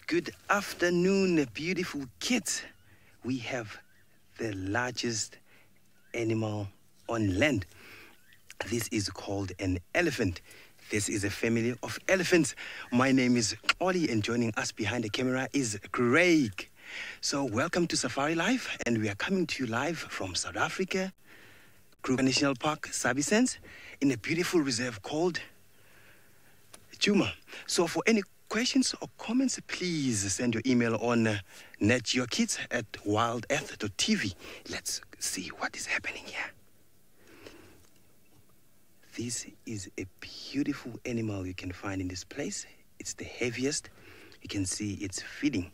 Good afternoon, beautiful kids. We have the largest animal on land. This is called an elephant. This is a family of elephants. My name is Ollie, and joining us behind the camera is Craig. So welcome to SafariLive, and we are coming to you live from South Africa, Kruger National Park, Sabi-Sense, in a beautiful reserve called Chuma. So for any questions or comments, please send your email on netyourkids@wildearth.tv. Let's see what is happening here. This is a beautiful animal you can find in this place. It's the heaviest. You can see it's feeding.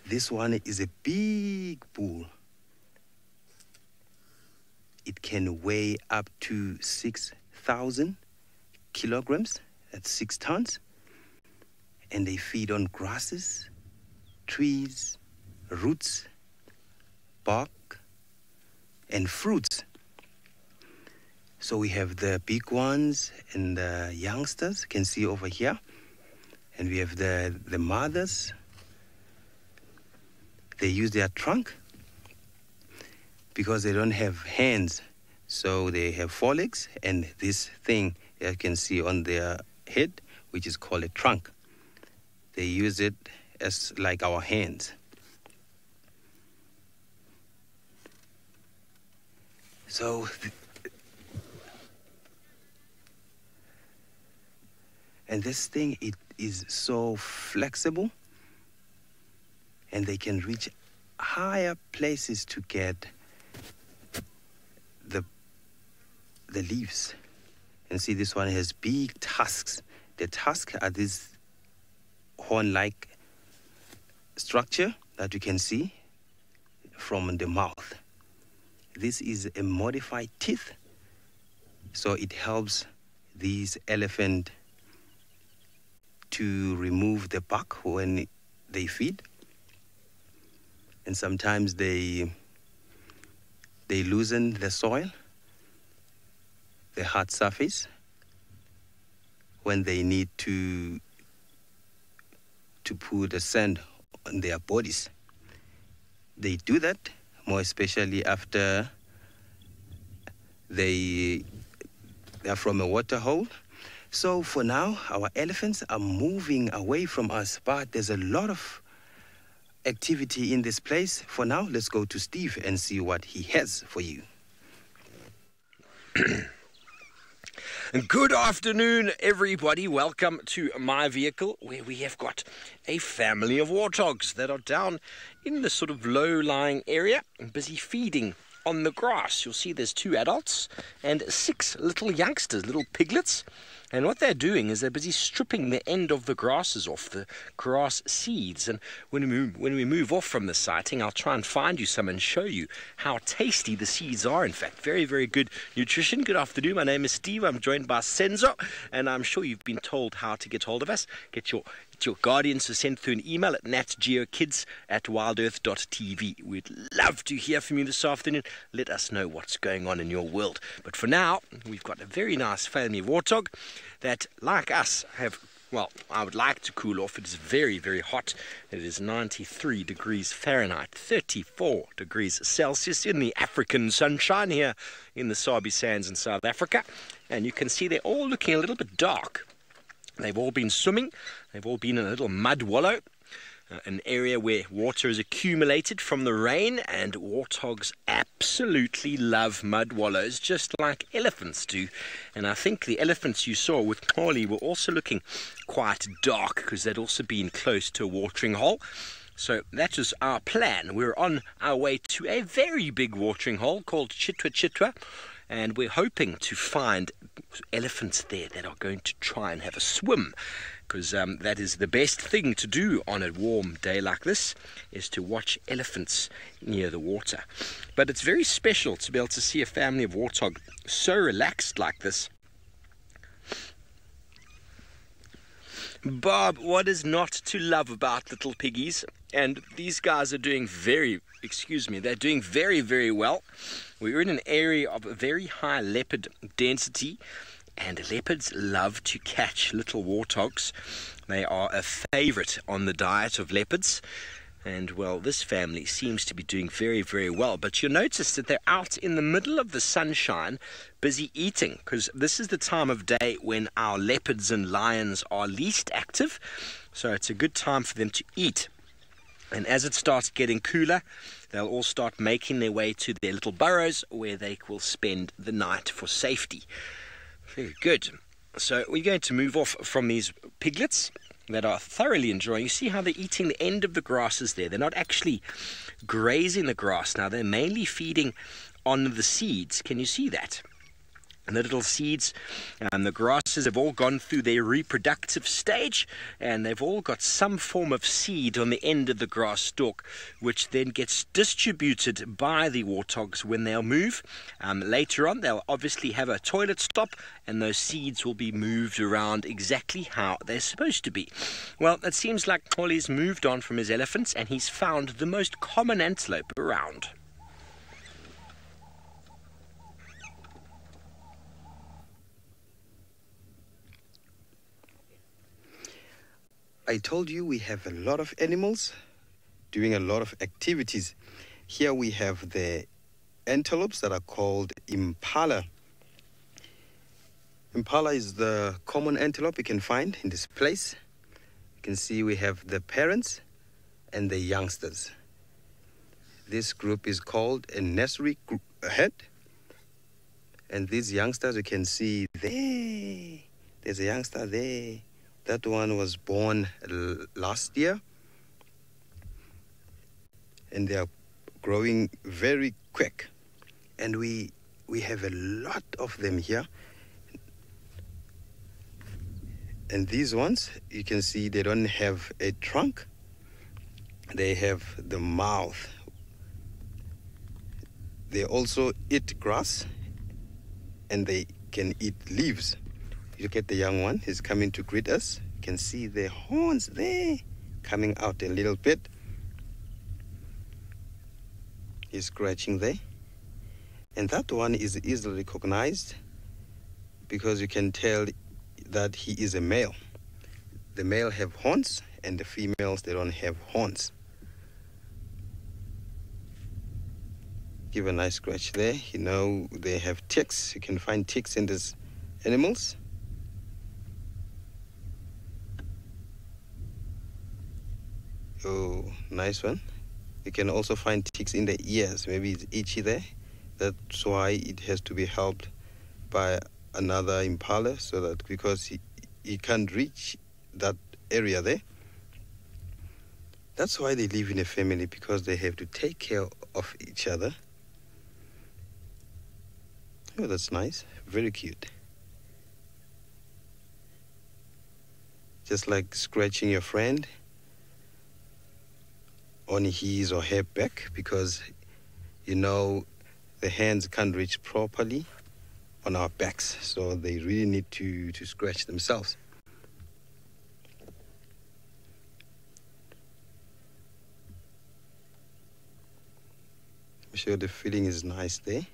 This one is a big bull. It can weigh up to 6,000 kilograms. That's 6 tons. And they feed on grasses, trees, roots, bark, and fruits. So we have the big ones and the youngsters, you can see over here. And we have the mothers. They use their trunk because they don't have hands. So they have forelegs and this thing you can see on their head, which is called a trunk. They use it as like our hands. So and this thing, it is so flexible, and they can reach higher places to get the leaves. And see, this one has big tusks. The tusks are this horn-like structure that you can see from the mouth. This is a modified teeth, so it helps these elephants to remove the bark when they feed. And sometimes they loosen the soil, the hard surface, when they need to put the sand on their bodies. They do that more especially after they are from a water hole. So for now, our elephants are moving away from us, but there's a lot of activity in this place. For now, let's go to Steve and see what he has for you. Good afternoon, everybody. Welcome to my vehicle, where we have got a family of warthogs that are down in the sort of low-lying area and busy feeding on the grass. You'll see there's 2 adults and 6 little youngsters, little piglets. And what they're doing is they're busy stripping the end of the grasses off, the grass seeds. And when we move off from the sighting, I'll try and find you some and show you how tasty the seeds are. In fact, very, very good nutrition. Good afternoon. My name is Steve. I'm joined by Senzo, and I'm sure you've been told how to get hold of us. Get your guardians to send through an email at natgeokids@wildearth.tv. We'd love to hear from you this afternoon. Let us know what's going on in your world. But for now, we've got a very nice family of warthog that, like us, have, well, I would like to cool off. It is very, very hot. It is 93 degrees Fahrenheit, 34 degrees Celsius in the African sunshine here in the Sabi Sands in South Africa. And you can see they're all looking a little bit dark. They've all been swimming. They've all been in a little mud wallow, an area where water is accumulated from the rain, and warthogs absolutely love mud wallows, just like elephants do. And I think the elephants you saw with Polly were also looking quite dark because they'd also been close to a watering hole. So that was our plan. We're on our way to a very big watering hole called Chitwa Chitwa, and we're hoping to find elephants there that are going to try and have a swim, because that is the best thing to do on a warm day like this, is to watch elephants near the water. But it's very special to be able to see a family of warthog so relaxed like this. Bob, what is not to love about little piggies? And these guys are doing they're doing very, very well. We're in an area of a very high leopard density, And leopards love to catch little warthogs. They are a favorite on the diet of leopards. And, well, this family seems to be doing very, very well. But you'll notice that they're out in the middle of the sunshine, busy eating, because this is the time of day when our leopards and lions are least active. So it's a good time for them to eat. And as it starts getting cooler, they'll all start making their way to their little burrows where they will spend the night for safety. Very good. So we're going to move off from these piglets that are thoroughly enjoying. You see how they're eating the end of the grasses there. They're not actually grazing the grass now. They're mainly feeding on the seeds. Can you see that? And the little seeds and the grasses have all gone through their reproductive stage, and they've all got some form of seed on the end of the grass stalk, which then gets distributed by the warthogs when they'll move. Later on, they'll obviously have a toilet stop, and those seeds will be moved around exactly how they're supposed to be. Well, it seems like Holly's moved on from his elephants, and he's found the most common antelope around. I told you we have a lot of animals doing a lot of activities. Here we have the antelopes that are called impala. Impala is the common antelope you can find in this place. You can see we have the parents and the youngsters. This group is called a nursery head. And these youngsters, you can see there. There's a youngster there. That one was born last year, and they are growing very quick. And we have a lot of them here. And these ones, you can see they don't have a trunk. They have the mouth. They also eat grass, and they can eat leaves. Look at the young one. He's coming to greet us. You can see the horns there coming out a little bit. He's scratching there. And that one is easily recognized because you can tell that he is a male. The male have horns, and the females, they don't have horns. Give a nice scratch there. You know, they have ticks. You can find ticks in these animals. Oh, nice one. You can also find ticks in the ears. Maybe it's itchy there. That's why it has to be helped by another impala, so that because he can't reach that area there. That's why they live in a family, because they have to take care of each other. Oh, that's nice. Very cute. Just like scratching your friend on his or her back, because, you know, the hands can't reach properly on our backs, so they really need to scratch themselves. I'm sure the feeling is nice there.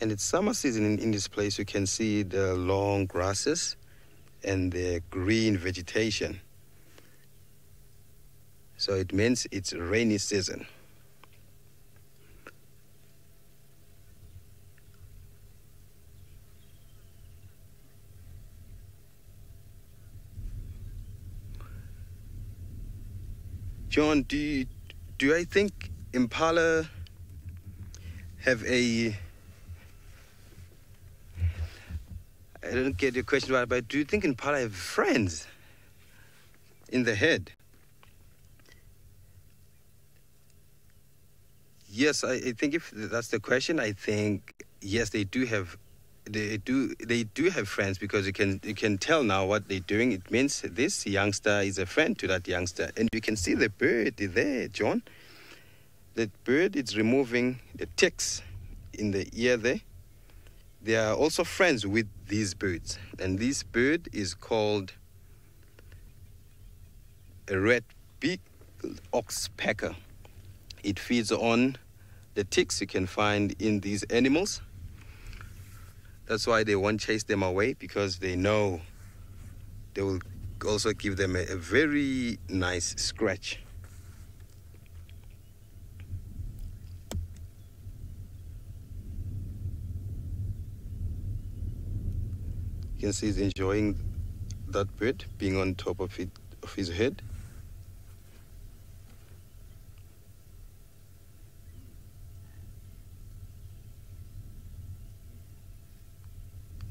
And it's summer season in this place. You can see the long grasses and the green vegetation. So it means it's rainy season. John, do I think impala have a... I don't get your question right, but do you think impala have friends in the head? Yes, I think if that's the question, I think yes, they do have friends, because you can tell now what they're doing. It means this youngster is a friend to that youngster, and you can see the bird there, John. That bird is removing the ticks in the ear there. They are also friends with these birds, and this bird is called a red-beaked oxpecker. It feeds on the ticks you can find in these animals. That's why they won't chase them away, because they know they will also give them a very nice scratch. You can see he's enjoying that bird being on top of his head.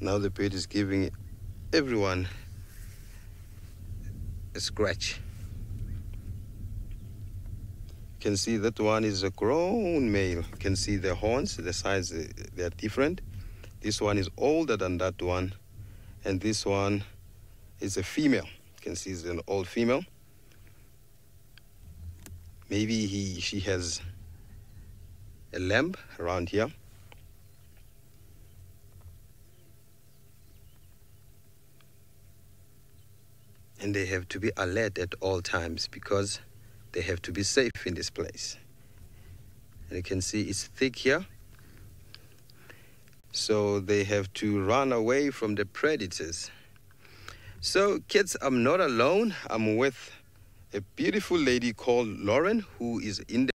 Now the bird is giving everyone a scratch. You can see that one is a grown male. You can see the horns, the size, they are different. This one is older than that one, and this one is a female. You can see it's an old female. Maybe she has a lamb around here. And they have to be alert at all times, because they have to be safe in this place. And you can see it's thick here. So they have to run away from the predators. So kids, I'm not alone. I'm with a beautiful lady called Lauren, who is in the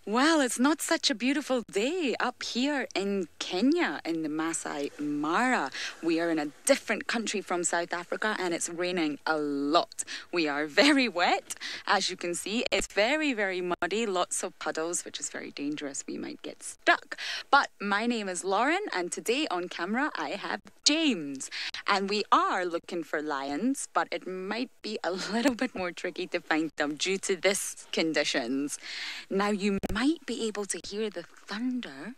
Well, it's not such a beautiful day up here in Kenya, in the Masai Mara. We are in a different country from South Africa, and it's raining a lot. We are very wet, as you can see. It's very, very muddy, lots of puddles, which is very dangerous. We might get stuck. But my name is Lauren, and today on camera I have James. And we are looking for lions, but it might be a little bit more tricky to find them due to this conditions. Now, you might be able to hear the thunder.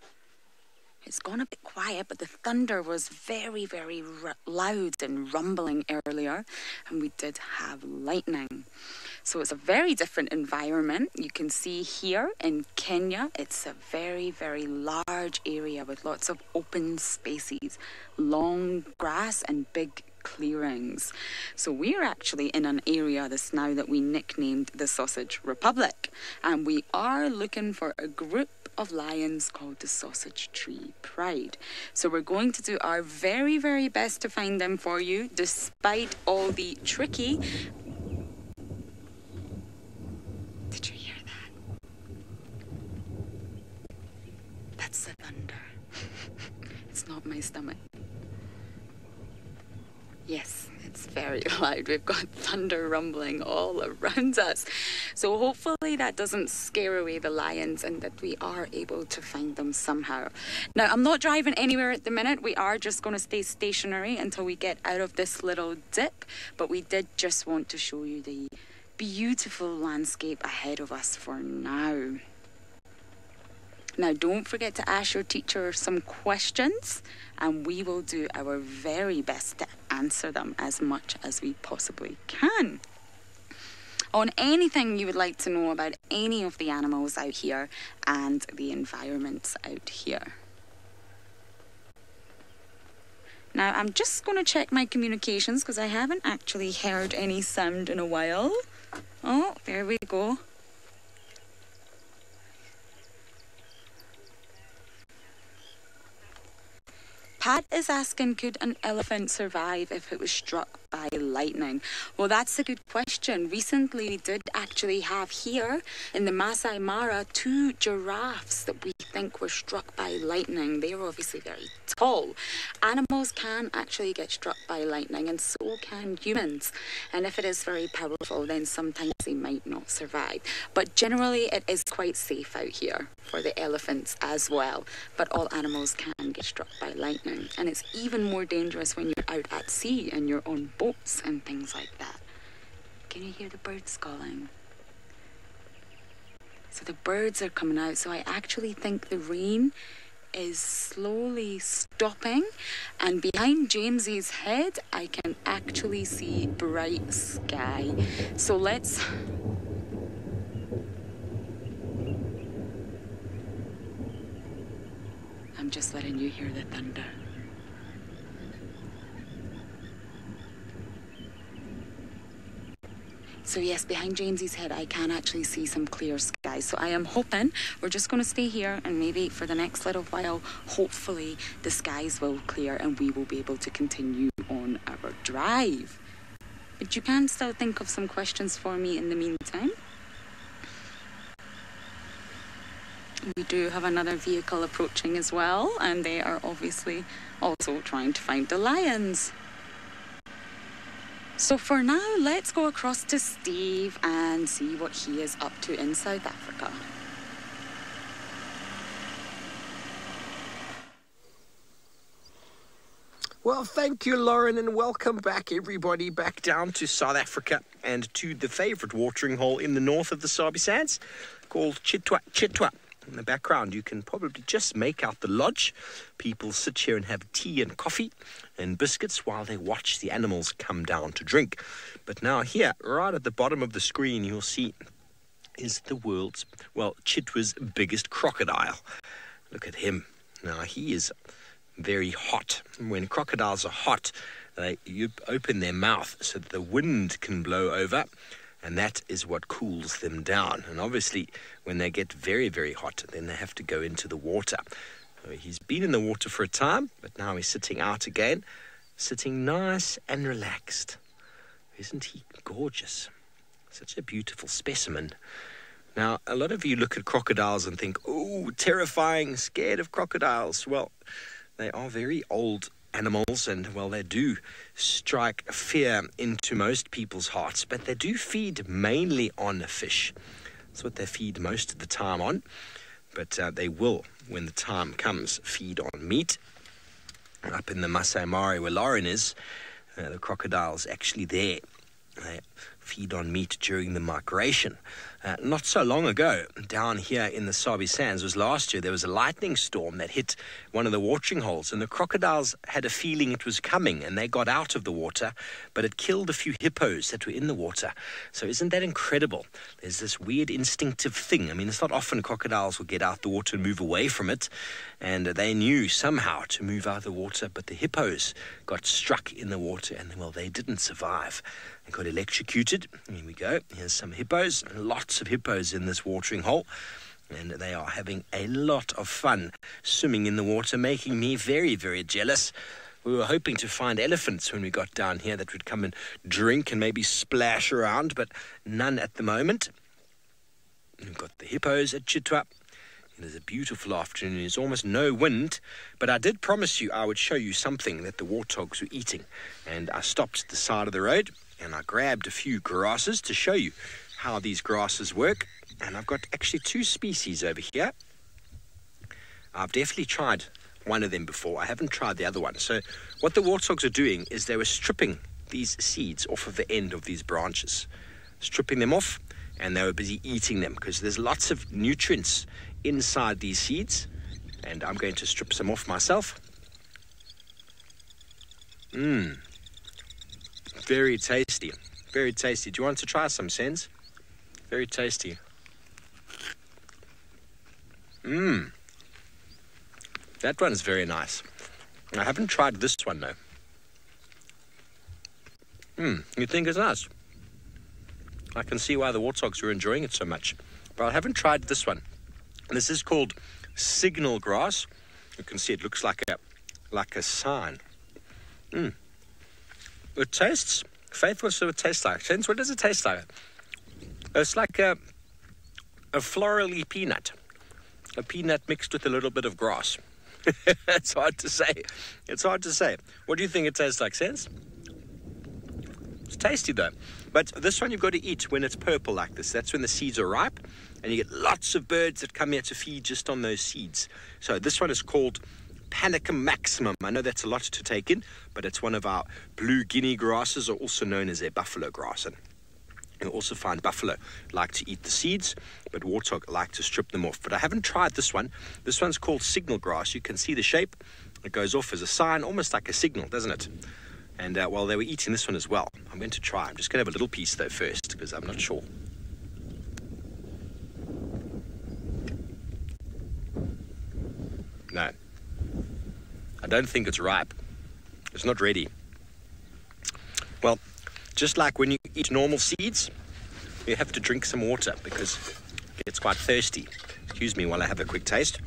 It's gone a bit quiet, but the thunder was very, very loud and rumbling earlier, and we did have lightning. So it's a very different environment. You can see here in Kenya, it's a very, very large area with lots of open spaces, long grass and big clearings. So we're actually in an area this now that we nicknamed the Sausage Republic, and we are looking for a group of lions called the Sausage Tree Pride. So we're going to do our very, very best to find them for you, despite all the tricky... Did you hear that? That's the thunder. It's not my stomach. Yes, it's very loud. We've got thunder rumbling all around us. So hopefully that doesn't scare away the lions and that we are able to find them somehow. Now, I'm not driving anywhere at the minute. We are just going to stay stationary until we get out of this little dip. But we did just want to show you the beautiful landscape ahead of us for now. Now, don't forget to ask your teacher some questions, and we will do our very best to answer them as much as we possibly can. On anything you would like to know about any of the animals out here and the environments out here. Now, I'm just going to check my communications because I haven't actually heard any sound in a while. Oh, there we go. Pat is asking, could an elephant survive if it was struck by lightning? Well, that's a good question. Recently, we did actually have here in the Masai Mara 2 giraffes that we think were struck by lightning. They were obviously very tall. Animals can actually get struck by lightning, and so can humans. And if it is very powerful, then sometimes they might not survive. But generally, it is quite safe out here for the elephants as well. But all animals can get struck by lightning. And it's even more dangerous when you're out at sea and you're on boats and things like that. Can you hear the birds calling? So the birds are coming out. So I actually think the rain is slowly stopping. And behind Jamesy's head, I can actually see bright sky. So let's... I'm just letting you hear the thunder. So yes, behind James's head, I can actually see some clear skies. So I am hoping we're just going to stay here, and maybe for the next little while, hopefully the skies will clear and we will be able to continue on our drive. But you can still think of some questions for me in the meantime. We do have another vehicle approaching as well, and they are obviously also trying to find the lions. So for now, let's go across to Steve and see what he is up to in South Africa. Well, thank you, Lauren, and welcome back, everybody, back down to South Africa and to the favourite watering hole in the north of the Sabi Sands called Chitwa Chitwa. In the background, you can probably just make out the lodge. People sit here and have tea and coffee and biscuits while they watch the animals come down to drink. But now here, right at the bottom of the screen, you'll see is the world's, well, Chitwa's biggest crocodile. Look at him. Now, he is very hot. When crocodiles are hot, you open their mouth so that the wind can blow over, and that is what cools them down. And obviously, when they get very, very hot, then they have to go into the water. So he's been in the water for a time, but now he's sitting out again, sitting nice and relaxed. Isn't he gorgeous? Such a beautiful specimen. Now, a lot of you look at crocodiles and think, oh, terrifying, scared of crocodiles. Well, they are very old animals, and, well, they do strike fear into most people's hearts, but they do feed mainly on fish. That's what they feed most of the time on, but they will, when the time comes, feed on meat. Up in the Masai Mara where Lauren is, the crocodile's actually there. They feed on meat during the migration. Not so long ago, down here in the Sabi Sands, was last year, there was a lightning storm that hit one of the watering holes, and the crocodiles had a feeling it was coming, and they got out of the water, but it killed a few hippos that were in the water. So isn't that incredible? There's this weird instinctive thing. I mean, it's not often crocodiles will get out the water and move away from it, and they knew somehow to move out of the water, but the hippos got struck in the water, and, well, they didn't survive. They got electrocuted. Here we go. Here's some hippos. Lots of hippos in this watering hole. And they are having a lot of fun swimming in the water, making me very, very jealous. We were hoping to find elephants when we got down here that would come and drink and maybe splash around, but none at the moment. We've got the hippos at Chitwa. It is a beautiful afternoon. There's almost no wind, but I did promise you I would show you something that the warthogs were eating. And I stopped at the side of the road and I grabbed a few grasses to show you how these grasses work. And I've got actually two species over here. I've definitely tried one of them before. I haven't tried the other one. So what the warthogs are doing is they were stripping these seeds off of the end of these branches, stripping them off, and they were busy eating them because there's lots of nutrients inside these seeds. And I'm going to strip some off myself. Very tasty. Very tasty. Do you want to try some, Sens? Very tasty. That one's very nice. I haven't tried this one, though. You think it's nice? I can see why the warthogs are enjoying it so much. But I haven't tried this one. This is called signal grass. You can see it looks like a sign. It tastes, Faith, what does it taste like? Sens, what does it taste like? It's like a florally peanut. A peanut mixed with a little bit of grass. It's hard to say. It's hard to say. What do you think it tastes like, Sens? It's tasty, though. But this one you've got to eat when it's purple like this. That's when the seeds are ripe, and you get lots of birds that come here to feed just on those seeds. So this one is called Panicum maximum. I know that's a lot to take in, but it's one of our blue guinea grasses, or also known as a buffalo grass. And you'll also find buffalo like to eat the seeds, but warthog like to strip them off. But I haven't tried this one. This one's called signal grass. You can see the shape. It goes off as a sign, almost like a signal, doesn't it? And while they were eating this one as well, I'm going to try. I'm just going to have a little piece, though, first, because I'm not sure. No. I don't think it's ripe. It's not ready. Well, just like when you eat normal seeds, you have to drink some water because it gets quite thirsty. Excuse me while I have a quick taste.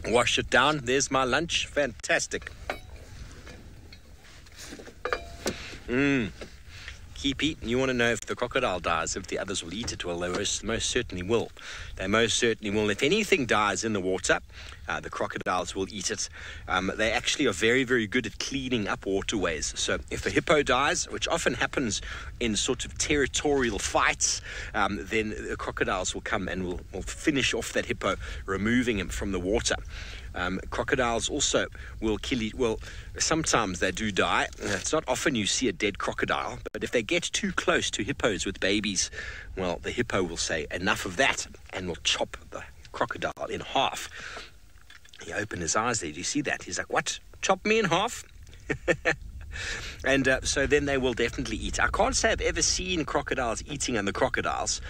Wash it down. There's my lunch. Fantastic. Keep eating. You want to know if the crocodile dies, if the others will eat it? Well, they most certainly will. They most certainly will. If anything dies in the water, the crocodiles will eat it. They actually are very, very good at cleaning up waterways. So if a hippo dies, which often happens in sort of territorial fights, then the crocodiles will come and will finish off that hippo, removing him from the water. Crocodiles also will kill you. Well, sometimes they do die. It's not often you see a dead crocodile, but if they get too close to hippos with babies, well, the hippo will say enough of that and will chop the crocodile in half. He opened his eyes there. Do you see that? He's like, what? Chop me in half? And so then they will definitely eat. I can't say I've ever seen crocodiles eating other crocodiles,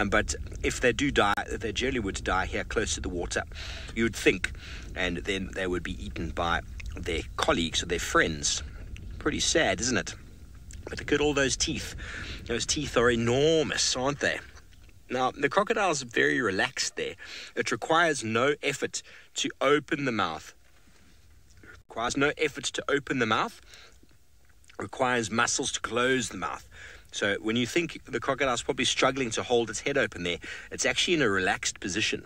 but if they do die, they generally would die here close to the water, you would think, and then they would be eaten by their colleagues or their friends. Pretty sad, isn't it? But look at all those teeth. Those teeth are enormous, aren't they? Now, the crocodile's very relaxed there. It requires no effort to open the mouth. Requires muscles to close the mouth. So when you think the crocodile's probably struggling to hold its head open there, it's actually in a relaxed position.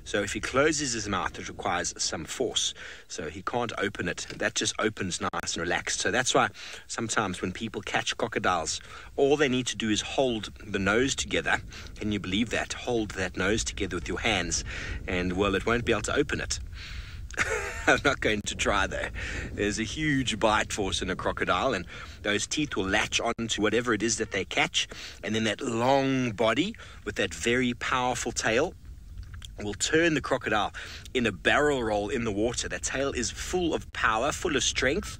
So if he closes his mouth, it requires some force. So he can't open it. That just opens nice and relaxed. So that's why sometimes when people catch crocodiles, all they need to do is hold the nose together. Can you believe that? Hold that nose together with your hands, and, well, it won't be able to open it. I'm not going to try though. There's a huge bite force in a crocodile, and those teeth will latch onto whatever it is that they catch, and then that long body with that very powerful tail will turn the crocodile in a barrel roll in the water. That tail is full of power, full of strength,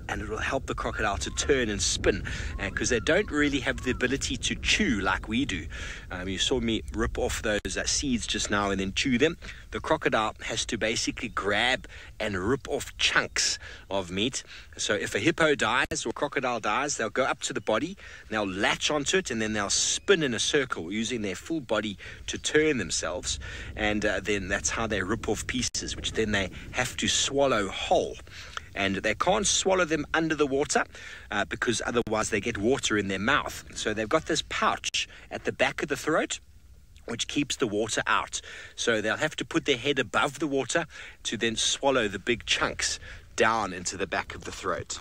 and it will help the crocodile to turn and spin, because they don't really have the ability to chew like we do. You saw me rip off those seeds just now and then chew them. The crocodile has to basically grab and rip off chunks of meat. So if a hippo dies or a crocodile dies, they'll go up to the body, they'll latch onto it, and then they'll spin in a circle using their full body to turn themselves, and then that's how they rip off pieces, which then they have to swallow whole. And they can't swallow them under the water because otherwise they get water in their mouth. So they've got this pouch at the back of the throat which keeps the water out. So they'll have to put their head above the water to then swallow the big chunks down into the back of the throat.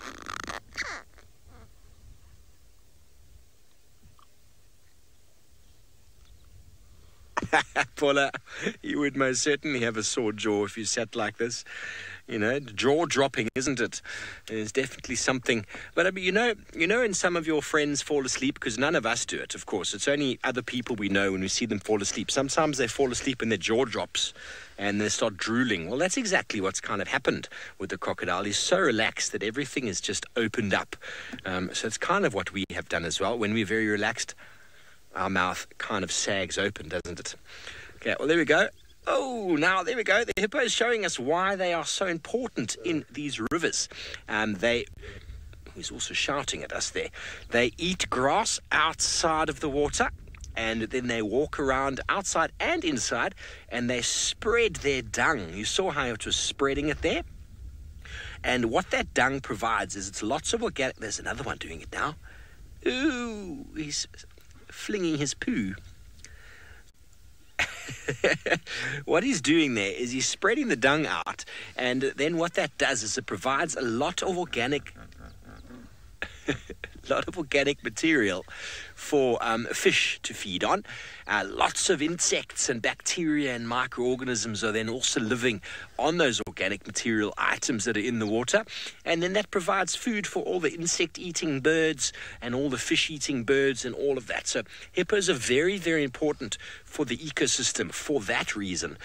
Paula, you would most certainly have a sore jaw if you sat like this. You know, jaw dropping, isn't it? There's definitely something. But I mean, you know, when some of your friends fall asleep, because none of us do it, of course. It's only other people we know when we see them fall asleep. Sometimes they fall asleep and their jaw drops and they start drooling. Well, that's exactly what's kind of happened with the crocodile. He's so relaxed that everything is just opened up. So it's kind of what we have done as well. When we're very relaxed, our mouth kind of sags open, doesn't it? Okay, well, there we go. Oh, now there we go. The hippo is showing us why they are so important in these rivers. He's also shouting at us there. They eat grass outside of the water, and then they walk around outside and inside, and they spread their dung. You saw how it was spreading it there? And what that dung provides is it's lots of organic... There's another one doing it now. Ooh, he's flinging his poo. What he's doing there is he's spreading the dung out, and then what that does is it provides a lot of organic material for fish to feed on. Lots of insects and bacteria and microorganisms are then also living on those organic material items that are in the water, and then that provides food for all the insect-eating birds and all the fish-eating birds and all of that. So hippos are very, very important for the ecosystem for that reason.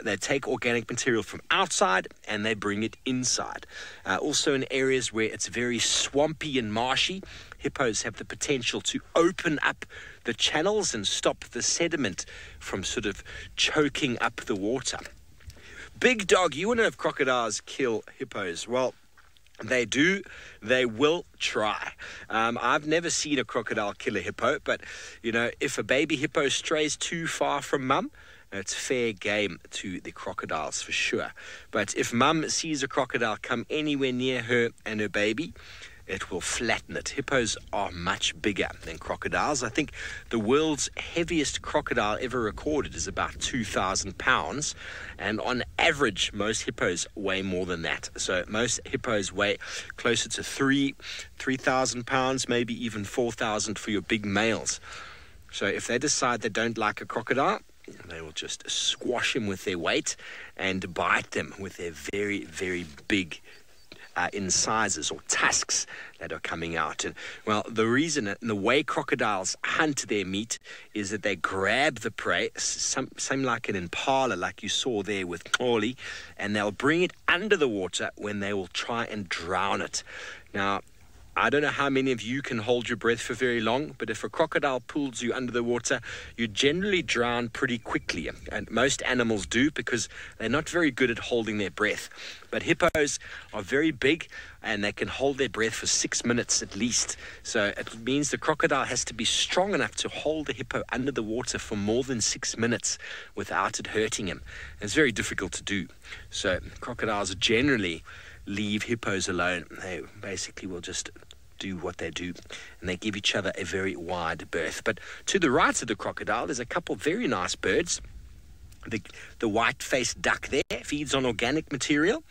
They take organic material from outside and they bring it inside. Also in areas where it's very swampy and marshy, hippos have the potential to open up the channels and stop the sediment from sort of choking up the water. Big dog, you want to know if crocodiles kill hippos? Well, They do. They will try. I've never seen a crocodile kill a hippo, but, if a baby hippo strays too far from mum, it's fair game to the crocodiles for sure. But if mum sees a crocodile come anywhere near her and her baby, it will flatten it. Hippos are much bigger than crocodiles. I think the world's heaviest crocodile ever recorded is about 2,000 pounds. And on average, most hippos weigh more than that. So most hippos weigh closer to 3,000 pounds, maybe even 4,000 for your big males. So if they decide they don't like a crocodile, they will just squash him with their weight and bite them with their very, very big incisors or tusks that are coming out. And well, the reason and the way crocodiles hunt their meat is that they grab the prey, same like an impala, like you saw there with Oli, and they'll bring it under the water when they will try and drown it. Now, I don't know how many of you can hold your breath for very long, but if a crocodile pulls you under the water, you generally drown pretty quickly. And most animals do because they're not very good at holding their breath. But hippos are very big and they can hold their breath for 6 minutes at least. So it means the crocodile has to be strong enough to hold the hippo under the water for more than 6 minutes without it hurting him. And it's very difficult to do. So crocodiles generally leave hippos alone. They basically will just do what they do, and they give each other a very wide berth. But to the right of the crocodile, there's a couple of very nice birds. The white-faced duck there feeds on organic material,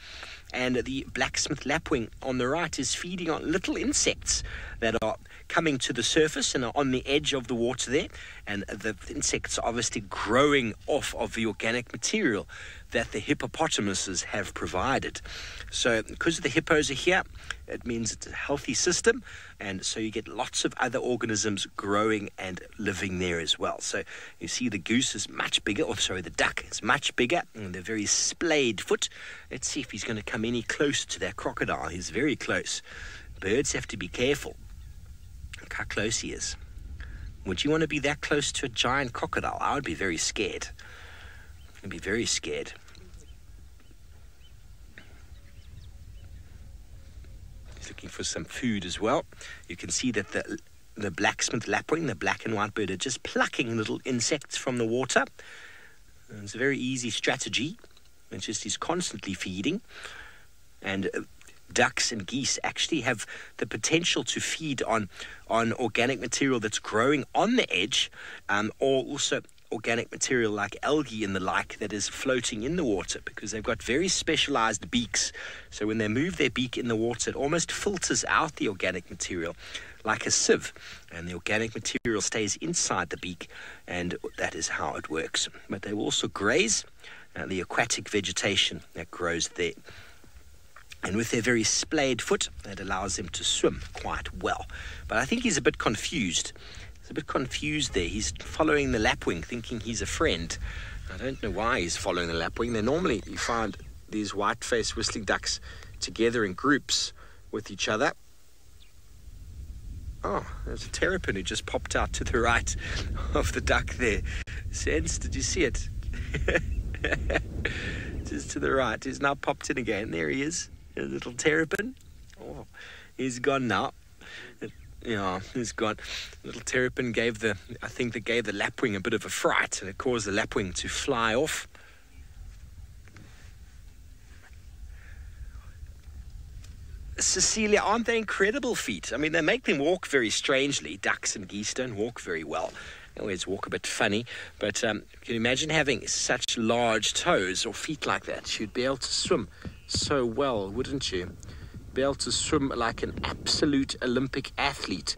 and the blacksmith lapwing on the right is feeding on little insects that are coming to the surface and are on the edge of the water there, and the insects are obviously growing off of the organic material that the hippopotamuses have provided. So because the hippos are here, it means it's a healthy system, and so you get lots of other organisms growing and living there as well. So you see the goose is much bigger, the duck is much bigger, and they're very splayed foot. Let's see if he's going to come any closer to that crocodile. He's very close. Birds have to be careful. Look how close he is. Would you want to be that close to a giant crocodile? I would be very scared. I'd be very scared. He's looking for some food as well. You can see that the blacksmith lapwing, the black and white bird, are just plucking little insects from the water. And it's a very easy strategy. It's just he's constantly feeding. And ducks and geese actually have the potential to feed on organic material that's growing on the edge, or also organic material like algae and the like that is floating in the water, because they've got very specialized beaks. So when they move their beak in the water, it almost filters out the organic material like a sieve, and the organic material stays inside the beak, and that is how it works. But they will also graze the aquatic vegetation that grows there. And with their very splayed foot, that allows them to swim quite well. But I think he's a bit confused. He's a bit confused there. He's following the lapwing, thinking he's a friend. I don't know why he's following the lapwing. Normally, you find these white-faced whistling ducks together in groups with each other. Oh, there's a terrapin who just popped out to the right of the duck there. Sense, did you see it? Just to the right. He's now popped in again. There he is. A little terrapin. Oh, he's gone now. Yeah, he's gone. Little terrapin gave the lapwing a bit of a fright, and it caused the lapwing to fly off. Cecilia, aren't they incredible feet? I mean, they make them walk very strangely. Ducks and geese don't walk very well. They always walk a bit funny. But can you imagine having such large toes or feet like that? You'd be able to swim so well, wouldn't you? Be able to swim like an absolute Olympic athlete.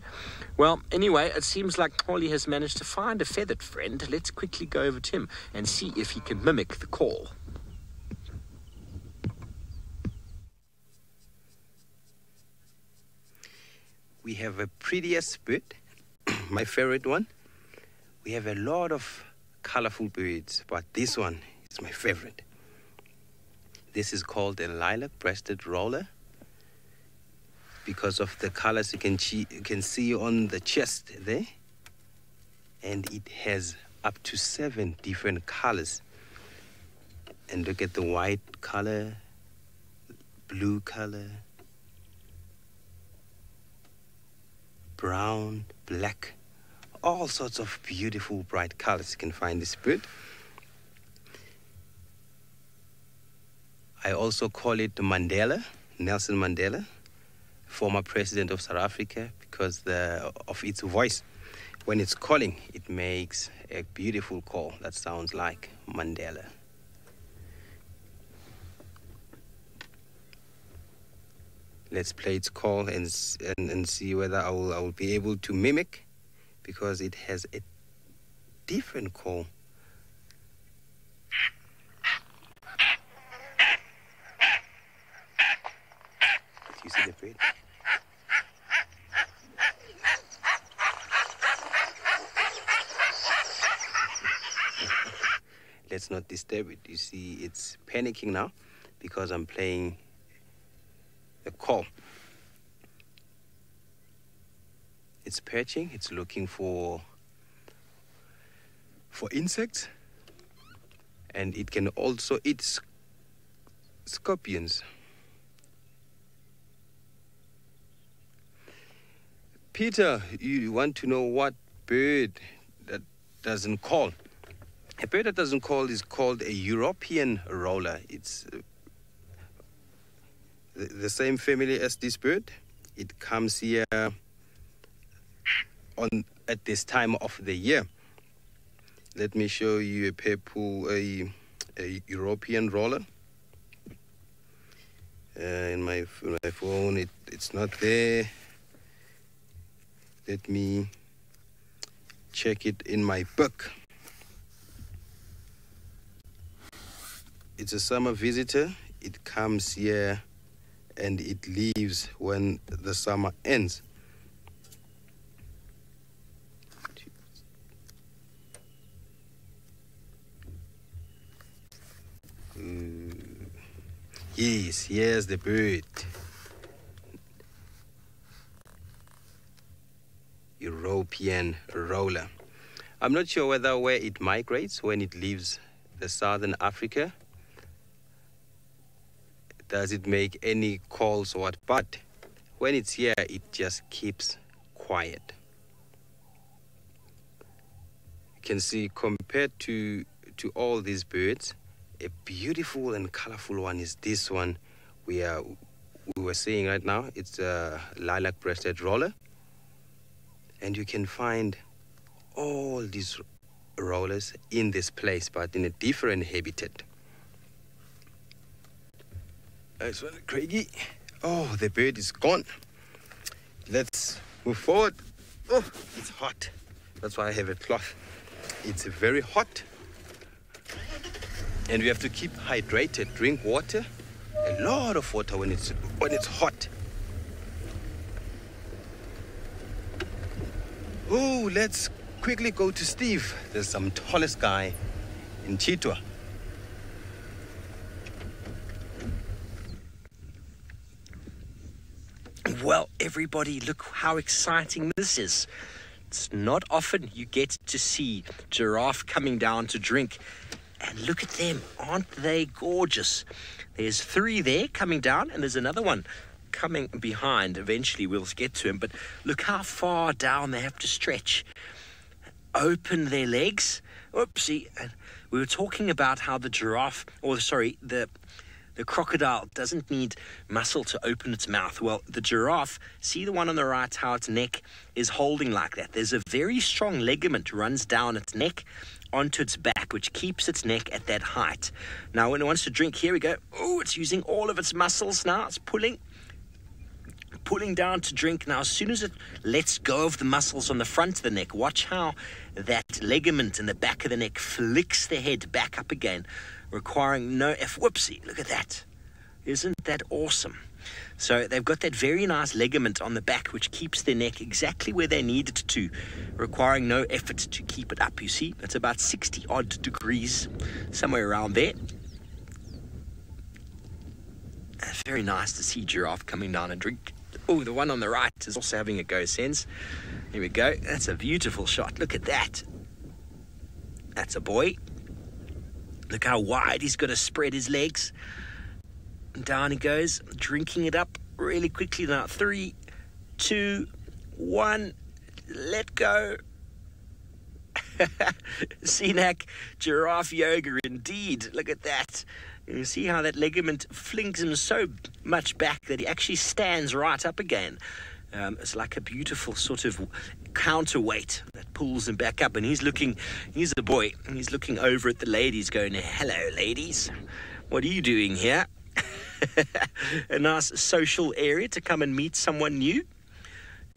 Well, anyway, it seems like Holly has managed to find a feathered friend. Let's quickly go over to him and see if he can mimic the call. We have a prettiest bird, my favorite one. We have a lot of colorful birds, but this one is my favorite. This is called a lilac-breasted roller because of the colors you can see on the chest there. And it has up to 7 different colors. And look at the white color, blue color, brown, black, all sorts of beautiful bright colors. You can find this bird. I also call it Mandela, Nelson Mandela, former president of South Africa, because of its voice. When it's calling, it makes a beautiful call that sounds like Mandela. Let's play its call and see whether I will be able to mimic, because it has a different call. You see the bird? Let's not disturb it. You see, it's panicking now because I'm playing a call. It's perching. It's looking for insects, and it can also eat scorpions. Peter, you want to know what bird that doesn't call? A bird that doesn't call is called a European roller. It's the same family as this bird. It comes here at this time of the year. Let me show you a European roller. In my phone, it's not there. Let me check it in my book. It's a summer visitor. It comes here and it leaves when the summer ends. Yes, here's the bird. European roller. I'm not sure where it migrates when it leaves the southern Africa. Does it make any calls or what? But when it's here, it just keeps quiet. You can see, compared to all these birds, a beautiful and colorful one is this one we were seeing right now. It's a lilac-breasted roller. And you can find all these rollers in this place, but in a different habitat. Nice one, Craigie. Oh, the bird is gone. Let's move forward. Oh, it's hot. That's why I have a cloth. It's very hot. And we have to keep hydrated. Drink water, a lot of water when it's hot. Oh, let's quickly go to Steve. There's some tallest guy in Chitwa. Well, everybody, look how exciting this is. It's not often you get to see giraffe coming down to drink. And look at them. Aren't they gorgeous? There's 3 there coming down, and there's another one coming behind. Eventually we'll get to him, but look how far down they have to stretch. Open their legs. Oopsie. We were talking about how the giraffe, the crocodile doesn't need muscle to open its mouth. Well, the giraffe, see the one on the right, how its neck is holding like that. There's a very strong ligament runs down its neck onto its back, which keeps its neck at that height. Now, when it wants to drink, here we go. Oh, it's using all of its muscles now. It's pulling down to drink. Now, as soon as it lets go of the muscles on the front of the neck, watch how that ligament in the back of the neck flicks the head back up again, requiring no whoopsie. Look at that. Isn't that awesome? So they've got that very nice ligament on the back, which keeps their neck exactly where they need it to, requiring no effort to keep it up. You see, it's about 60 odd degrees, somewhere around there. Very nice to see giraffe coming down and drink. Oh, the one on the right is also having a go, Sense. Here we go. That's a beautiful shot. Look at that. That's a boy. Look how wide he's got to spread his legs. And down he goes, drinking it up really quickly now. 3, 2, 1, let go. Cenac giraffe yoga indeed. Look at that. You see how that ligament flings him so much back that he actually stands right up again. It's like a beautiful sort of counterweight that pulls him back up. And he's a boy, and he's looking over at the ladies going, hello, ladies. What are you doing here? A nice social area to come and meet someone new.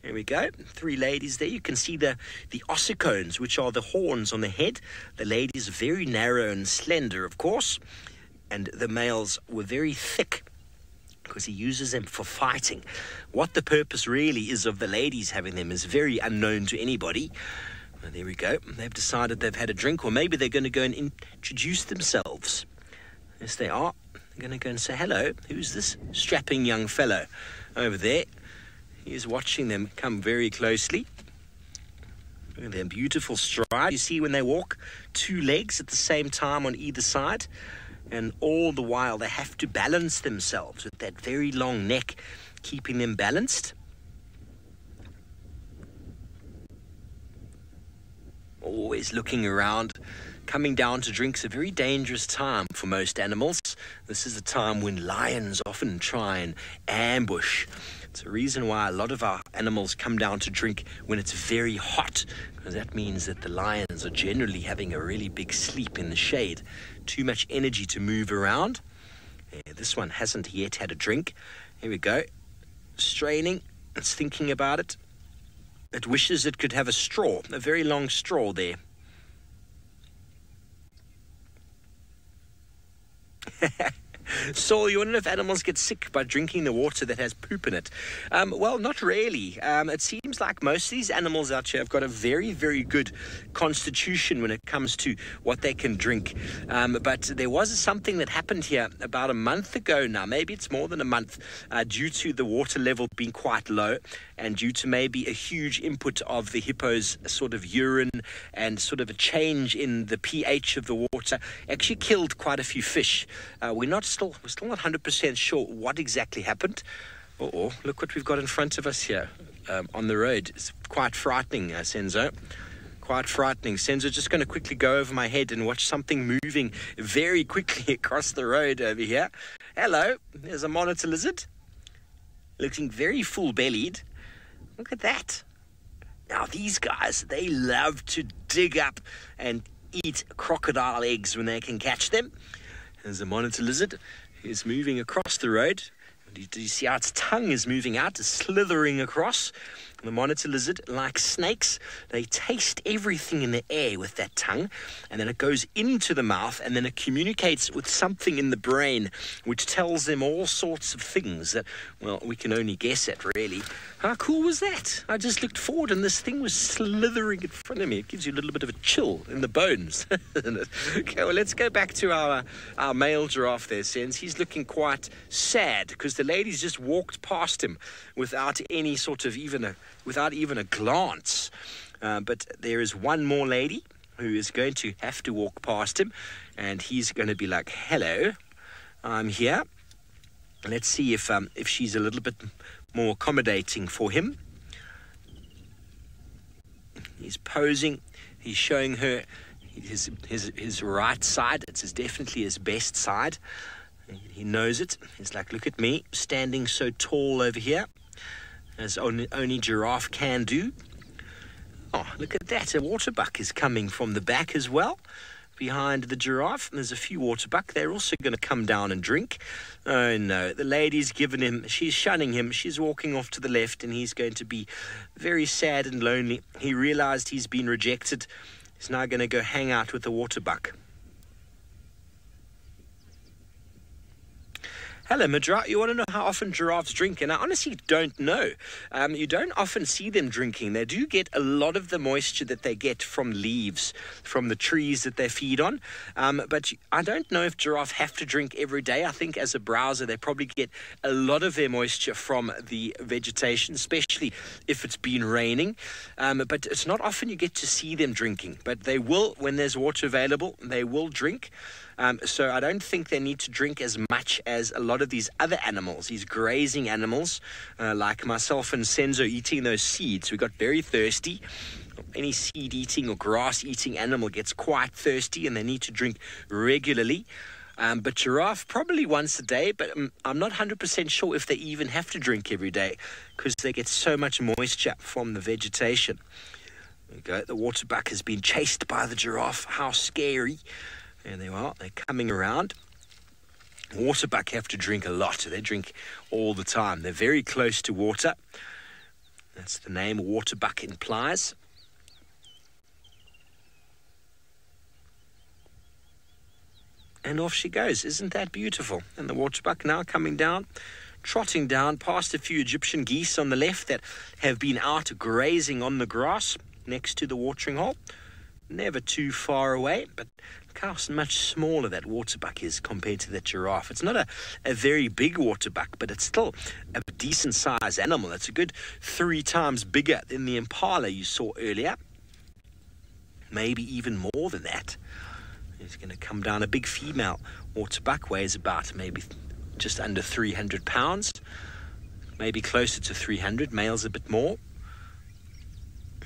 There we go. 3 ladies there. You can see the ossicones, which are the horns on the head. The ladies are very narrow and slender, of course. And the males were very thick because he uses them for fighting. What the purpose really is of the ladies having them is very unknown to anybody. Well, there we go. They've decided they've had a drink, or maybe they're going to go and introduce themselves. Yes, they are. They're going to go and say, hello, who's this strapping young fellow over there? He's watching them come very closely. Look at their beautiful stride. You see when they walk, 2 legs at the same time on either side. And all the while they have to balance themselves with that very long neck, keeping them balanced. Always looking around. Coming down to drink's a very dangerous time for most animals. This is a time when lions often try and ambush. It's a reason why a lot of our animals come down to drink when it's very hot, because that means that the lions are generally having a really big sleep in the shade. Too much energy to move around. This one hasn't yet had a drink. Here we go. Straining. It's thinking about it. It wishes it could have a straw, a very long straw there. Saul, you want to know if animals get sick by drinking the water that has poop in it? Well, not really. It seems like most of these animals out here have got a very, very good constitution when it comes to what they can drink. But there was something that happened here about a month ago now. Maybe it's more than a month, due to the water level being quite low and due to maybe a huge input of the hippo's sort of urine and sort of a change in the pH of the water. Actually killed quite a few fish. We're still not 100% sure what exactly happened. Oh, look what we've got in front of us here on the road. It's quite frightening, Senzo. Quite frightening. Senzo, just going to quickly go over my head and watch something moving very quickly across the road over here. Hello, there's a monitor lizard. Looking very full-bellied. Look at that. Now, these guys, they love to dig up and eat crocodile eggs when they can catch them. There's a monitor lizard. It's moving across the road. Do you see how its tongue is moving out, slithering across? The monitor lizard, like snakes, they taste everything in the air with that tongue, and then it goes into the mouth, and then it communicates with something in the brain, which tells them all sorts of things that, well, we can only guess at, really. How cool was that? I just looked forward, and this thing was slithering in front of me. It gives you a little bit of a chill in the bones. Okay, well, let's go back to our male giraffe there, Sens. He's looking quite sad, because the ladies just walked past him without any sort of without even a glance. But there is one more lady who is going to have to walk past him, and he's going to be like, hello, I'm here. Let's see if she's a little bit more accommodating for him. He's posing. He's showing her his right side. It's definitely his best side. He knows it. He's like, look at me, standing so tall over here, as only giraffe can do. Oh, look at that. A waterbuck is coming from the back as well, behind the giraffe. And there's a few waterbuck. They're also going to come down and drink. Oh, no. The lady's given him, she's shunning him. She's walking off to the left, and he's going to be very sad and lonely. He realized he's been rejected. He's now going to go hang out with the waterbuck. Hello, Madra. You want to know how often giraffes drink? And I honestly don't know. You don't often see them drinking. They do get a lot of the moisture that they get from leaves, from the trees that they feed on. But I don't know if giraffes have to drink every day. I think as a browser, they probably get a lot of their moisture from the vegetation, especially if it's been raining. But it's not often you get to see them drinking. But they will, when there's water available, they will drink. So I don't think they need to drink as much as a lot lot of these other animals, these grazing animals, like myself and Senzo eating those seeds. We got very thirsty. Any seed-eating or grass-eating animal gets quite thirsty and they need to drink regularly. But giraffe, probably once a day, but I'm not 100% sure if they even have to drink every day because they get so much moisture from the vegetation. There we go. The waterbuck has been chased by the giraffe. How scary. There they are. They're coming around. Waterbuck have to drink a lot. They drink all the time. They're very close to water. That's the name waterbuck implies. And off she goes. Isn't that beautiful? And the waterbuck now coming down, trotting down past a few Egyptian geese on the left that have been out grazing on the grass next to the watering hole. Never too far away, but look how much smaller that waterbuck is compared to that giraffe. It's not a very big waterbuck, but it's still a decent sized animal. It's a good 3 times bigger than the impala you saw earlier. Maybe even more than that. He's going to come down. A big female waterbuck weighs about maybe just under 300 pounds, maybe closer to 300. Males a bit more.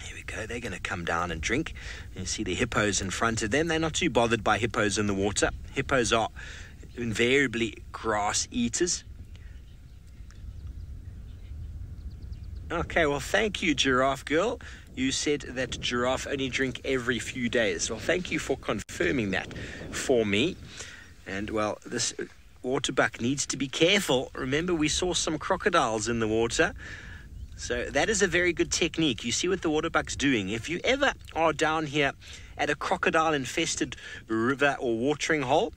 Here we go. They're going to come down and drink. You see the hippos in front of them. They're not too bothered by hippos in the water. Hippos are invariably grass eaters. Okay, well, thank you, Giraffe Girl. You said that giraffe only drink every few days. Well, thank you for confirming that for me. And, well, this waterbuck needs to be careful. Remember, we saw some crocodiles in the water. So that is a very good technique. You see what the waterbuck's doing. If you ever are down here at a crocodile-infested river or watering hole,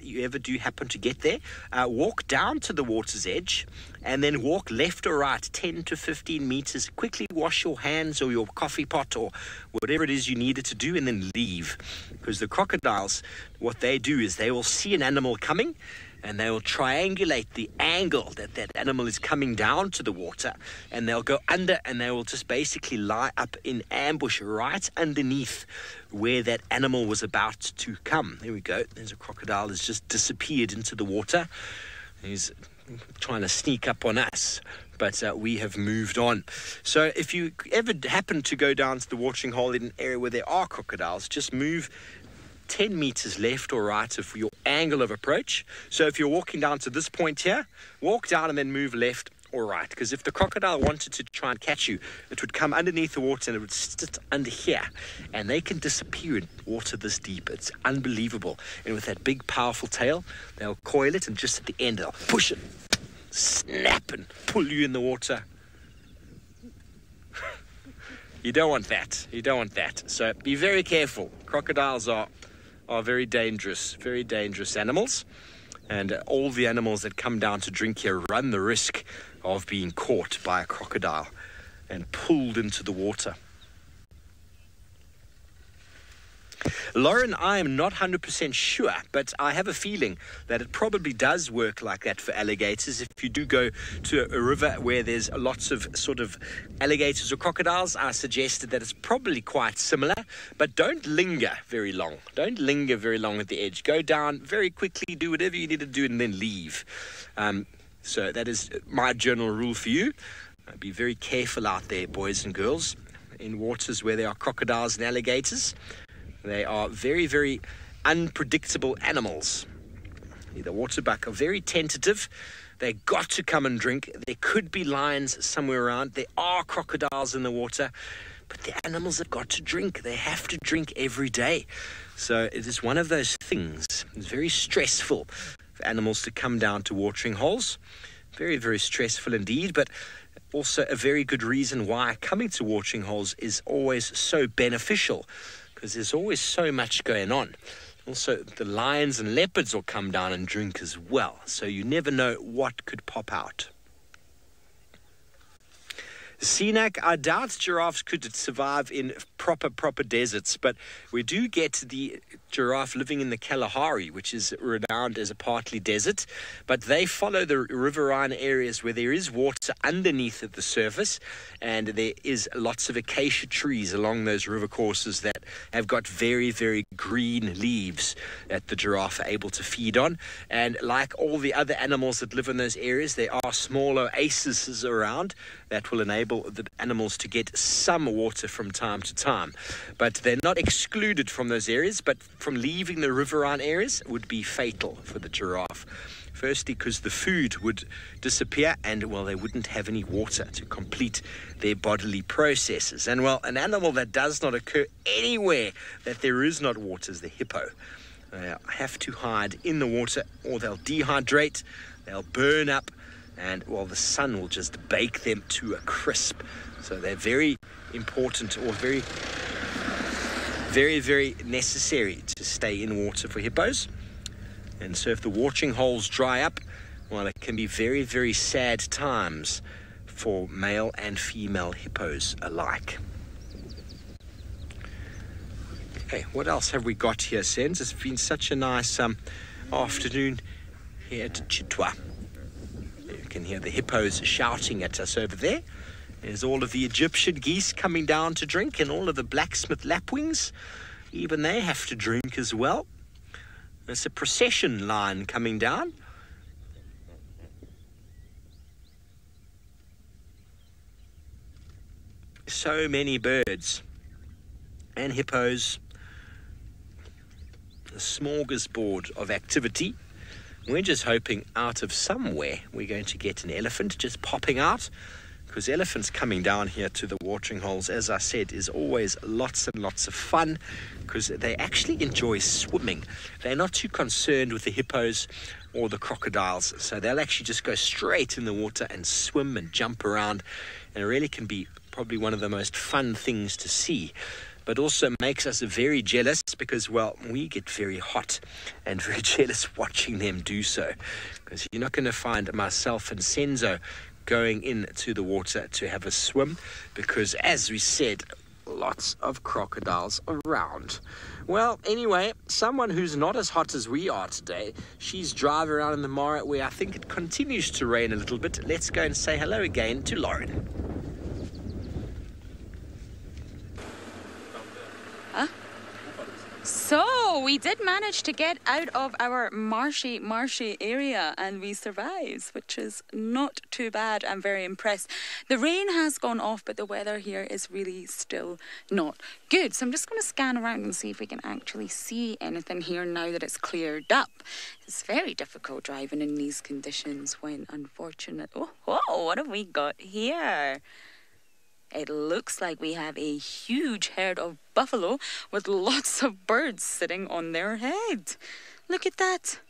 you ever do happen to get there, walk down to the water's edge and then walk left or right 10 to 15 meters. Quickly wash your hands or your coffee pot or whatever it is you needed to do and then leave. Because the crocodiles, what they do is they will see an animal coming and they will triangulate the angle that animal is coming down to the water, and they'll go under and they will just basically lie up in ambush right underneath where that animal was about to come. There we go. There's a crocodile that's just disappeared into the water. He's trying to sneak up on us, but we have moved on. So if you ever happen to go down to the watering hole in an area where there are crocodiles, just move 10 meters left or right of your angle of approach. So if you're walking down to this point here, walk down and then move left or right. Because if the crocodile wanted to try and catch you, it would come underneath the water and it would sit under here. And they can disappear in water this deep. It's unbelievable. And with that big, powerful tail, they'll coil it and just at the end, they'll push it, snap and pull you in the water. You don't want that. You don't want that. So be very careful. Crocodiles are very dangerous animals, and all the animals that come down to drink here run the risk of being caught by a crocodile and pulled into the water. Lauren, I am not 100% sure, but I have a feeling that it probably does work like that for alligators. If you do go to a river where there's lots of sort of alligators or crocodiles, I suggested that it's probably quite similar, but don't linger very long. Don't linger very long at the edge. Go down very quickly, do whatever you need to do, and then leave. So that is my general rule for you. Be very careful out there, boys and girls, in waters where there are crocodiles and alligators. They are very, very unpredictable animals. The waterbuck are very tentative. They got to come and drink. There could be lions somewhere around. There are crocodiles in the water. But the animals have got to drink. They have to drink every day. So it is one of those things. It's very stressful for animals to come down to watering holes. Very, very stressful indeed. But also a very good reason why coming to watering holes is always so beneficial, because there's always so much going on. Also, the lions and leopards will come down and drink as well, so you never know what could pop out. Sinak, I doubt giraffes could survive in proper deserts, but we do get the giraffe living in the Kalahari, which is renowned as a partly desert, but they follow the riverine areas where there is water underneath at the surface, and there is lots of acacia trees along those river courses that have got very, very green leaves that the giraffe are able to feed on. And like all the other animals that live in those areas, there are small oases around that will enable the animals to get some water from time to time. But they're not excluded from those areas, but from leaving the riverine areas would be fatal for the giraffe. Firstly, because the food would disappear and, well, they wouldn't have any water to complete their bodily processes. And, well, an animal that does not occur anywhere that there is not water is the hippo. They have to hide in the water or they'll dehydrate, they'll burn up, and, well, the sun will just bake them to a crisp. So they're very important, or very, very, very necessary to stay in water for hippos. And so if the watering holes dry up, well, it can be very, very sad times for male and female hippos alike. Okay, what else have we got here, Sens? It's been such a nice afternoon here at Chitwa. You can hear the hippos shouting at us over there. There's all of the Egyptian geese coming down to drink, and all of the blacksmith lapwings. Even they have to drink as well. There's a procession line coming down. So many birds and hippos. A smorgasbord of activity. We're just hoping out of somewhere we're going to get an elephant just popping out, because elephants coming down here to the watering holes, as I said, is always lots and lots of fun, because they actually enjoy swimming. They're not too concerned with the hippos or the crocodiles, so they'll actually just go straight in the water and swim and jump around, and it really can be probably one of the most fun things to see. But also makes us very jealous because, well, we get very hot and very jealous watching them do so, because you're not going to find myself and Senzo going into the water to have a swim, because, as we said, lots of crocodiles around. Well, anyway, someone who's not as hot as we are today, she's driving around in the Mara where I think it continues to rain a little bit. Let's go and say hello again to Lauren. So we did manage to get out of our marshy area and we survived, which is not too bad. I'm very impressed. The rain has gone off, but the weather here is really still not good. So I'm just going to scan around and see if we can actually see anything here now that it's cleared up. It's very difficult driving in these conditions when unfortunately... Oh, what have we got here? It looks like we have a huge herd of buffalo with lots of birds sitting on their head. Look at that.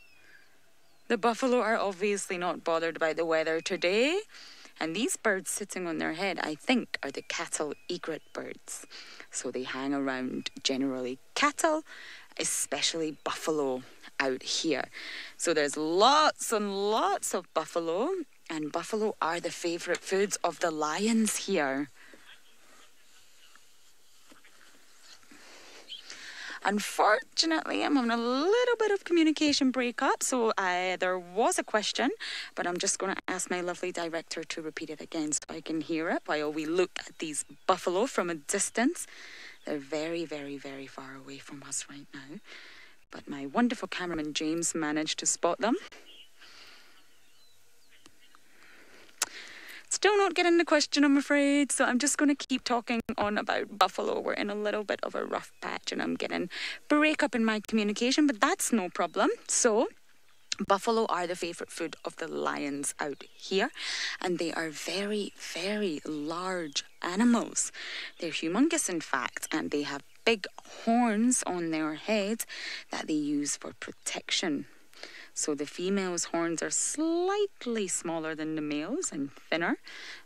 The buffalo are obviously not bothered by the weather today. And these birds sitting on their head, I think, are the cattle egret birds. So they hang around generally cattle, especially buffalo out here. So there's lots and lots of buffalo. And buffalo are the favourite foods of the lions here. Unfortunately, I'm having a little bit of communication breakup, so there was a question, but I'm just going to ask my lovely director to repeat it again so I can hear it while we look at these buffalo from a distance. They're very, very, very far away from us right now, but my wonderful cameraman James managed to spot them. Still not getting the question, I'm afraid, so I'm just going to keep talking on about buffalo. We're in a little bit of a rough patch and I'm getting breakup in my communication, but that's no problem. So, buffalo are the favourite food of the lions out here, and they are very, very large animals. They're humongous, in fact, and they have big horns on their heads that they use for protection. So the female's horns are slightly smaller than the male's and thinner.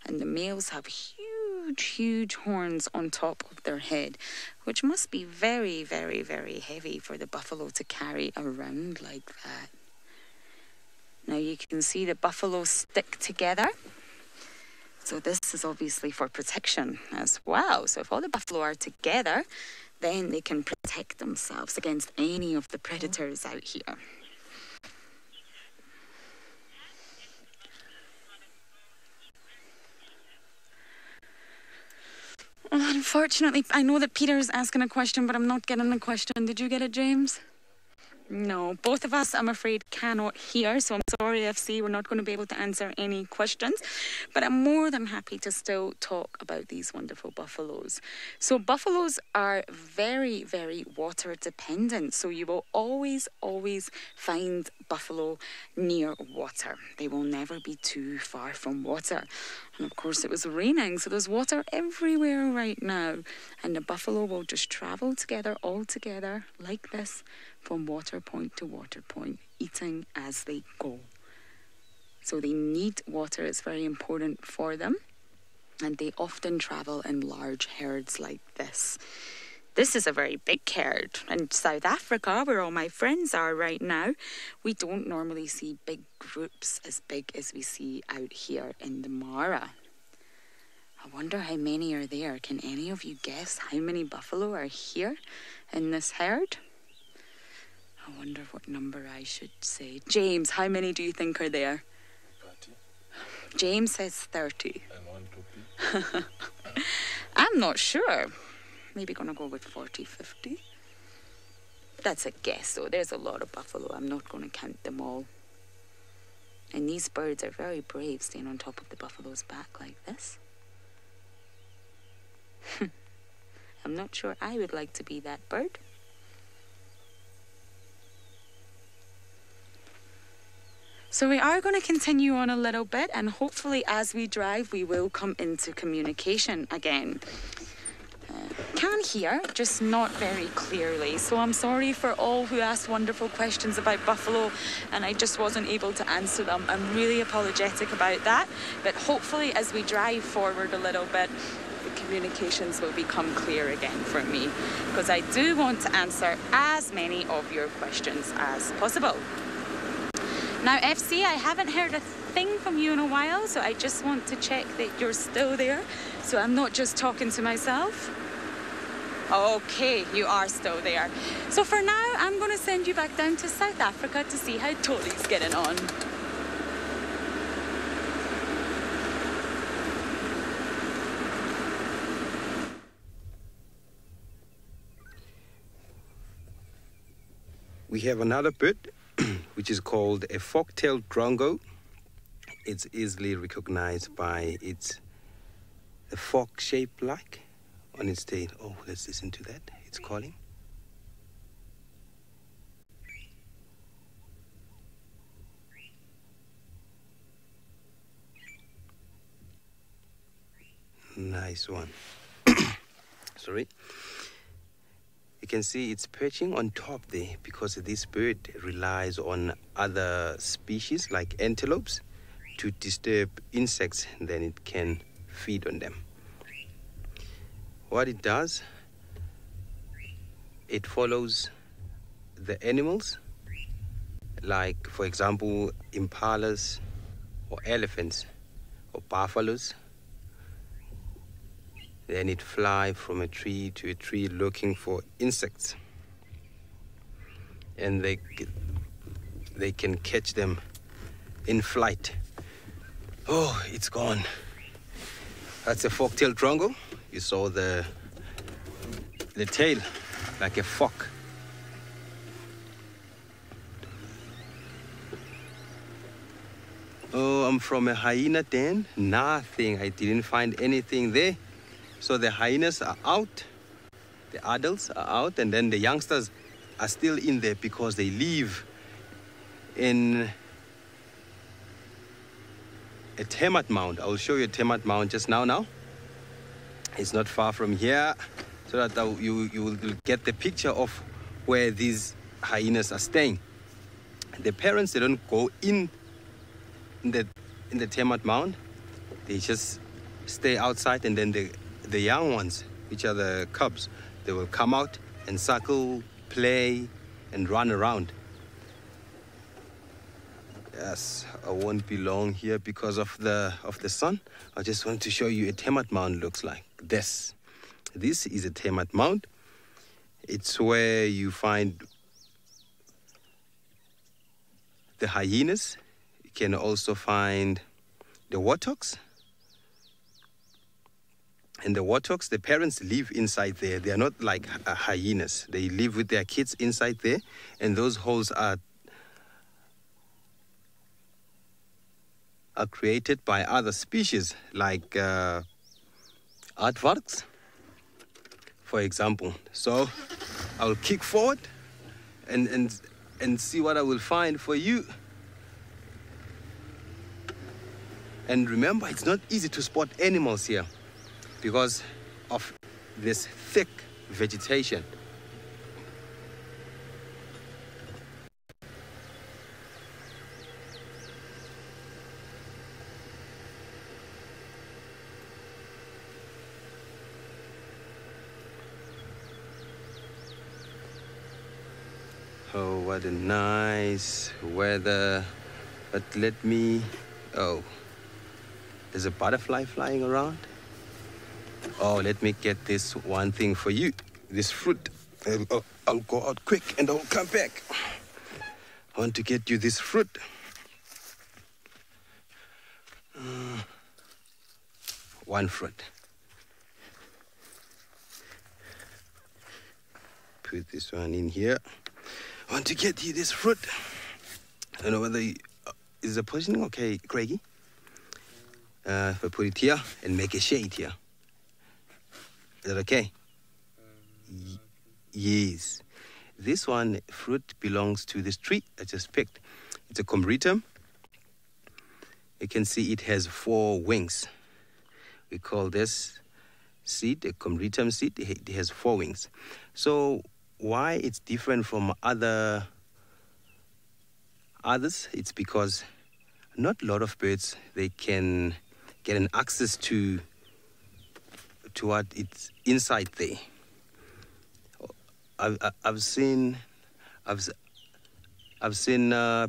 And the males have huge, huge horns on top of their head, which must be very, very, very heavy for the buffalo to carry around like that. Now you can see the buffalo stick together. So this is obviously for protection as well. So if all the buffalo are together, then they can protect themselves against any of the predators out here. Unfortunately, I know that Peter's asking a question, but I'm not getting the question. Did you get it, James? No, both of us, I'm afraid, cannot hear. So I'm sorry, FC, we're not going to be able to answer any questions. But I'm more than happy to still talk about these wonderful buffaloes. So buffaloes are very, very water dependent. So you will always, always find buffalo near water. They will never be too far from water. And of course, it was raining, so there's water everywhere right now. And the buffalo will just travel together, all together, like this, from water point to water point, eating as they go. So they need water, it's very important for them. And they often travel in large herds like this. This is a very big herd. In South Africa, where all my friends are right now, we don't normally see big groups as big as we see out here in the Mara. I wonder how many are there. Can any of you guess how many buffalo are here in this herd? I wonder what number I should say. James, how many do you think are there? 30. James says 30. And 1 topi. I'm not sure. Maybe gonna go with 40, 50. That's a guess, though. There's a lot of buffalo. I'm not gonna count them all. And these birds are very brave, staying on top of the buffalo's back like this. I'm not sure I would like to be that bird. So we are going to continue on a little bit, and hopefully as we drive we will come into communication again. Can hear, just not very clearly. So I'm sorry for all who asked wonderful questions about buffalo and I just wasn't able to answer them. I'm really apologetic about that, but hopefully as we drive forward a little bit, the communications will become clear again for me, because I do want to answer as many of your questions as possible. Now, FC, I haven't heard a thing from you in a while, so I just want to check that you're still there, so I'm not just talking to myself. Okay, you are still there. So for now, I'm going to send you back down to South Africa to see how Tolly's getting on. We have another bird, which is called a fork-tailed drongo. It's easily recognized by its the fork shape like on its tail. Oh, let's listen to that. It's calling. Nice one. Sorry. You can see it's perching on top there because this bird relies on other species like antelopes to disturb insects, and then it can feed on them. What it does, it follows the animals, like for example impalas or elephants or buffaloes. Then it flies from a tree to a tree looking for insects, and they can catch them in flight. Oh, it's gone. That's a fork-tailed drongo. You saw the tail like a fork. Oh, I'm from a hyena den. Nothing. I didn't find anything there. So the hyenas are out, the adults are out, and then the youngsters are still in there because they live in a termite mound. I will show you a termite mound just now. It's not far from here, so that you will get the picture of where these hyenas are staying. The parents, they don't go in the termite mound. They just stay outside, and then the young ones, which are the cubs, they will come out and suckle, play, and run around. Yes, I won't be long here because of the sun. I just want to show you a termite mound looks like this. This is a termite mound. It's where you find the hyenas. You can also find the warthogs. And the warthogs, the parents live inside there. They are not like hyenas. They live with their kids inside there. And those holes are created by other species like aardvarks, for example. So I'll kick forward and see what I will find for you. And remember, it's not easy to spot animals here because of this thick vegetation. Oh, what a nice weather. But let me... Oh, there's a butterfly flying around. Oh, let me get this one thing for you. This fruit. I'll go out quick and I'll come back. I want to get you this fruit. One fruit. Put this one in here. I want to get you this fruit. I don't know whether is the positioning okay, Craigie? If I put it here and make a shade here. Is that okay? Yes. This one fruit belongs to this tree I just picked. It's a combretum. You can see it has 4 wings. We call this seed a combretum seed. It has 4 wings. So why it's different from others? It's because not a lot of birds, they can get an access to what it's inside there. I've seen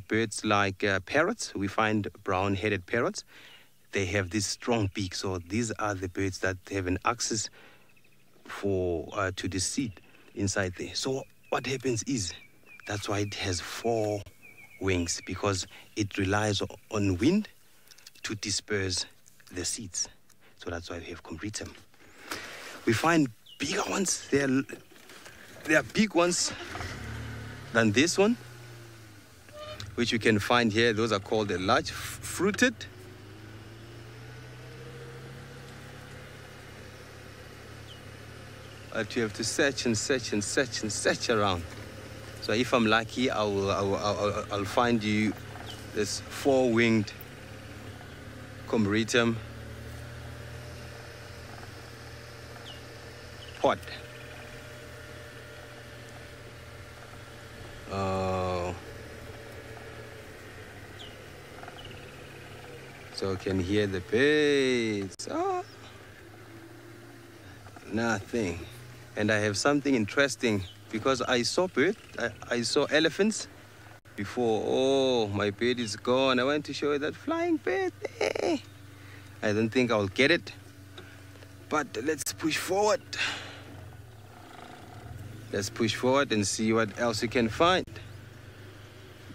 birds like parrots. We find brown-headed parrots. They have this strong beak. So these are the birds that have an access to the seed inside there. So what happens is that's why it has 4 wings, because it relies on wind to disperse the seeds. So that's why we have combretum. We find bigger ones. There are big ones than this one, which you can find here. Those are called the large fruited. But you have to search and search and search and search around. So if I'm lucky, I'll find you this 4-winged combretum pod. Oh. So you can hear the birds. Oh. Nothing. And I have something interesting because I saw birds. I saw elephants before. Oh, my bird is gone. I want to show you that flying bird. I don't think I'll get it. But let's push forward. Let's push forward and see what else you can find.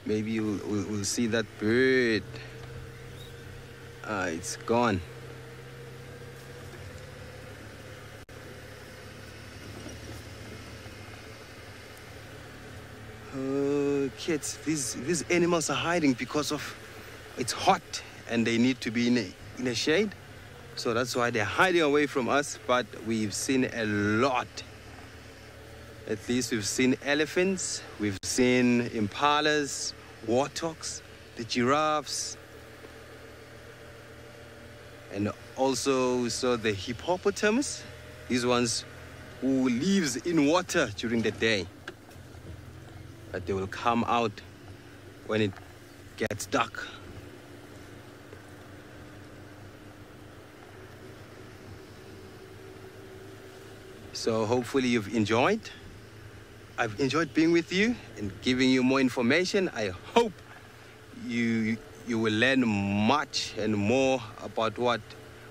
Maybe we'll see that bird. It's gone. Kids, these animals are hiding because of it's hot and they need to be in a shade. So that's why they're hiding away from us. But we've seen a lot. At least we've seen elephants, we've seen impalas, warthogs, the giraffes, and also we saw the hippopotamus. These ones who lives in water during the day. But they will come out when it gets dark. So hopefully you've enjoyed. I've enjoyed being with you and giving you more information. I hope you you will learn much and more about what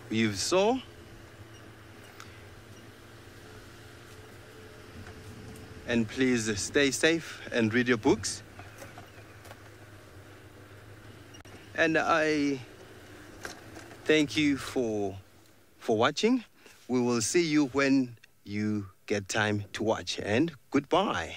we've saw. And please stay safe and read your books. And I thank you for watching. We will see you when you get time to watch. And goodbye.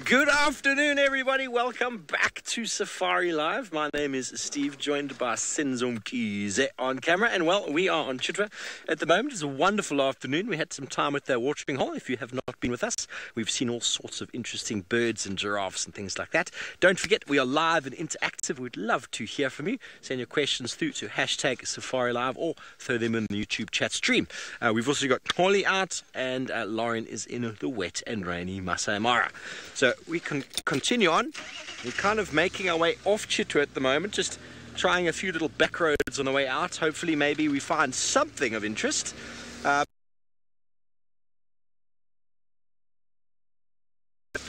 Good afternoon, everybody. Welcome back to Safari Live. My name is Steve, joined by Senzom Kize on camera. And, well, we are on Chitwa at the moment. It's a wonderful afternoon. We had some time at the watering hole. If you have not been with us, we've seen all sorts of interesting birds and giraffes and things like that. Don't forget, we are live and interactive. We'd love to hear from you. Send your questions through to hashtag Safari Live or throw them in the YouTube chat stream. We've also got Holly out, and Lauren is in the wet and rainy Masai Mara. So we can continue on. We're kind of making our way off Chitwa at the moment, just trying a few little back roads on the way out. Hopefully maybe we find something of interest. We're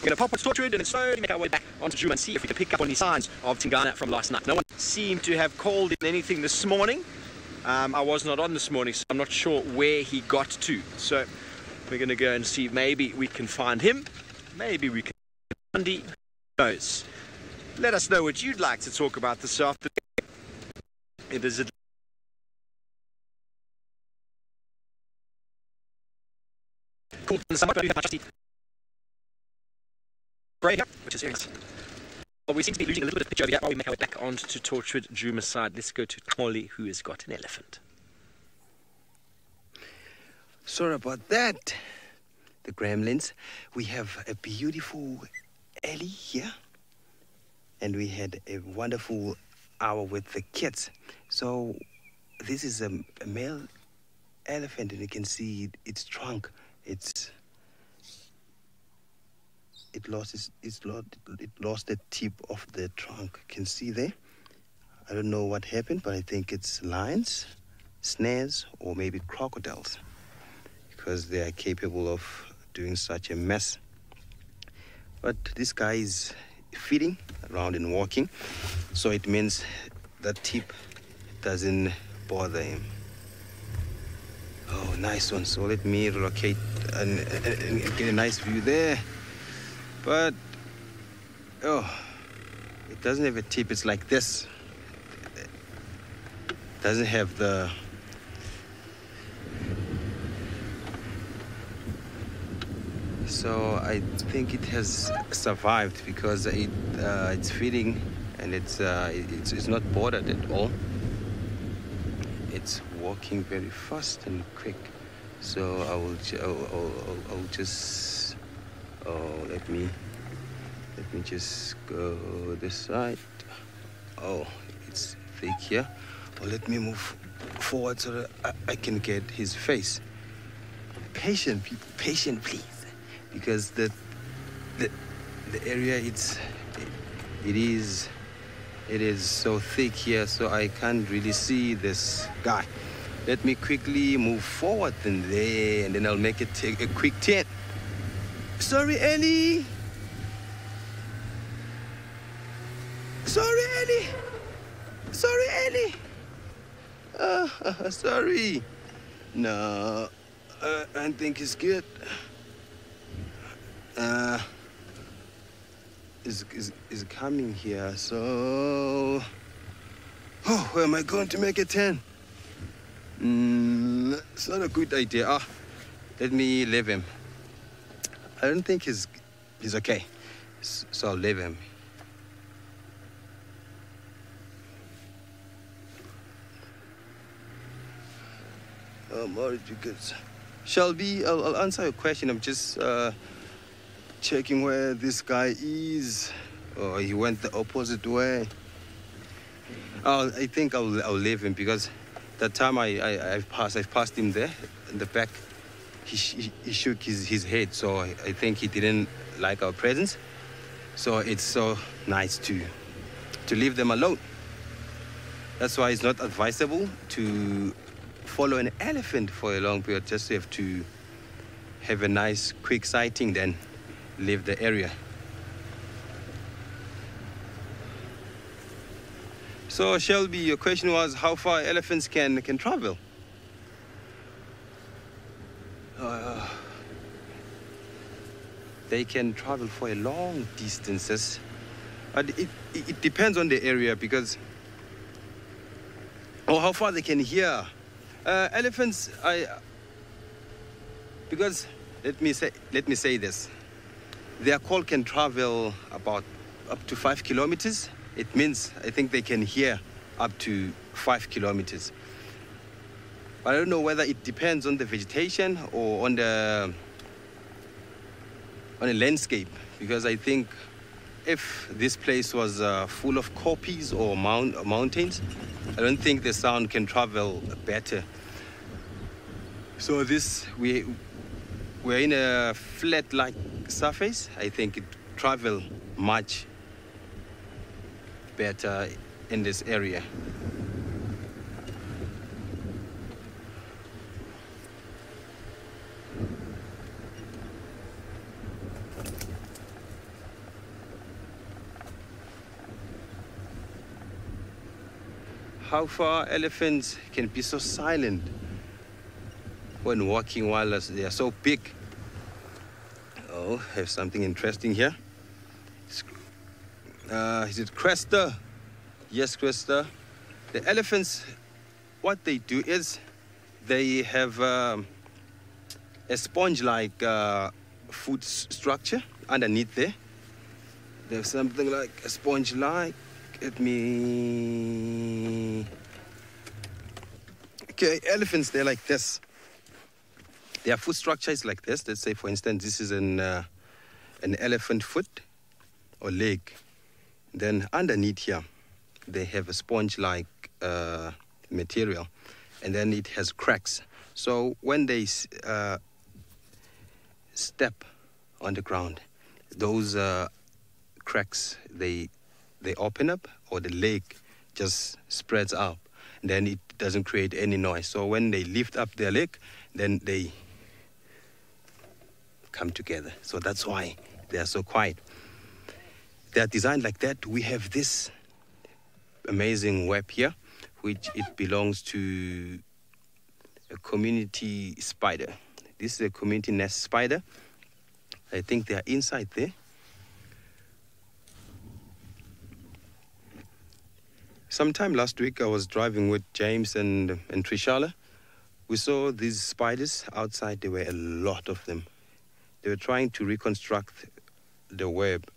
going to pop on Torchwood and slowly make our way back onto Juma and see if we can pick up on any signs of Tingana from last night. No one seemed to have called in anything this morning. I was not on this morning, so I'm not sure where he got to. So we're going to go and see if maybe we can find him. Maybe we can. Andy knows. Let us know what you'd like to talk about this afternoon. It is a cool which is serious. Well, we seem to be losing a little bit of picture over here while we make our way back onto Torchwood Juma side. Let's go to Molly, who has got an elephant. Sorry about that, the gremlins. We have a beautiful Ellie here, and we had a wonderful hour with the kids. So this is a male elephant, and you can see its trunk. It lost the tip of the trunk. You can see there. I don't know what happened, but I think it's lions, snares, or maybe crocodiles, because they are capable of doing such a mess. But this guy is feeding around and walking, so it means the tip doesn't bother him. Oh, nice one. So let me relocate and get a nice view there. But, oh, it doesn't have a tip. It's like this. It doesn't have the... So I think it has survived because it's feeding and and it's not bordered at all. It's walking very fast and quick. So I'll just let me just go this side. Oh, it's thick here. Or let me move forward so that I can get his face. Patient, people, patient, please, because the area it is so thick here, so I can't really see this guy. Let me quickly move forward and then I'll make it take a quick turn. Sorry, Ellie. Sorry, Ellie. Sorry, Ellie. Sorry. No, I think it's good. Is coming here, so... Oh, where am I going to make a turn? It's not a good idea. Let me leave him. I don't think he's okay, so I'll leave him. More because Shelby, I'll answer your question. I'm just checking where this guy is. Oh, he went the opposite way. Oh, I think I'll leave him because that time I've passed him there in the back. He shook his head, so I think he didn't like our presence. So it's so nice to leave them alone. That's why it's not advisable to follow an elephant for a long period. Just have to have a nice quick sighting, then leave the area. So Shelby, your question was how far elephants can travel. They can travel for a long distances, but it depends on the area because how far they can hear. Elephants, because let me say this. Their call can travel about up to 5 kilometers. It means I think they can hear up to 5 kilometers. But I don't know whether it depends on the vegetation or on the landscape, because I think if this place was full of kopjes or mountains, I don't think the sound can travel better. So we're in a flat-like surface. I think it travel much better in this area. How far elephants can be so silent when walking while they are so big. Oh, I have something interesting here. Is it Cresta? Yes, Cresta. The elephants, what they do is they have a sponge-like food structure underneath there. There's something like a sponge-like. Let me... Okay, elephants, they're like this. Their foot structure is like this. Let's say, for instance, this is an elephant foot or leg. Then underneath here, they have a sponge-like material, and then it has cracks. So when they step on the ground, those cracks, they open up, or the leg just spreads out. And then it doesn't create any noise. So when they lift up their leg, then they come together. So that's why they are so quiet. They are designed like that. We have this amazing web here, which it belongs to a community spider. This is a community nest spider. I think they are inside there. Sometime last week, I was driving with James and Trishala. We saw these spiders outside. There were a lot of them. They were trying to reconstruct the web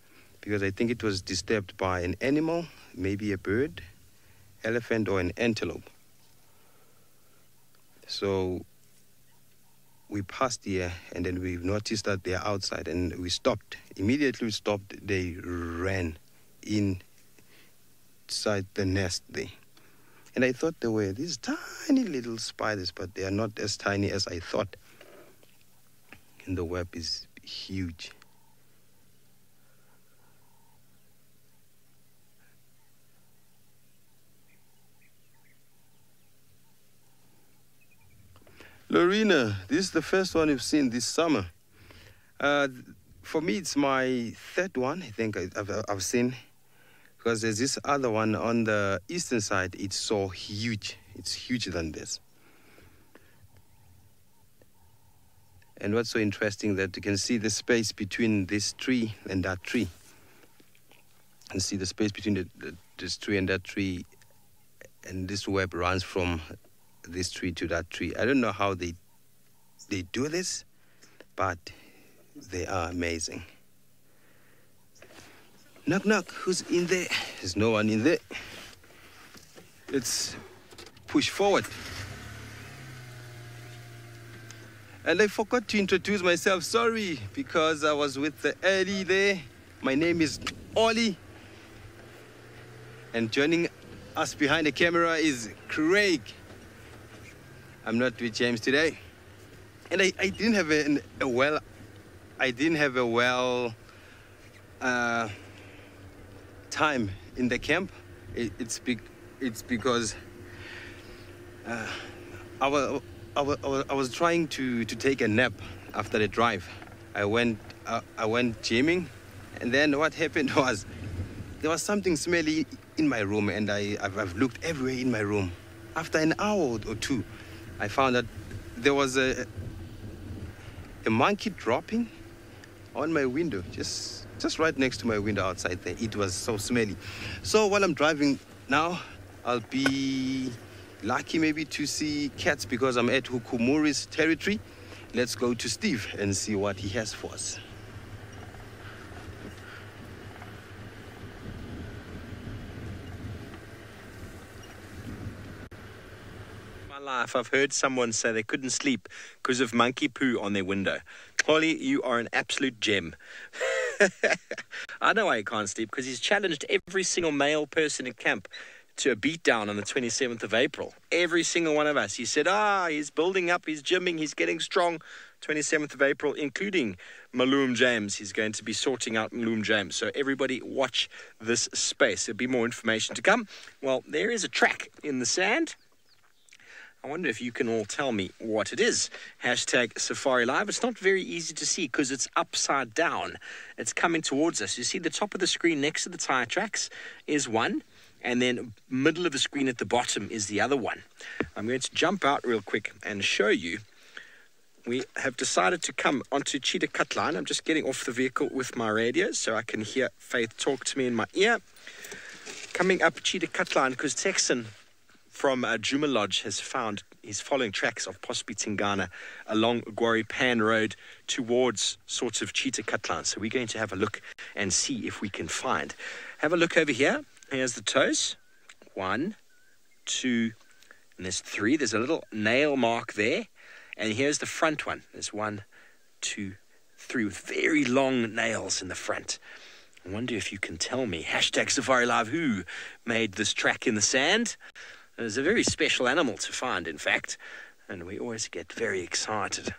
because I think it was disturbed by an animal, maybe a bird, elephant, or an antelope. So we passed here, and then we noticed that they are outside, and we stopped. Immediately we stopped, they ran inside the nest there. And I thought they were these tiny little spiders, but they are not as tiny as I thought. And the web is huge. Lorena, this is the first one you've seen this summer. For me, it's my third one, I think I've seen. Because there's this other one on the eastern side, it's so huge. It's huger than this. And what's so interesting that you can see the space between this tree and that tree. And see the space between this tree and that tree. And this web runs from this tree to that tree. I don't know how they do this, but they are amazing. Knock, knock, who's in there? There's no one in there. Let's push forward. And I forgot to introduce myself, sorry, because I was with the early there. My name is Ollie. And joining us behind the camera is Craig. I'm not with James today. And I didn't have a well time in the camp. It's because I was trying to take a nap after the drive. I went gymming, and then what happened was there was something smelly in my room, and I've looked everywhere in my room. After an hour or two, I found that there was a monkey dropping on my window, just right next to my window outside there. It was so smelly. So while I'm driving now, I'll be lucky maybe to see cats because I'm at Hukumuri's territory. Let's go to Steve and see what he has for us. My life, I've heard someone say they couldn't sleep because of monkey poo on their window. Holly, you are an absolute gem. I know why he can't sleep, because he's challenged every single male person in camp to a beatdown on the 27th of April. Every single one of us. He said, he's building up, he's gymming, he's getting strong. 27th of April, including Maloom James. He's going to be sorting out Maloom James. So everybody watch this space. There'll be more information to come. Well, there is a track in the sand. I wonder if you can all tell me what it is. Hashtag SafariLive. It's not very easy to see because it's upside down. It's coming towards us. You see the top of the screen next to the tire tracks is one, and then middle of the screen at the bottom is the other one. I'm going to jump out real quick and show you. We have decided to come onto Cheetah Cut Line. I'm just getting off the vehicle with my radio so I can hear Faith talk to me in my ear. Coming up Cheetah Cut Line because Texan from Juma Lodge he's following tracks of possibly Tingana along Gwari Pan Road towards sort of Cheetah Cut Line. So we're going to have a look and see if we can find. Have a look over here. Here's the toes. 1, 2, and there's 3. There's a little nail mark there. And here's the front one. There's 1, 2, 3 with very long nails in the front. I wonder if you can tell me. Hashtag SafariLive, who made this track in the sand? It's a very special animal to find, in fact, and we always get very excited.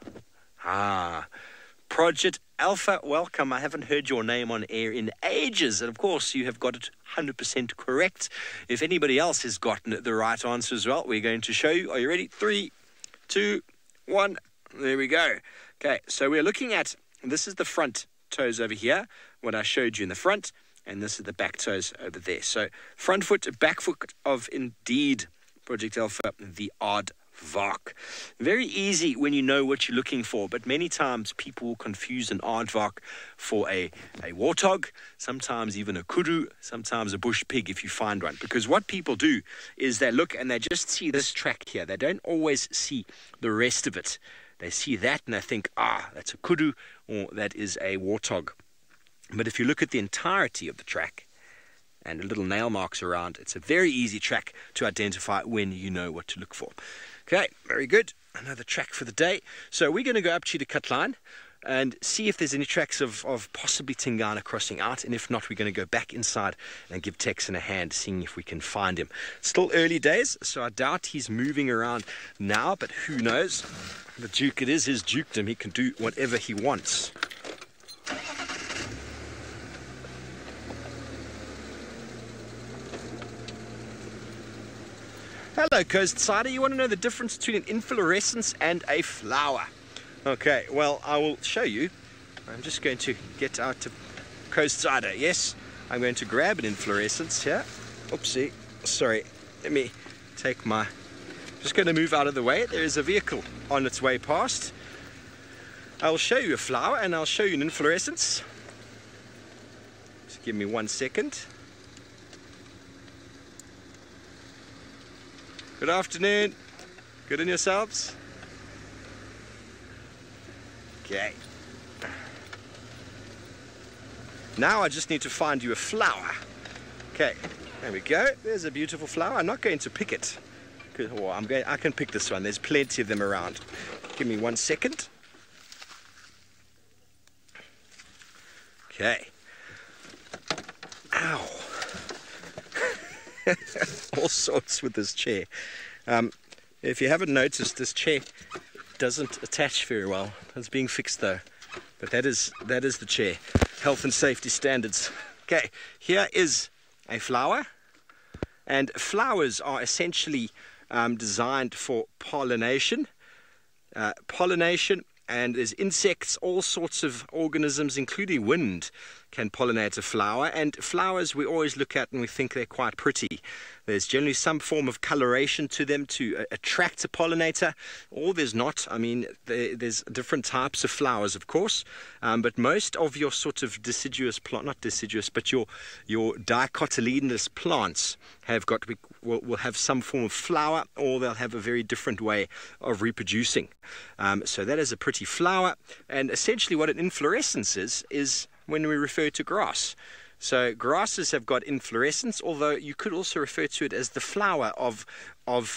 Project Alpha, welcome. I haven't heard your name on air in ages, and of course you have got it 100% correct. If anybody else has gotten the right answer as well, we're going to show you. Are you ready? 3, 2, 1. There we go. Okay, so we're looking at, this is the front toes over here, what I showed you in the front. And this is the back toes over there. So front foot, back foot of indeed Project Alpha, the aardvark. Very easy when you know what you're looking for, but many times people will confuse an aardvark for a warthog, sometimes even a kudu, sometimes a bush pig if you find one. Because what people do is they look and they just see this track here. They don't always see the rest of it. They see that and they think, that's a kudu or that is a warthog. But if you look at the entirety of the track and little nail marks around, it's a very easy track to identify when you know what to look for. Okay, very good. Another track for the day. So we're going to go up Chidakatline and see if there's any tracks of possibly Tingana crossing out, and if not, we're going to go back inside and give Texan a hand, seeing if we can find him. Still early days, so I doubt he's moving around now, but who knows? The Duke, it is his dukedom. He can do whatever he wants. Hello, Coast Sider. You want to know the difference between an inflorescence and a flower? Okay, well, I will show you. I'm just going to get out to Coast Sider. Yes, I'm going to grab an inflorescence here. Oopsie, sorry. Let me take my... Just going to move out of the way. There is a vehicle on its way past. I'll show you a flower and I'll show you an inflorescence. Just give me 1 second. Good afternoon. Good in yourselves? Okay. Now I just need to find you a flower. Okay, there we go. There's a beautiful flower. I'm not going to pick it. Well, I can pick this one. There's plenty of them around. Give me 1 second. Okay. Ow. All sorts with this chair. If you haven't noticed, this chair doesn't attach very well. It's being fixed though. But that is the chair. Health and safety standards. Okay, here is a flower. And flowers are essentially designed for pollination. And there's insects, all sorts of organisms, including wind, can pollinate a flower. And flowers we always look at and we think they're quite pretty. There's generally some form of coloration to them to attract a pollinator, or there's not. I mean, there's different types of flowers, of course, but most of your sort of deciduous plant, not deciduous, but your dicotyledonous plants will have some form of flower, or they'll have a very different way of reproducing. So that is a pretty flower, and essentially what an inflorescence is when we refer to grass. So grasses have got inflorescence, although you could also refer to it as the flower of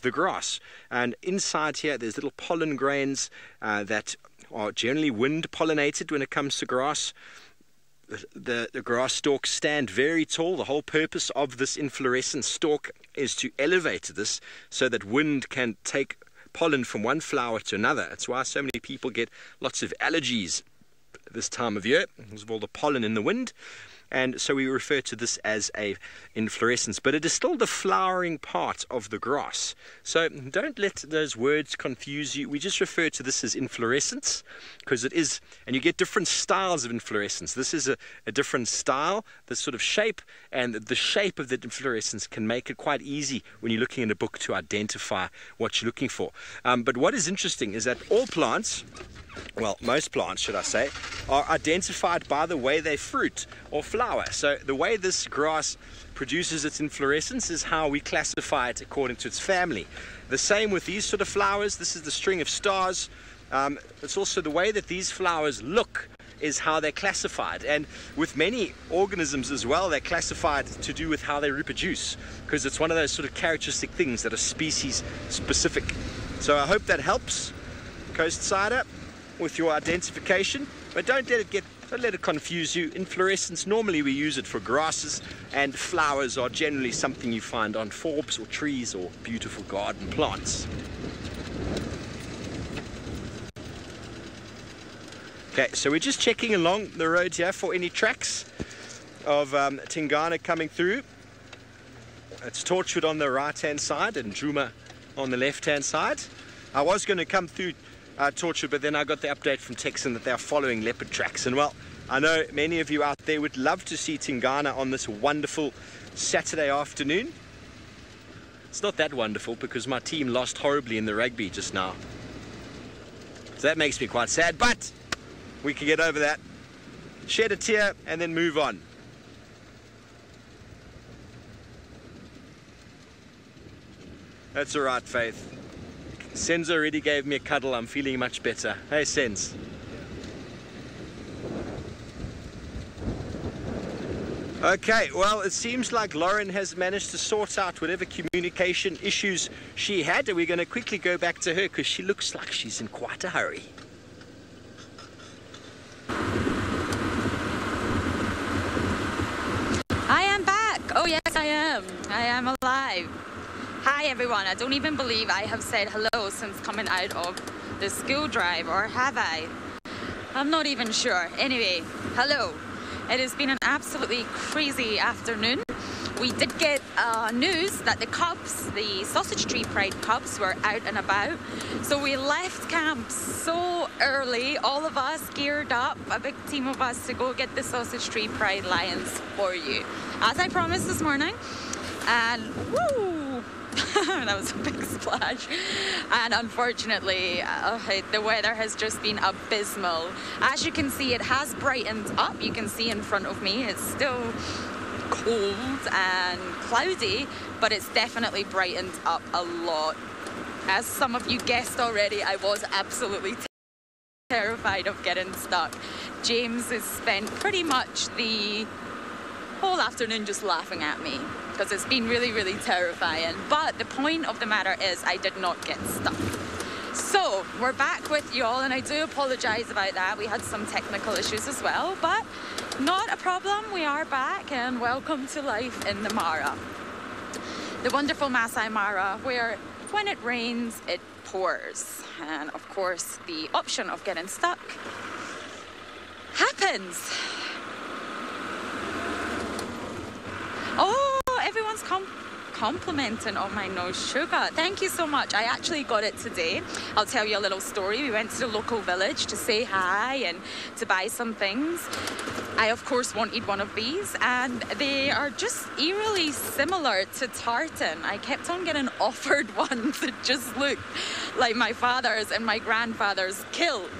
the grass. And inside here there's little pollen grains that are generally wind pollinated when it comes to grass. The grass stalks stand very tall. The whole purpose of this inflorescence stalk is to elevate this so that wind can take pollen from one flower to another. That's why so many people get lots of allergies this time of year, because of all the pollen in the wind. And so we refer to this as a inflorescence, but it is still the flowering part of the grass. So don't let those words confuse you. We just refer to this as inflorescence because it is, and you get different styles of inflorescence. This is a different style, the sort of shape, and the shape of the inflorescence can make it quite easy when you're looking in a book to identify what you're looking for. But what is interesting is that all plants, well, most plants, should I say, are identified by the way they fruit or flower. So the way this grass produces its inflorescence is how we classify it according to its family. The same with these sort of flowers. This is the string of stars. It's also the way that these flowers look is how they're classified. And with many organisms as well, they're classified to do with how they reproduce, because it's one of those sort of characteristic things that are species specific. So I hope that helps, Coast Sider, with your identification, but don't let it confuse you. Inflorescence, normally we use it for grasses, and flowers are generally something you find on forbs or trees or beautiful garden plants. Okay, so we're just checking along the road here for any tracks of Tingana coming through. It's Torchwood on the right hand side and Djuma on the left hand side. I was going to come through Torchwood, but then I got the update from Texan that they are following leopard tracks. And well, I know many of you out there would love to see Tingana on this wonderful Saturday afternoon. It's not that wonderful because my team lost horribly in the rugby just now. So that makes me quite sad, but we can get over that. Shed a tear and then move on. That's all right, Faith. Sen's already gave me a cuddle. I'm feeling much better. Hey, Sens. Okay, well, it seems like Lauren has managed to sort out whatever communication issues she had, and we're going to quickly go back to her because she looks like she's in quite a hurry. I am back. Oh yes, I am. I am alive. Hi everyone. I don't even believe I have said hello since coming out of the school drive, or have I? I'm not even sure. Anyway, hello. It has been an absolutely crazy afternoon. We did get news that the Cubs, the Sausage Tree Pride Cubs, were out and about. So we left camp so early, all of us geared up, a big team of us, to go get the Sausage Tree Pride Lions for you, as I promised this morning. And woo! That was a big splash. And unfortunately, the weather has just been abysmal. As you can see, it has brightened up. You can see in front of me, it's still cold and cloudy, but it's definitely brightened up a lot. As some of you guessed already, I was absolutely terrified of getting stuck. James has spent pretty much the whole afternoon just laughing at me because it's been really, really terrifying. But the point of the matter is I did not get stuck. So we're back with you all, and I do apologize about that. We had some technical issues as well, but not a problem. We are back, and welcome to life in the Mara, the wonderful Masai Mara, where when it rains it pours, and of course the option of getting stuck happens. Oh, everyone's complimenting on my no sugar. Thank you so much. I actually got it today. I'll tell you a little story. We went to the local village to say hi and to buy some things. I of course wanted one of these, and they are just eerily similar to tartan. I kept on getting offered ones that just looked like my father's and my grandfather's kilt.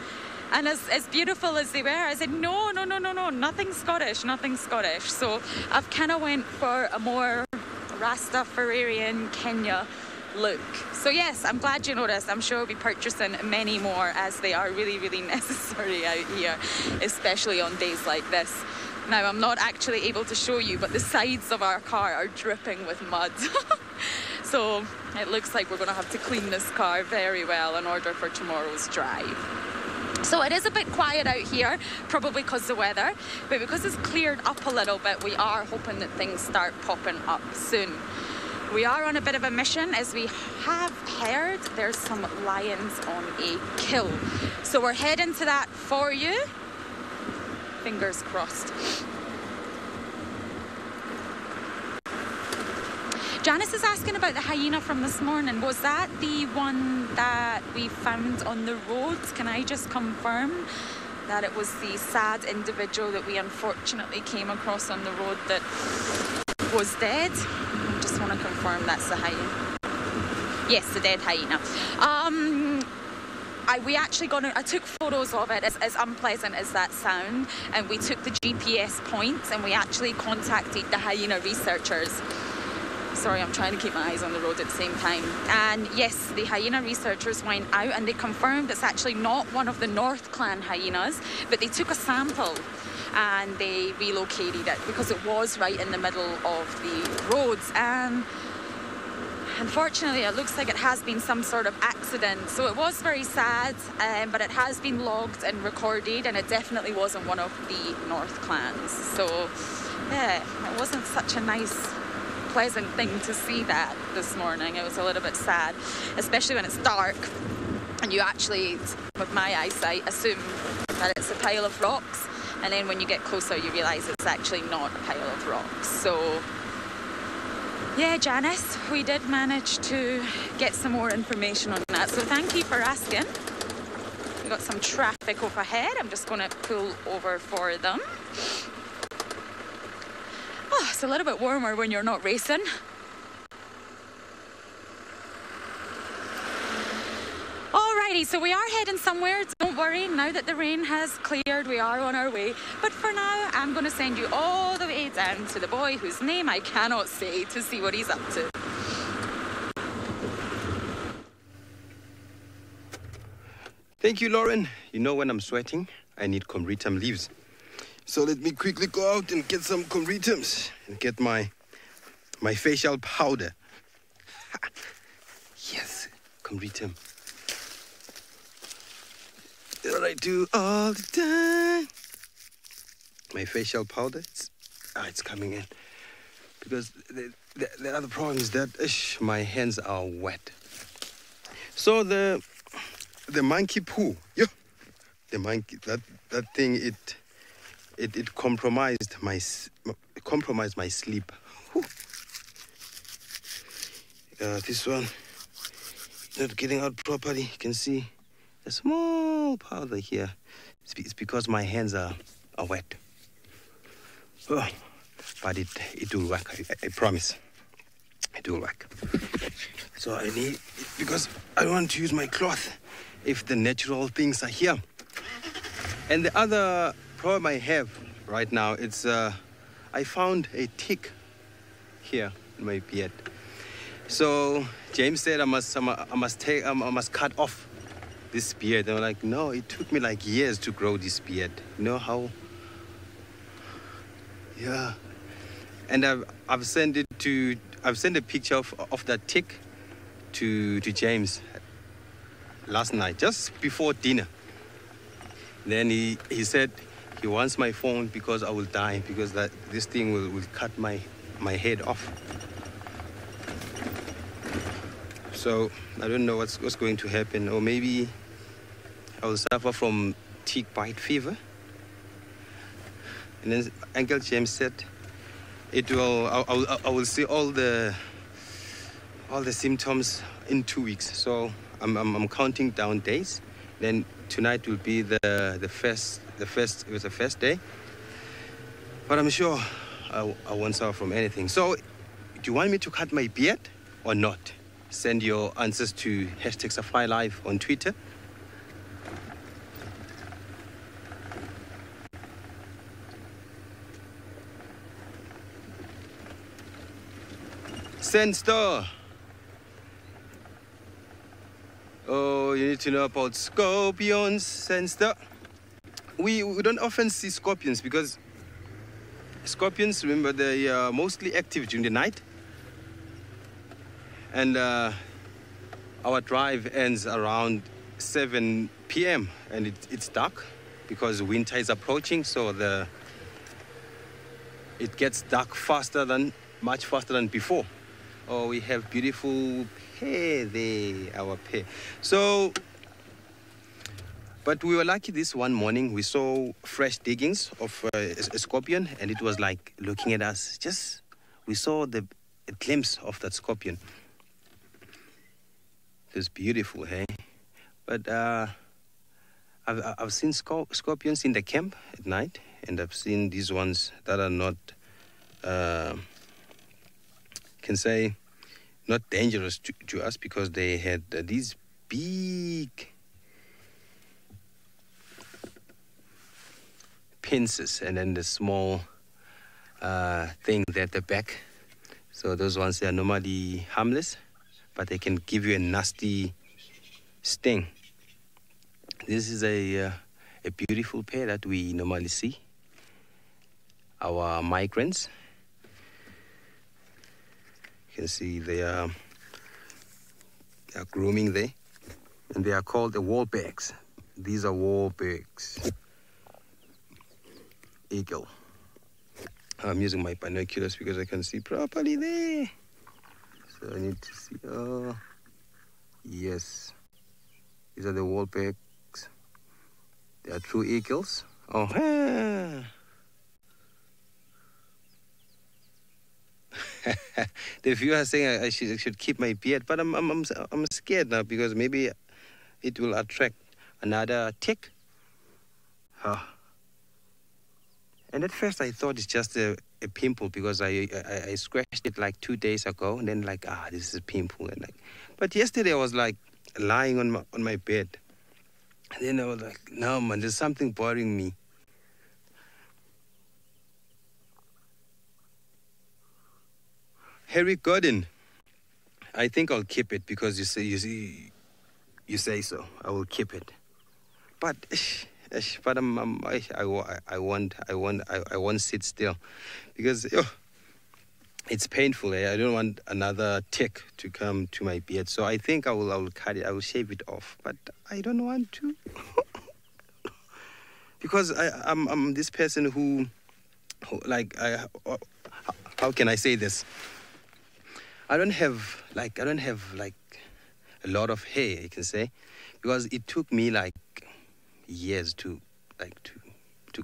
And as beautiful as they were, I said, no, nothing Scottish, nothing Scottish. So I've kind of went for a more Rastafarian Kenya look. So yes, I'm glad you noticed. I'm sure I'll be purchasing many more, as they are really, really necessary out here, especially on days like this. Now, I'm not actually able to show you, but the sides of our car are dripping with mud. So it looks like we're going to have to clean this car very well in order for tomorrow's drive. So it is a bit quiet out here, probably because of the weather, but because it's cleared up a little bit, we are hoping that things start popping up soon. We are on a bit of a mission, as we have heard there's some lions on a kill. So we're heading to that for you. Fingers crossed. Janice is asking about the hyena from this morning. Was that the one that we found on the roads? Can I just confirm that it was the sad individual that we unfortunately came across on the road that was dead? I just want to confirm that's the hyena. Yes, the dead hyena. I took photos of it, as unpleasant as that sound, and we took the GPS points, and we actually contacted the hyena researchers. Sorry, I'm trying to keep my eyes on the road at the same time. And yes, the hyena researchers went out and they confirmed it's actually not one of the North Clan hyenas, but they took a sample and they relocated it because it was right in the middle of the roads. And unfortunately, it looks like it has been some sort of accident. So it was very sad, but it has been logged and recorded, and it definitely wasn't one of the North Clans. So yeah, it wasn't such a nice, pleasant thing to see that this morning. It was a little bit sad, especially when it's dark and you actually, with my eyesight, assume that it's a pile of rocks, and then when you get closer you realise it's actually not a pile of rocks. So yeah, Janice, we did manage to get some more information on that, so thank you for asking. We got some traffic up ahead. I'm just going to pull over for them. Oh, it's a little bit warmer when you're not racing. Alrighty, so we are heading somewhere. Don't worry, now that the rain has cleared, we are on our way. But for now, I'm going to send you all the way down to the boy whose name I cannot say, to see what he's up to. Thank you, Lauren. You know, when I'm sweating, I need Comritam leaves. So let me quickly go out and get some Corintums and get my facial powder. Yes, Corritum. That I do all the time. My facial powder, it's coming in. Because the other problem is that my hands are wet. So the monkey poo, yeah, the monkey, that thing, it compromised my sleep. Whew. This one not getting out properly. You can see a small powder here. It's because my hands are wet. Oh, but it will work. I promise. It will work. So I need, because I want to use my cloth if the natural things are here. And the other problem I have right now, it's I found a tick here in my beard. So James said I must cut off this beard. And I'm like, no, it took me like years to grow this beard. You know how? Yeah. And I've sent a picture of that tick to James last night, just before dinner. Then he said he wants my phone because I will die, because this thing will cut my head off. So I don't know what's going to happen, or maybe I will suffer from tick bite fever. And then Uncle James said it will. I will see all the symptoms in 2 weeks. So I'm counting down days. Then tonight will be the first day. But I'm sure I won't suffer from anything. So do you want me to cut my beard or not? Send your answers to #SafariLive on Twitter. Senstor. Oh, you need to know about scorpions, Senstor. We don't often see scorpions because scorpions, remember, they are mostly active during the night. And our drive ends around 7 p.m. and it's dark because winter is approaching, so it gets dark much faster than before. Oh, we have beautiful pear there, our pear. So, but we were lucky this one morning. We saw fresh diggings of a scorpion, and it was like looking at us. We saw a glimpse of that scorpion. It was beautiful, hey? But I've seen scorpions in the camp at night, and I've seen these ones that are not, can say, not dangerous to us because they had these big pincers and then the small thing there at the back. So those ones, they are normally harmless, but they can give you a nasty sting. This is a beautiful pair that we normally see. Our migrants. You can see they are grooming there. And they are called the warbags. These are warbags. Eagle. I'm using my binoculars because I can see properly there. So I need to see. Oh, yes. These are the warbags. They are true eagles. Oh, ah. The viewer is saying I should keep my beard, but I'm scared now because maybe it will attract another tick. Oh. And at first I thought it's just a pimple because I scratched it like 2 days ago, and then like, this is a pimple, and like, but yesterday I was like lying on my bed, and then I was like, no man, there's something bothering me. Harry Gordon, I think I'll keep it because you say so. I will keep it. But But I won't sit still because it's painful. I don't want another tick to come to my beard. So I think I will cut it. I will shave it off. But I don't want to because I'm this person who like how can I say this? I don't have like a lot of hair, you can say, because it took me like years to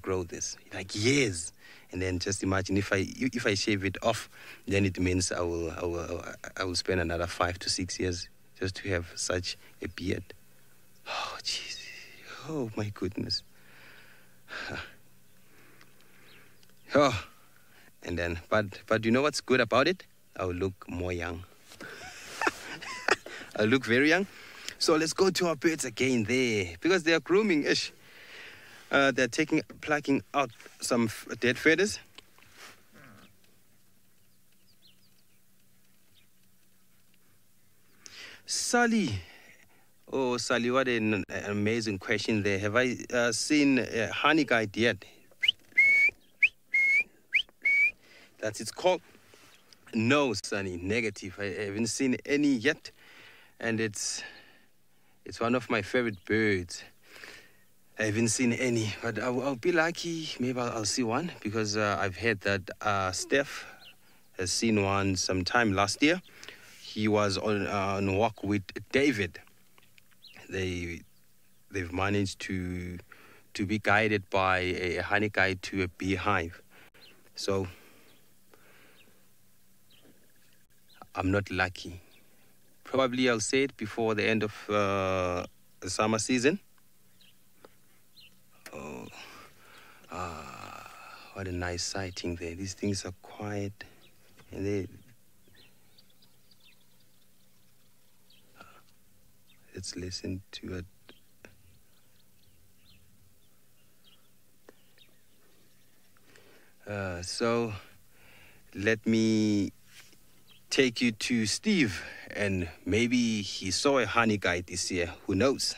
grow this, like years. And then just imagine if I shave it off, then it means I will spend another 5 to 6 years just to have such a beard. Oh jeez, oh my goodness. Oh, and then but you know what's good about it? I will look more young. I look very young. So let's go to our birds again there because they are grooming ish. They're plucking out some dead feathers. Sally. Oh, Sally, what an amazing question there. Have I seen a honey guide yet? That's it's called. No, Sonny, negative. I haven't seen any yet. And it's one of my favorite birds. I haven't seen any, but I'll be lucky. Maybe I'll see one because I've heard that Steph has seen one sometime last year. He was on a walk with David. They've managed to be guided by a honey guide to a beehive. So I'm not lucky. Probably I'll say it before the end of the summer season. Oh, what a nice sighting there. These things are quiet and let's listen to it. So let me take you to Steve, and maybe he saw a honey guide this year. Who knows?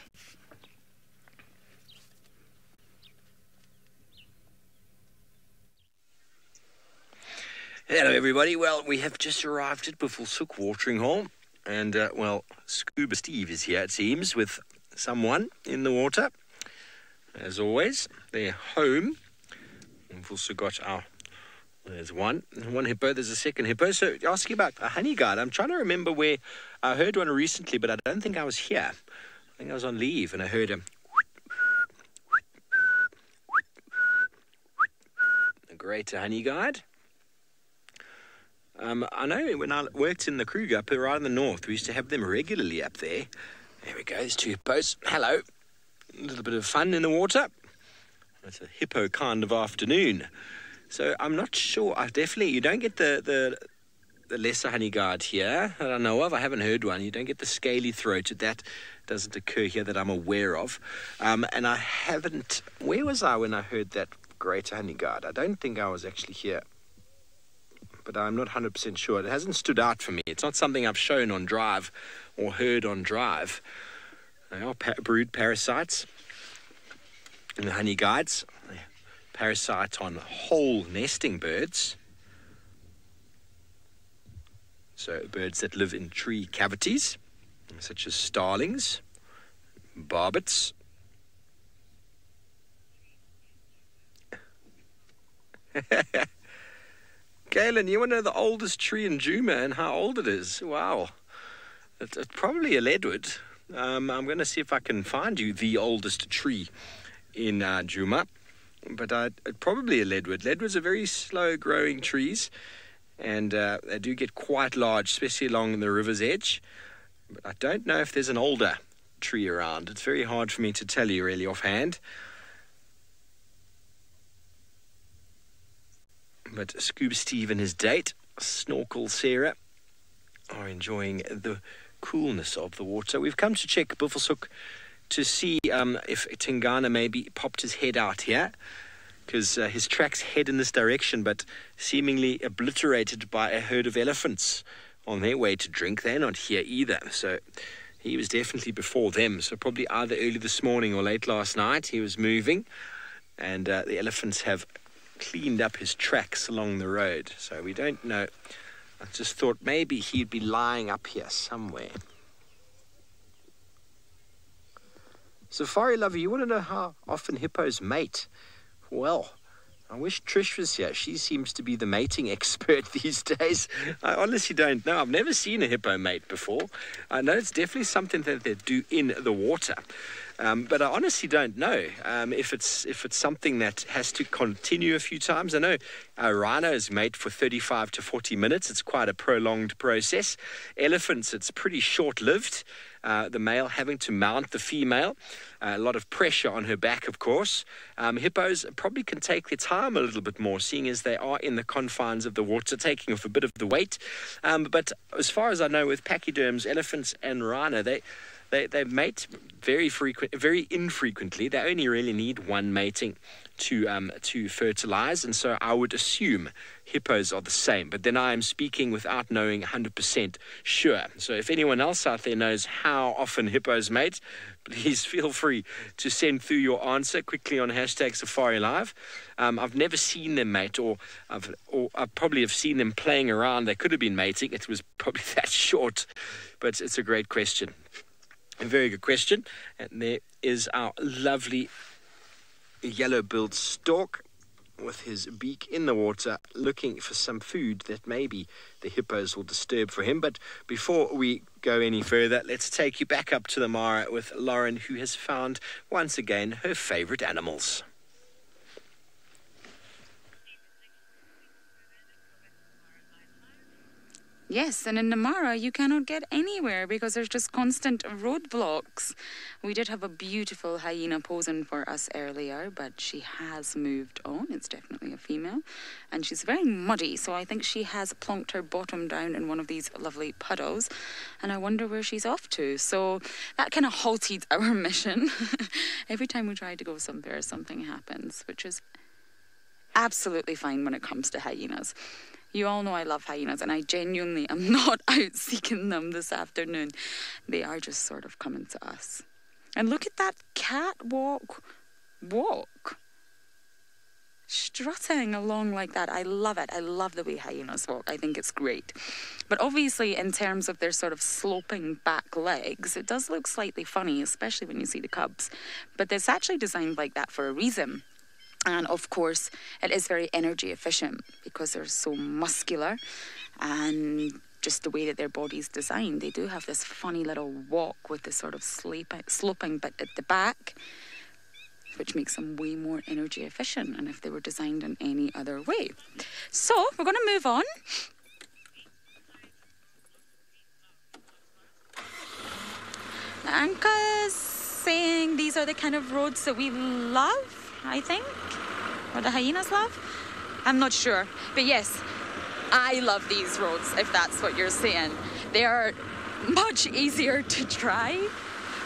Hello, everybody. Well, we have just arrived at Buffelshoek Watering Hole, and well, Scuba Steve is here, it seems, with someone in the water. As always, they're home. We've also got there's one hippo, there's a second hippo. So asking about a honey guide, I'm trying to remember where I heard one recently, but I don't think I was here. I think I was on leave and I heard a great honey guide. I know when I worked in the Kruger up right in the north, we used to have them regularly up there. There we go, there's two hippos. Hello. A little bit of fun in the water. It's a hippo kind of afternoon. So I'm not sure. You don't get the lesser honey guide here that I know of. I haven't heard one. You don't get the scaly throated. That doesn't occur here that I'm aware of. And I haven't. Where was I when I heard that great honey guide? I don't think I was actually here. But I'm not 100% sure. It hasn't stood out for me. It's not something I've shown on drive or heard on drive. They are brood parasites in the honey guides. They parasite on whole nesting birds. So birds that live in tree cavities, such as starlings, barbets. Galen, you want to know the oldest tree in Juma and how old it is? Wow. It's probably a leadwood. I'm going to see if I can find you the oldest tree in Juma. But probably a leadwood. Leadwoods are very slow-growing trees, and they do get quite large, especially along the river's edge. But I don't know if there's an older tree around. It's very hard for me to tell you really offhand. But Scuba Steve and his date, Snorkel Sarah, are enjoying the coolness of the water. We've come to check Buffelshoek to see if Tingana maybe popped his head out here, because his tracks head in this direction, but seemingly obliterated by a herd of elephants on their way to drink. They're not here either, so he was definitely before them. So probably either early this morning or late last night he was moving. And the elephants have cleaned up his tracks along the road. So we don't know. I just thought maybe he'd be lying up here somewhere. Safari Lover, you want to know how often hippos mate? Well, I wish Trish was here. She seems to be the mating expert these days. I honestly don't know. I've never seen a hippo mate before. I know it's definitely something that they do in the water. But I honestly don't know if it's something that has to continue a few times. I know rhinos mate for 35 to 40 minutes. It's quite a prolonged process. Elephants, it's pretty short-lived. The male having to mount the female. A lot of pressure on her back, of course. Hippos probably can take their time a little bit more, seeing as they are in the confines of the water, taking off a bit of the weight. But as far as I know, with pachyderms, elephants and rhino, they mate very infrequently. They only really need one mating to fertilize, and so I would assume hippos are the same. But then I am speaking without knowing 100% sure. So if anyone else out there knows how often hippos mate, please feel free to send through your answer quickly on #SafariLive. I've never seen them mate, or I probably have seen them playing around. They could have been mating. It was probably that short, but it's a great question. A very good question. And there is our lovely yellow-billed stork with his beak in the water, looking for some food that maybe the hippos will disturb for him. But before we go any further, let's take you back up to the Mara with Lauren, who has found, once again, her favourite animals. Yes, and in Namara you cannot get anywhere because there's just constant roadblocks. We did have a beautiful hyena posing for us earlier, but she has moved on. It's definitely a female. And she's very muddy, so I think she has plonked her bottom down in one of these lovely puddles. And I wonder where she's off to. So that kind of halted our mission. Every time we try to go somewhere, something happens, which is absolutely fine when it comes to hyenas. You all know I love hyenas, and I genuinely am not out seeking them this afternoon. They are just sort of coming to us. And look at that catwalk walk. Strutting along like that. I love it. I love the way hyenas walk. I think it's great. But obviously, in terms of their sort of sloping back legs, it does look slightly funny, especially when you see the cubs. But it's actually designed like that for a reason. And of course, it is very energy efficient because they're so muscular and just the way that their body's designed. They do have this funny little walk with this sort of sloping bit at the back, which makes them way more energy efficient than if they were designed in any other way. So we're going to move on. Anka's saying these are the kind of roads that we love, I think, or the hyenas love. I'm not sure, but yes, I love these roads, if that's what you're saying. They are much easier to drive.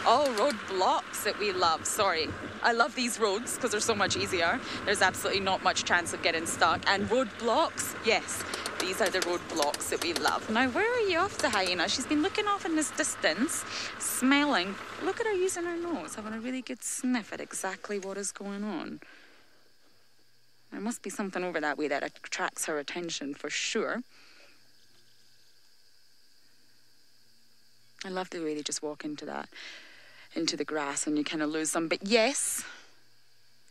All roadblocks that we love. Sorry, I love these roads because they're so much easier. There's absolutely not much chance of getting stuck. And roadblocks, yes, these are the roadblocks that we love. Now, where are you off to, hyena? She's been looking off in this distance, smelling. Look at her using her nose, having a really good sniff at exactly what is going on. There must be something over that way that attracts her attention for sure. I love the way they just walk into the grass and you kind of lose them. But yes,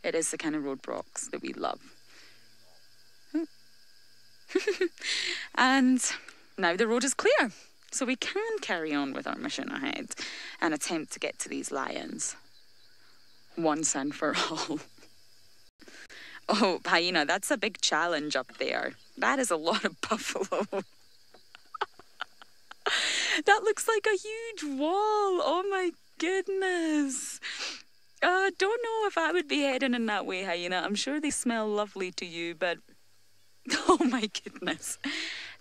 it is the kind of roadblocks that we love. And now the road is clear, so we can carry on with our mission ahead and attempt to get to these lions once and for all. Oh, hyena, that's a big challenge up there. That is a lot of buffalo. That looks like a huge wall. Oh my goodness. Don't know if I would be heading in that way, hyena. I'm sure they smell lovely to you, but oh my goodness.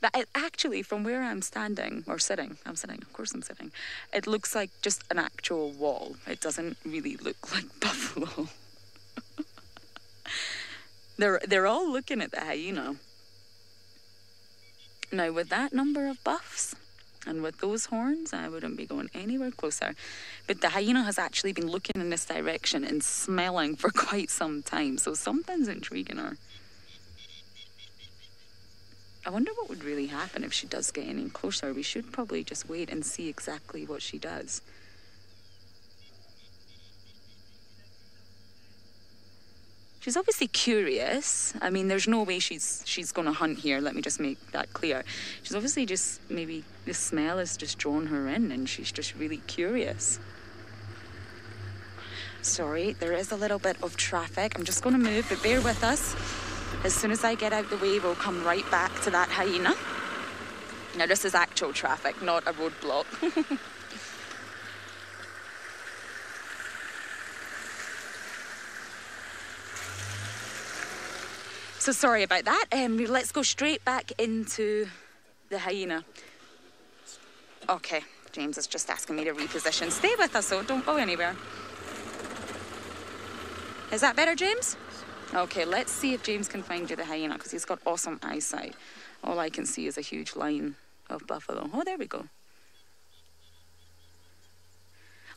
That actually, from where I'm standing, or sitting, I'm sitting, of course I'm sitting, it looks like just an actual wall. It doesn't really look like buffalo. They're all looking at the hyena. Now, with that number of buffs, And with those horns, I wouldn't be going anywhere closer. But the hyena has actually been looking in this direction and smelling for quite some time. So something's intriguing her. I wonder what would really happen if she does get any closer. We should probably just wait and see exactly what she does. She's obviously curious. I mean, there's no way she's going to hunt here. Let me just make that clear. She's obviously just, maybe the smell has just drawn her in and she's just really curious. Sorry, there is a little bit of traffic. I'm just going to move, but bear with us. As soon as I get out the way, we'll come right back to that hyena. Now, this is actual traffic, not a roadblock. So sorry about that. Let's go straight back into the hyena. Okay, James is just asking me to reposition. Stay with us, though. Don't go anywhere. Is that better, James? Okay, let's see if James can find you the hyena, because he's got awesome eyesight. All I can see is a huge line of buffalo. Oh, there we go.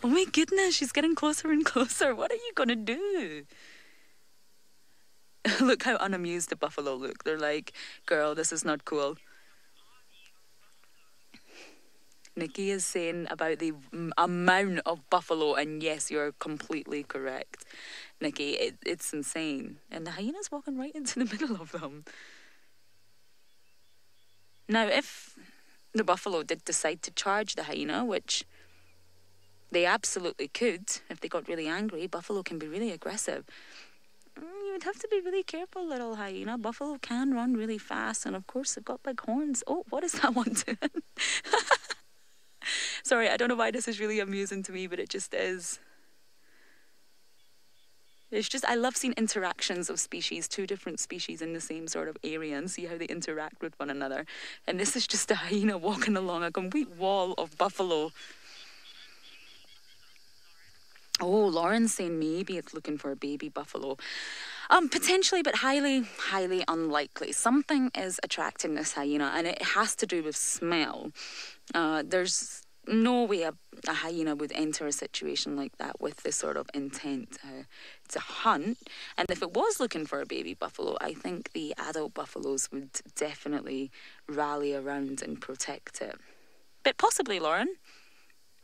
Oh my goodness, she's getting closer and closer. What are you going to do? Look how unamused the buffalo look. They're like, girl, this is not cool. Nikki is saying about the amount of buffalo, and yes, you're completely correct, Nikki. It's insane. And the hyena's walking right into the middle of them. Now, if the buffalo did decide to charge the hyena, which they absolutely could, if they got really angry, buffalo can be really aggressive. You would have to be really careful, little hyena. Buffalo can run really fast, and of course, they've got big horns. Oh, what is that one doing? Sorry, I don't know why this is really amusing to me, but it just is. It's just, I love seeing interactions of species, two different species in the same sort of area, and see how they interact with one another. And this is just a hyena walking along a complete wall of buffalo. Oh, Lauren's saying maybe it's looking for a baby buffalo. Potentially, but highly, highly unlikely. Something is attracting this hyena, and it has to do with smell. There's no way a hyena would enter a situation like that with this sort of intent to hunt. And if it was looking for a baby buffalo, I think the adult buffaloes would definitely rally around and protect it. But possibly, Lauren.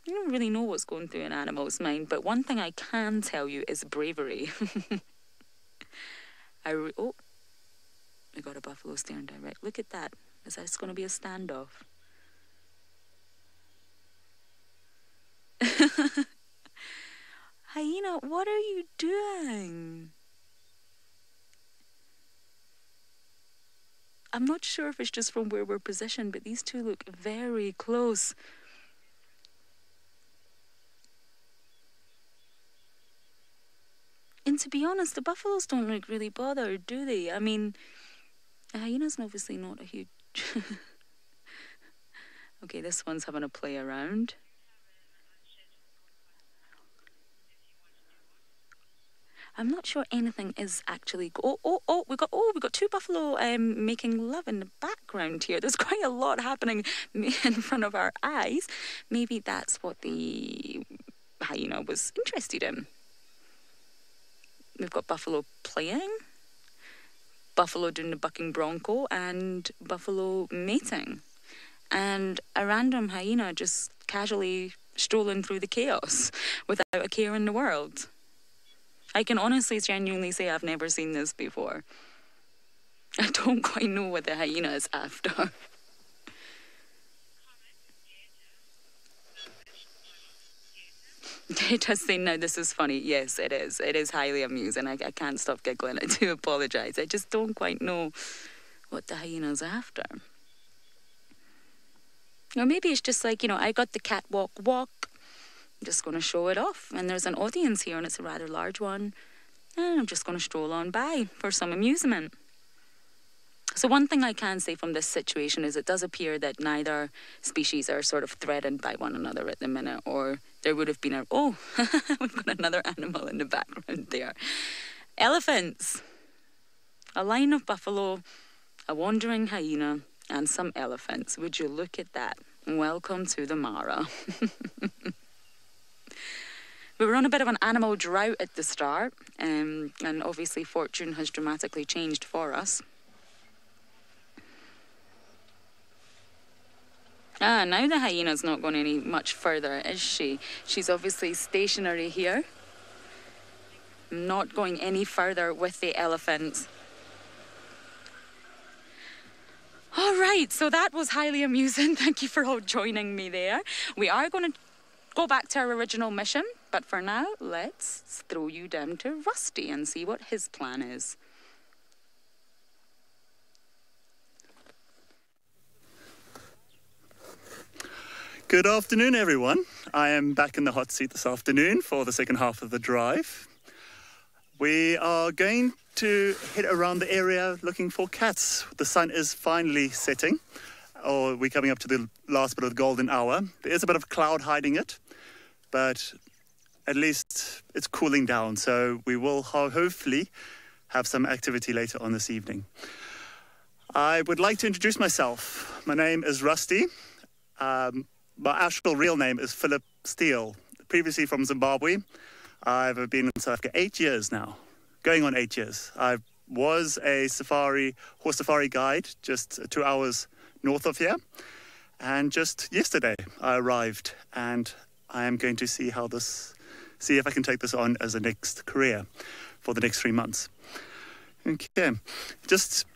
I don't really know what's going through an animal's mind, but one thing I can tell you is bravery. Oh, we got a buffalo staring direct. Look at that. Is that going to be a standoff? Hyena, what are you doing? I'm not sure if it's just from where we're positioned, but these two look very close. And to be honest, the buffaloes don't look really bothered, do they? I mean, a hyena's obviously not a huge... Okay, this one's having a play around. I'm not sure anything is actually... we got two buffalo making love in the background here. There's quite a lot happening in front of our eyes. Maybe that's what the hyena was interested in. We've got buffalo playing, buffalo doing the bucking bronco, and buffalo mating. And a random hyena just casually strolling through the chaos without a care in the world. I can honestly, genuinely say I've never seen this before. I don't quite know what the hyena is after. It does say, no, this is funny. Yes, it is. It is highly amusing. I can't stop giggling. I do apologise. I just don't quite know what the hyena's after. Or maybe it's just like, I got the catwalk walk. I'm just going to show it off. And there's an audience here, and it's a rather large one. And I'm just going to stroll on by for some amusement. So one thing I can say from this situation is it does appear that neither species are sort of threatened by one another at the minute, or there would have been we've got another animal in the background there. Elephants. A line of buffalo, a wandering hyena, and some elephants. Would you look at that? Welcome to the Mara. We were on a bit of an animal drought at the start, and obviously fortune has dramatically changed for us. Now the hyena's not going any much further, is she? She's obviously stationary here. Not going any further with the elephants. All right, so that was highly amusing. Thank you for all joining me there. We are going to go back to our original mission, but for now, let's throw you down to Rusty and see what his plan is. Good afternoon, everyone. I am back in the hot seat this afternoon for the second half of the drive. We are going to head around the area looking for cats. The sun is finally setting, or we're coming up to the last bit of the golden hour. There is a bit of cloud hiding it, but at least it's cooling down, so we will hopefully have some activity later on this evening. I would like to introduce myself. My name is Rusty. My actual real name is Philip Steele, previously from Zimbabwe. I've been in South Africa 8 years now, going on 8 years. I was a horse safari guide just 2 hours north of here. And just yesterday I arrived, and I am going to see if I can take this on as a next career for the next 3 months. Okay, just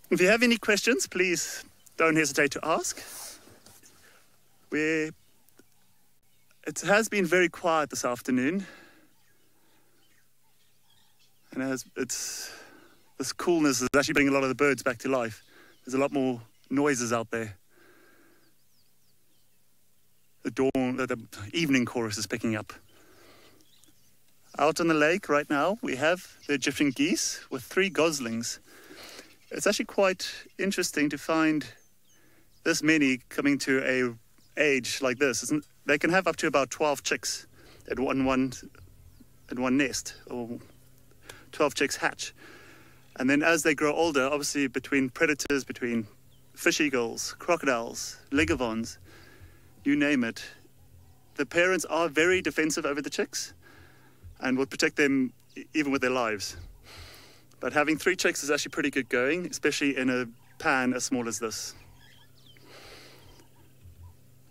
if you have any questions, please don't hesitate to ask. It has been very quiet this afternoon, and this coolness is actually bringing a lot of the birds back to life. There's a lot more noises out there. The evening chorus is picking up. Out on the lake right now, we have the Egyptian geese with 3 goslings. It's actually quite interesting to find this many coming to a age like this. They can have up to about 12 chicks at one nest, or 12 chicks hatch. And then as they grow older, obviously between predators, between fish eagles, crocodiles, legavons, you name it, the parents are very defensive over the chicks and will protect them even with their lives. But having 3 chicks is actually pretty good going, especially in a pan as small as this.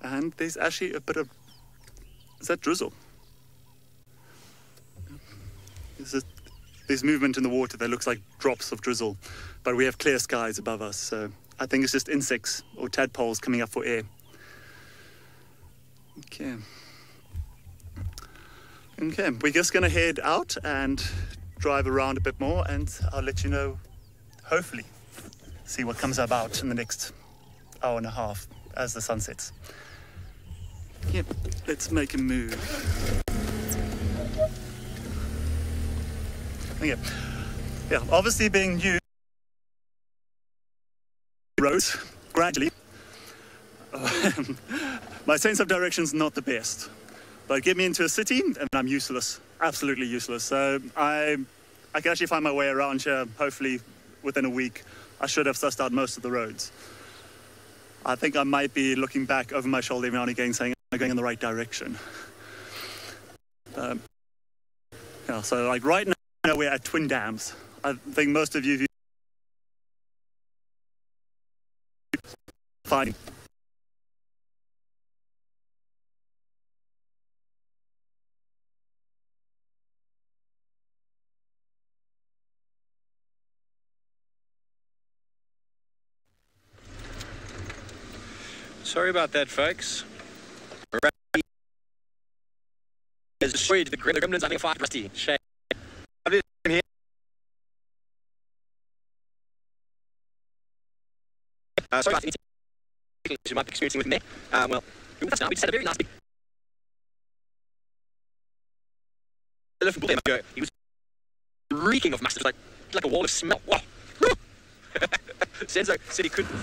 And there's actually a bit of, is that drizzle? There's movement in the water that looks like drops of drizzle, but we have clear skies above us, so I think it's just insects or tadpoles coming up for air. Okay, we're just going to head out and drive around a bit more, and I'll let you know, hopefully, see what comes about in the next hour and a half as the sun sets. Yep, let's make a move. Okay. Yeah, obviously being new roads gradually, my sense of direction is not the best. But get me into a city and I'm useless, absolutely useless. So I can actually find my way around here, hopefully within a week. I should have sussed out most of the roads. I think I might be looking back over my shoulder every now and again saying I'm going in the right direction. Yeah, so like right now we're at Twin Dams. I think most of you fine. Sorry about that, folks. Has destroyed the gremlins. I think five Rusty. Shame. I'm here. Sorry about the you might be experiencing with me. Well, that's now. We just had a very nice big elephant bull ago. He was reeking of mustard, like a wall of smell. Wow. Senzo said he couldn't.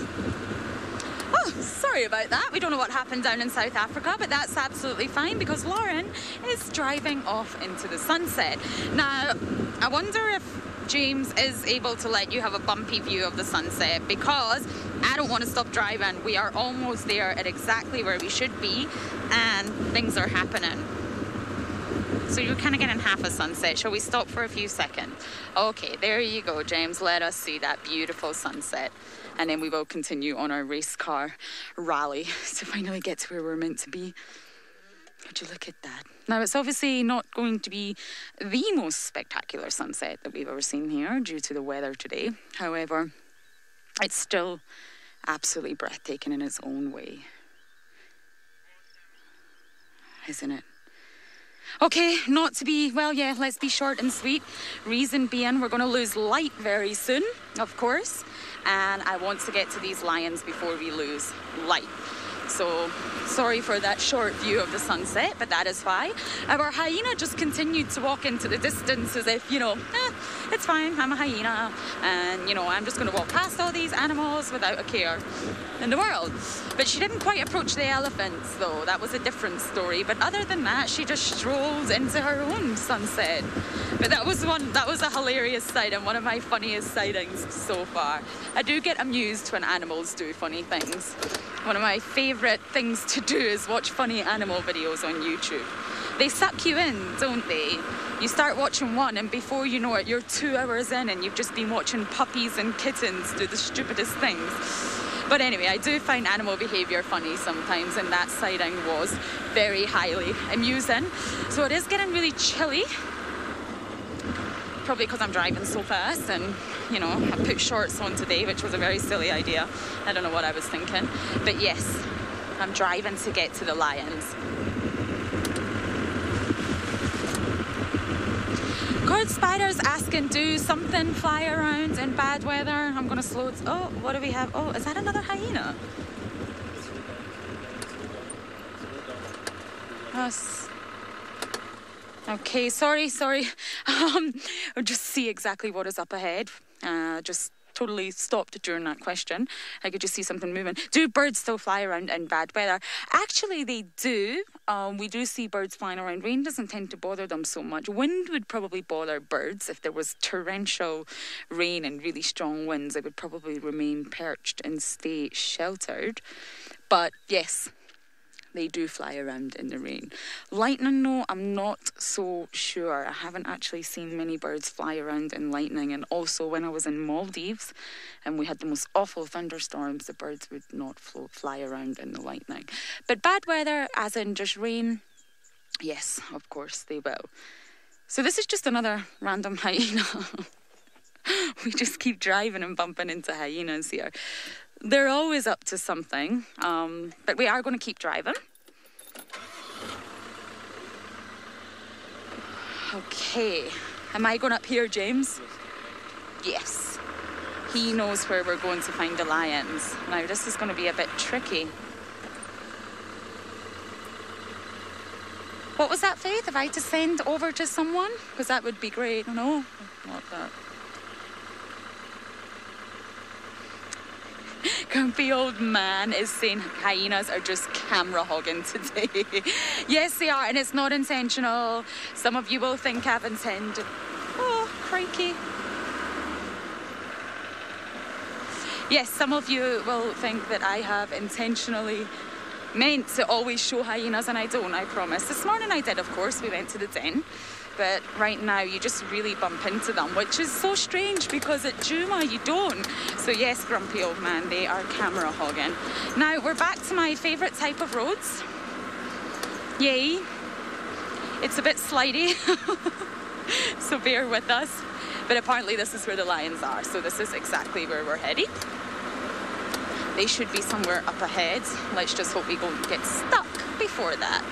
Oh, sorry about that. We don't know what happened down in South Africa, but that's absolutely fine because Lauren is driving off into the sunset. Now, I wonder if James is able to let you have a bumpy view of the sunset because I don't want to stop driving. We are almost there at exactly where we should be and things are happening. So you're kind of getting half a sunset. Shall we stop for a few seconds? Okay, there you go, James. Let us see that beautiful sunset. And then we will continue on our race car rally to finally get to where we're meant to be. Would you look at that? Now, it's obviously not going to be the most spectacular sunset that we've ever seen here due to the weather today. However, it's still absolutely breathtaking in its own way. Isn't it? Okay, not to be, well, yeah, let's be short and sweet. Reason being, we're going to lose light very soon, of course. And I want to get to these lions before we lose light. So, sorry for that short view of the sunset, but that is why. Our hyena just continued to walk into the distance as if, you know, it's fine, I'm a hyena. And, you know, I'm just going to walk past all these animals without a care in the world. But she didn't quite approach the elephants, though. That was a different story. But other than that, she just strolled into her own sunset. But that was a hilarious sight and one of my funniest sightings so far. I do get amused when animals do funny things. One of my favourite things to do is watch funny animal videos on YouTube. They suck you in, don't they? You start watching one and before you know it, you're 2 hours in and you've just been watching puppies and kittens do the stupidest things. But anyway, I do find animal behaviour funny sometimes, and that sighting was very highly amusing. So it is getting really chilly. Probably because I'm driving so fast and, you know, I put shorts on today, which was a very silly idea. I don't know what I was thinking. But yes, I'm driving to get to the lions. Cord Spider's asking, do something fly around in bad weather? I'm going to slow it. Oh, what do we have? Oh, is that another hyena? Yes. Okay, sorry. I'll just see exactly what is up ahead. Just totally stopped during that question. I could just see something moving. Do birds still fly around in bad weather? Actually, they do. We do see birds flying around. Rain doesn't tend to bother them so much. Wind would probably bother birds. If there was torrential rain and really strong winds, they would probably remain perched and stay sheltered. But yes, they do fly around in the rain. Lightning, no, I'm not so sure. I haven't actually seen many birds fly around in lightning. And also when I was in Maldives and we had the most awful thunderstorms, the birds would not fly around in the lightning. But bad weather, as in just rain, yes, of course they will. So this is just another random hyena. We just keep driving and bumping into hyenas here. They're always up to something, but we are going to keep driving. Okay, am I going up here, James? Yes. He knows where we're going to find the lions. Now, this is going to be a bit tricky. What was that, Faith? If I had to send over to someone? Because that would be great. No, not that. Grumpy old man is saying hyenas are just camera hogging today. Yes, they are, and it's not intentional. Some of you will think I've intended. Oh, crikey. Yes, some of you will think that I have intentionally meant to always show hyenas, and I don't, I promise. This morning I did, of course. We went to the den. But right now you just really bump into them, which is so strange because at Juma you don't. So yes, grumpy old man, they are camera hogging. Now we're back to my favourite type of roads. Yay. It's a bit slidey, so bear with us. But apparently this is where the lions are, so this is exactly where we're heading. They should be somewhere up ahead. Let's just hope we don't get stuck before that.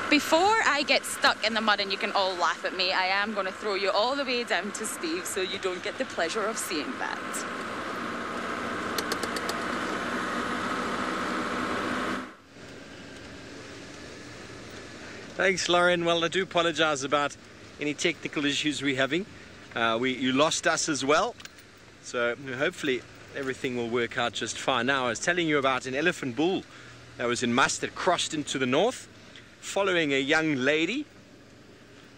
Before I get stuck in the mud and you can all laugh at me, I am going to throw you all the way down to Steve so you don't get the pleasure of seeing that. Thanks, Lauren. Well, I do apologise about any technical issues we're having. You lost us as well, so hopefully everything will work out just fine. Now, I was telling you about an elephant bull that was in Must that crossed into the north, following a young lady.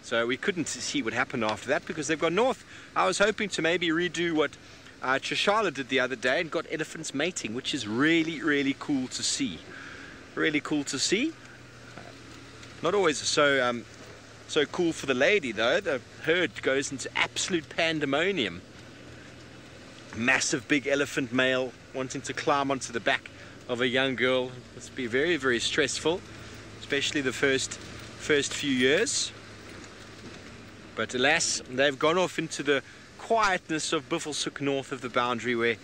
So we couldn't see what happened after that because they've gone north. I was hoping to maybe redo what Chashala did the other day and got elephants mating, which is really, really cool to see. Really cool to see. Not always so cool for the lady though. The herd goes into absolute pandemonium. Massive big elephant male wanting to climb onto the back of a young girl. Must be very, very stressful, especially the first few years. But alas, they've gone off into the quietness of Buffelshoek north of the boundary, where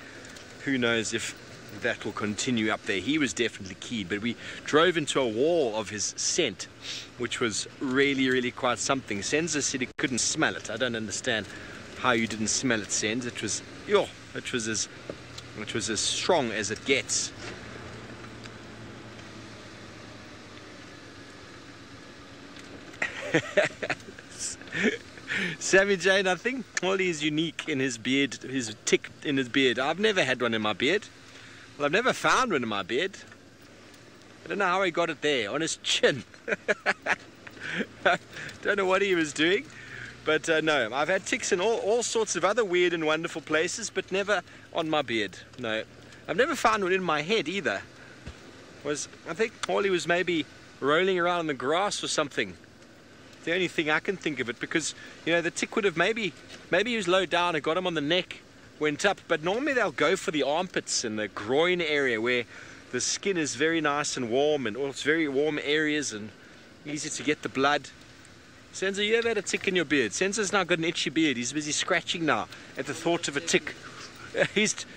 who knows if that will continue up there. He was definitely keen, but we drove into a wall of his scent, which was really, really quite something. Senza said he couldn't smell it. I don't understand how you didn't smell it, Senz. It was as strong as it gets. Sammy J, nothing. Well, he's unique in his beard, his tick in his beard. I've never had one in my beard. Well, I've never found one in my beard. I don't know how he got it there, on his chin. Don't know what he was doing. But no, I've had ticks in all sorts of other weird and wonderful places, but never on my beard. No, I've never found one in my head either. I think Wally was maybe rolling around in the grass or something. The only thing I can think of it, because the tick would have maybe he was low down and got him on the neck, went up, but normally they'll go for the armpits and the groin area where the skin is very nice and warm, and it's very warm areas and easy to get the blood. Senza, you ever had a tick in your beard? Senza's now got an itchy beard. He's busy scratching now at the thought of a tick.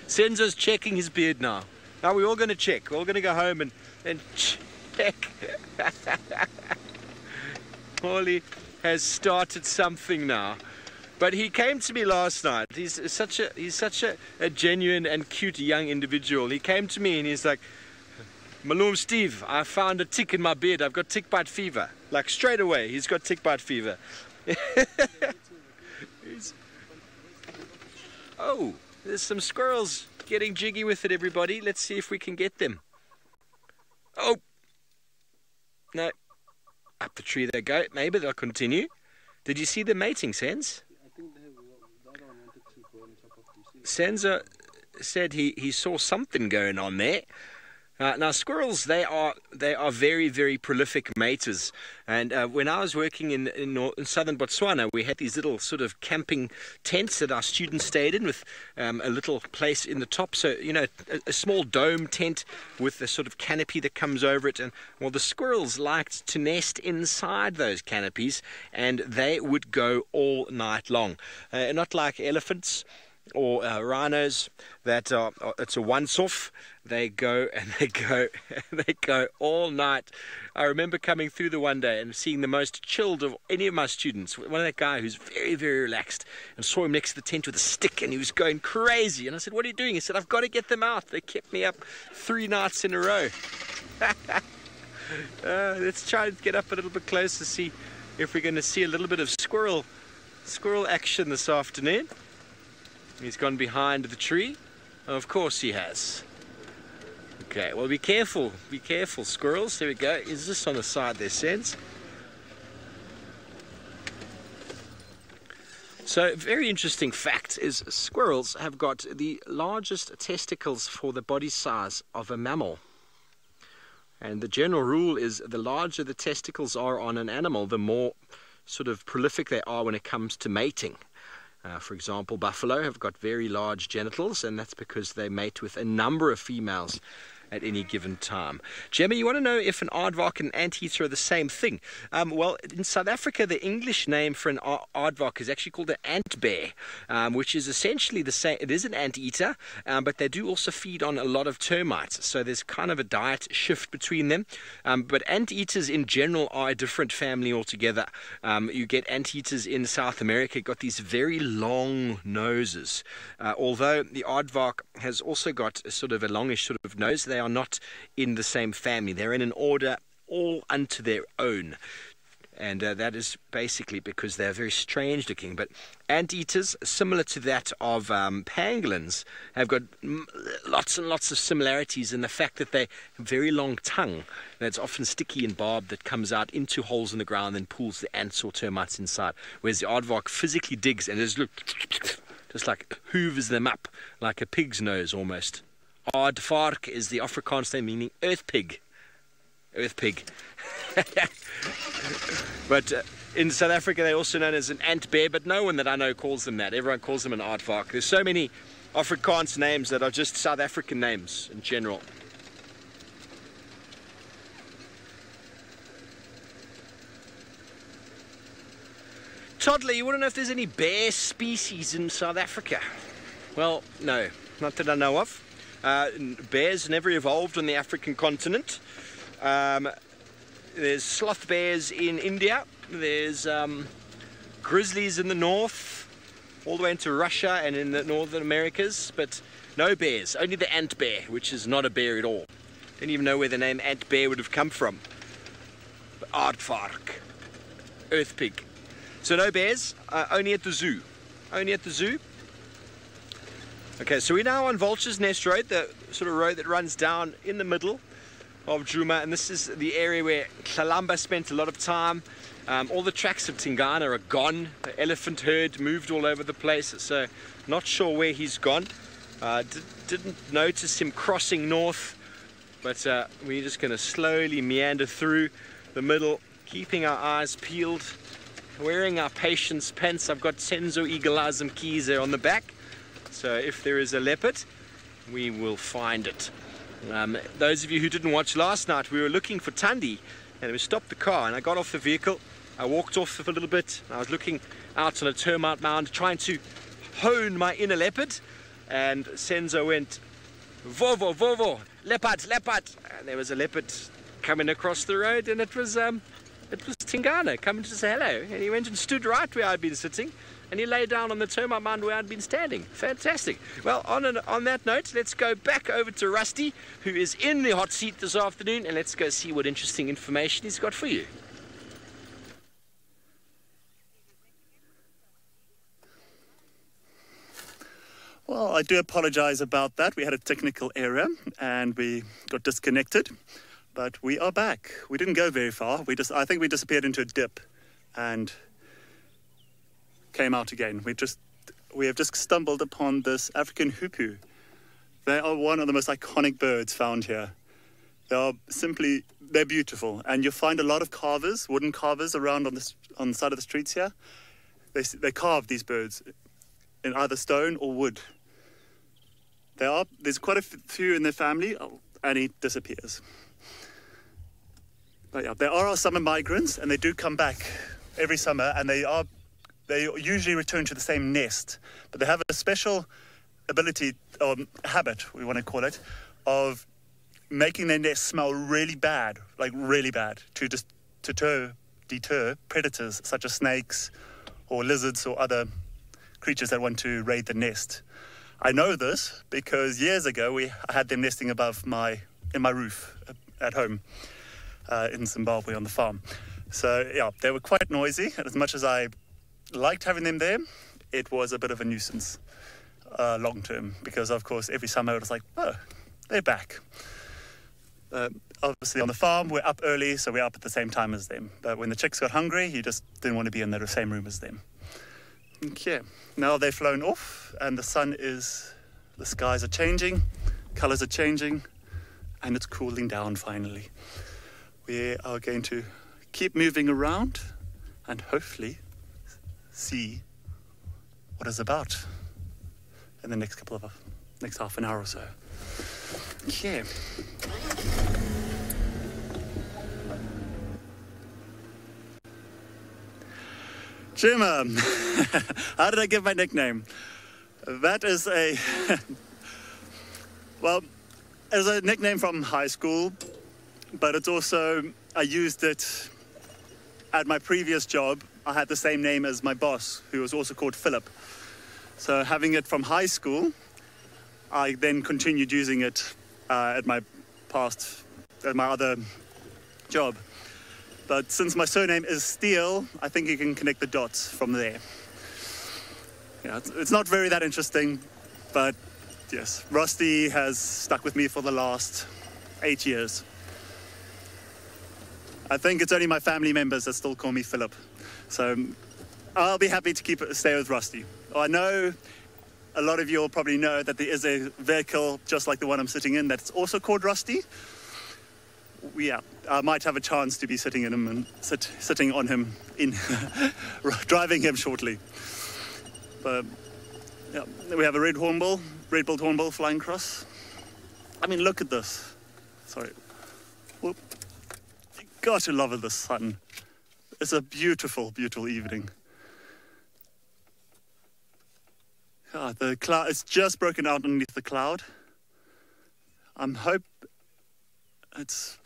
Senza's checking his beard now. Now we're all going to check. We're all going to go home and check. Paulie has started something now. But he came to me last night. He's such a genuine and cute young individual. He came to me and he's like, Malum Steve, I found a tick in my beard. I've got tick bite fever. Like straight away, he's got tick bite fever. Oh, there's some squirrels getting jiggy with it, everybody. Let's see if we can get them. Oh, no. Up the tree they go. Maybe they'll continue. Did you see the mating, Senz? I think they have the other one wanted to go on top of the Senza said he saw something going on there. Now squirrels, they are very, very prolific maters, and when I was working in southern Botswana, we had these little sort of camping tents that our students stayed in with a little place in the top, so a small dome tent with a sort of canopy that comes over it, and well, the squirrels liked to nest inside those canopies, and they would go all night long, not like elephants or rhinos that it's a once-off. They go and they go all night. I remember coming through the one day and seeing the most chilled of any of my students. One of that guy who's very, very relaxed, and saw him next to the tent with a stick, and he was going crazy. And I said, "What are you doing?" He said, "I've got to get them out. They kept me up 3 nights in a row." Let's try and get up a little bit closer, see if we're going to see a little bit of squirrel action this afternoon. He's gone behind the tree. Of course he has. Okay, well, be careful, squirrels. There we go. Is this on the side there, Senz? So, very interesting fact is squirrels have got the largest testicles for the body size of a mammal. And the general rule is the larger the testicles are on an animal, the more sort of prolific they are when it comes to mating. For example, buffalo have got very large genitals, and that's because they mate with a number of females at any given time. Gemma, you want to know if an aardvark and an anteater are the same thing? Well, in South Africa, the English name for an aardvark is actually called an ant bear, which is essentially the same. It is an anteater, but they do also feed on a lot of termites, so there's kind of a diet shift between them. But anteaters in general are a different family altogether. You get anteaters in South America, got these very long noses. Although the aardvark has also got a sort of a longish sort of nose, they are not in the same family. They're in an order all unto their own. And that is basically because they're very strange looking. But anteaters, similar to that of pangolins, have got lots and lots of similarities in the fact that they have a very long tongue that's often sticky and barbed that comes out into holes in the ground and pulls the ants or termites inside. Whereas the aardvark physically digs and just like hoovers them up like a pig's nose almost. Aardvark is the Afrikaans name meaning earth pig. Earth pig. But in South Africa they're also known as an ant bear, but no one that I know calls them that. Everyone calls them an aardvark. There's so many Afrikaans names that are just South African names in general. Toddler, you want to know if there's any bear species in South Africa? Well, no, not that I know of. Bears never evolved on the African continent. There's sloth bears in India. There's grizzlies in the north, all the way into Russia and in the northern Americas, but no bears. Only the ant bear, which is not a bear at all. Don't even know where the name ant bear would have come from. But aardvark, earth pig. So no bears, only at the zoo. Only at the zoo. Okay, so we're now on Vulture's Nest Road, the sort of road that runs down in the middle of Djuma, and this is the area where Kalamba spent a lot of time. All the tracks of Tingana are gone. The elephant herd moved all over the place, so not sure where he's gone. Didn't notice him crossing north, but we're just going to slowly meander through the middle, keeping our eyes peeled, wearing our patience pants. I've got Senzo Eagle Eyes and keys there on the back, so if there is a leopard, we will find it. Those of you who didn't watch last night, we were looking for Tandi, and we stopped the car, and I got off the vehicle. I walked off for a little bit. I was looking out on a termite mound, trying to hone my inner leopard, and Senzo went, "Vovo, vovo, leopard, leopard," and there was a leopard coming across the road, and it was Tingana coming to say hello, and he went and stood right where I'd been sitting, and he lay down on the termite mound where I'd been standing. Fantastic. Well, on that note, let's go back over to Rusty, who is in the hot seat this afternoon, and let's go see what interesting information he's got for you. Well, I do apologize about that. We had a technical error and we got disconnected, but we are back. We didn't go very far. I think we disappeared into a dip and came out again. We have just stumbled upon this African hoopoe. They are one of the most iconic birds found here. They're beautiful, and you'll find a lot of carvers, wooden carvers around on the side of the streets here. They carve these birds in either stone or wood. There's quite a few in their family, and he disappears. But yeah, there are our summer migrants, and they do come back every summer, and they usually return to the same nest, but they have a special ability, or habit, we want to call it, of making their nest smell really bad, like really bad, to just deter predators such as snakes or lizards or other creatures that want to raid the nest. I know this because years ago I had them nesting in my roof at home in Zimbabwe on the farm. So yeah, they were quite noisy, and as much as I liked having them there, it was a bit of a nuisance long term, because of course every summer it was like, oh, they're back. Obviously on the farm we're up early, so we're up at the same time as them, but when the chicks got hungry, you just didn't want to be in the same room as them. Okay, now they've flown off, and the skies are changing, colors are changing, and it's cooling down finally. We are going to keep moving around and hopefully see what it's about in the next half an hour or so. Okay. Jimmer, how did I get my nickname? That is well, it's a nickname from high school, but it's also, I used it at my previous job. I had the same name as my boss, who was also called Philip. So having it from high school, I then continued using it at my other job. But since my surname is Steele, I think you can connect the dots from there. Yeah, it's not very that interesting, but yes, Rusty has stuck with me for the last 8 years. I think it's only my family members that still call me Philip. So I'll be happy to stay with Rusty. I know a lot of you will probably know that there is a vehicle just like the one I'm sitting in that's also called Rusty. Yeah, I might have a chance to be sitting in him and sitting on him, driving him shortly. But yeah, we have a red-billed hornbill flying across. I mean, look at this. Sorry. Whoop. You got to love the sun. It's a beautiful, beautiful evening. God, the cloud, it's just broken out underneath the cloud.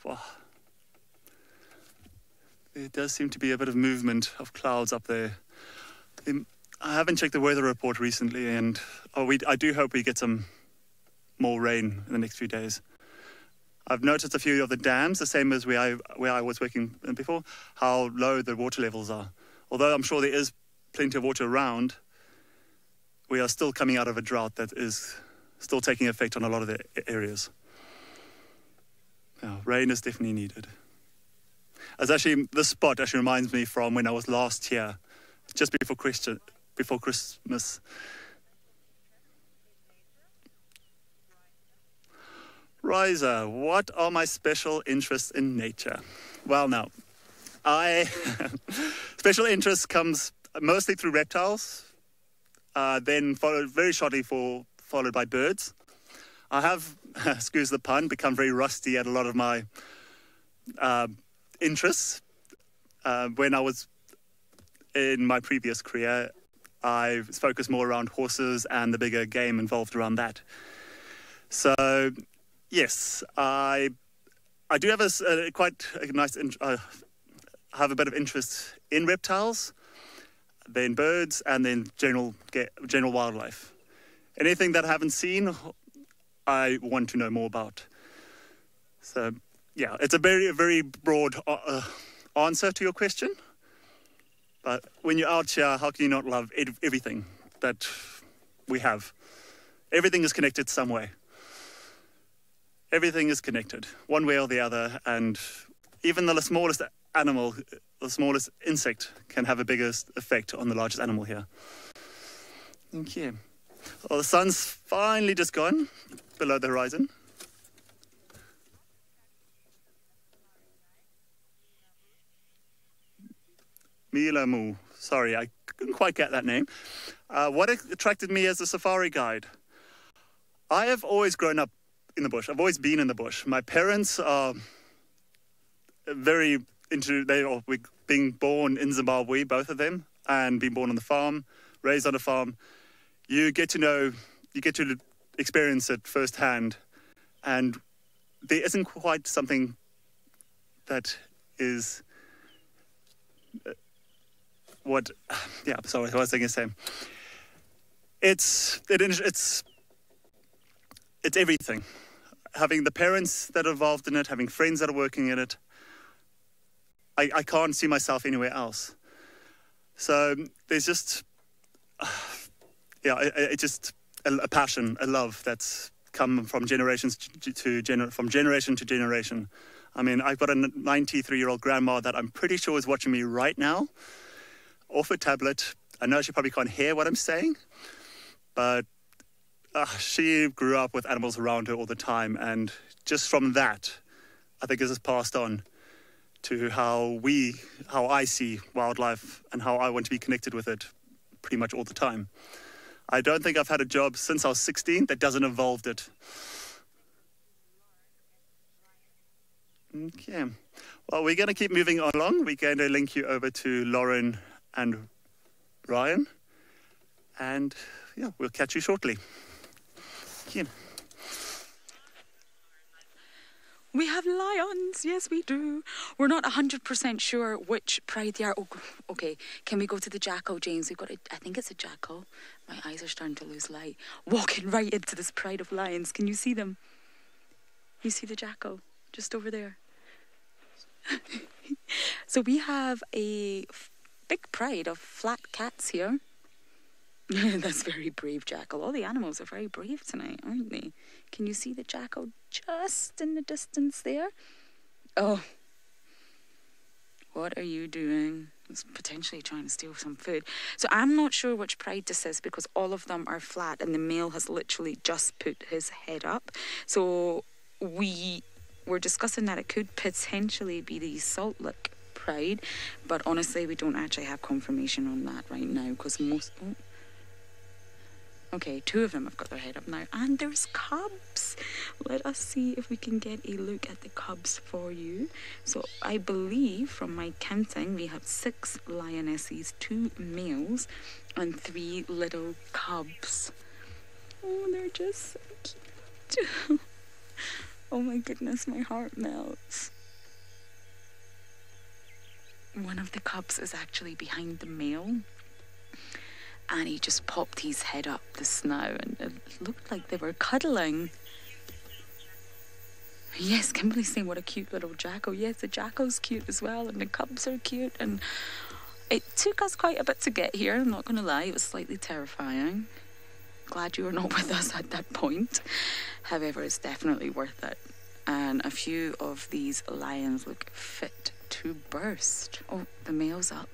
Wow. There does seem to be a bit of movement of clouds up there. I haven't checked the weather report recently, and I do hope we get some more rain in the next few days. I've noticed a few of the dams, the same as where I was working before, how low the water levels are. Although I'm sure there is plenty of water around, we are still coming out of a drought that is still taking effect on a lot of the areas. Yeah, rain is definitely needed. This spot actually reminds me from when I was last here, just before Christmas. Riza, what are my special interests in nature? Well, now, special interest comes mostly through reptiles, then very shortly followed by birds. I have, excuse the pun, become very rusty at a lot of my interests. When I was in my previous career, I focused more around horses and the bigger game involved around that. So, yes, I do have have a bit of interest in reptiles, then birds, and then general wildlife. Anything that I haven't seen, I want to know more about. So, yeah, it's a very, very broad answer to your question. But when you're out here, how can you not love everything that we have? Everything is connected some way. Everything is connected, one way or the other, and even the smallest animal, the smallest insect, can have a biggest effect on the largest animal here. Okay. Well, the sun's finally just gone below the horizon. Milamu. Sorry, I couldn't quite get that name. What attracted me as a safari guide? I have always grown up in the bush. I've always been in the bush. My parents are very into, being born in Zimbabwe, both of them, and being born on the farm, raised on a farm. You get to experience it firsthand, and there isn't quite something that is what was I going to say? It's everything. Having the parents that are involved in it, having friends that are working in it, I can't see myself anywhere else. So there's just, it's just a passion, a love that's come from generation to generation. I mean, I've got a 93-year-old grandma that I'm pretty sure is watching me right now, off a tablet. I know she probably can't hear what I'm saying, but she grew up with animals around her all the time, and just from that, I think this is passed on to how I see wildlife and how I want to be connected with it pretty much all the time. I don't think I've had a job since I was 16 that doesn't involve it. Okay. Well, we're going to keep moving along. We're going to link you over to Lauren and Ryan. And, we'll catch you shortly. Yeah. We have lions. Yes, we do. We're not 100% sure which pride they are. Oh, okay, can we go to the jackal, James? I think it's a jackal. My eyes are starting to lose light. Walking right into this pride of lions. Can you see them? You see the jackal just over there? So we have a big pride of flat cats here. That's very brave, Jackal. All the animals are very brave tonight, aren't they? Can you see the jackal just in the distance there? Oh. What are you doing? It's potentially trying to steal some food. So I'm not sure which pride this is because all of them are flat and the male has literally just put his head up. So we were discussing that it could potentially be the Salt Lick pride, but honestly we don't actually have confirmation on that right now because most... Oh. Okay, 2 of them have got their head up now. And there's cubs. Let us see if we can get a look at the cubs for you. So I believe from my counting, we have 6 lionesses, 2 males, and 3 little cubs. Oh, they're just so cute. Oh my goodness, my heart melts. One of the cubs is actually behind the male. And he just popped his head up just now and it looked like they were cuddling. Yes, Kimberly's saying what a cute little jackal. Yes, the jackal's cute as well and the cubs are cute. And it took us quite a bit to get here, I'm not going to lie. It was slightly terrifying. Glad you were not with us at that point. However, it's definitely worth it. And a few of these lions look fit to burst. Oh, the male's up.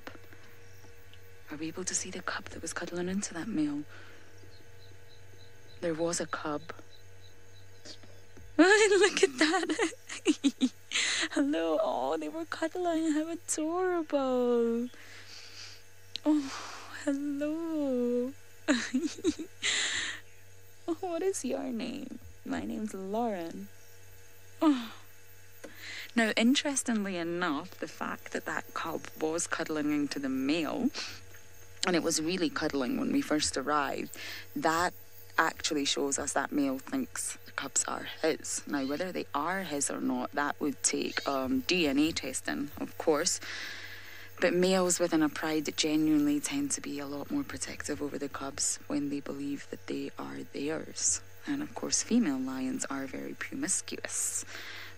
Are we able to see the cub that was cuddling into that male? There was a cub. Look at that. Hello. Oh, they were cuddling. How adorable. Oh, hello. Oh, what is your name? My name's Lauren. Oh. Now, interestingly enough, the fact that that cub was cuddling into the male, and it was really cuddling when we first arrived, that actually shows us that male thinks the cubs are his. Now, whether they are his or not, that would take DNA testing, of course. But males within a pride genuinely tend to be a lot more protective over the cubs when they believe that they are theirs. And of course, female lions are very promiscuous,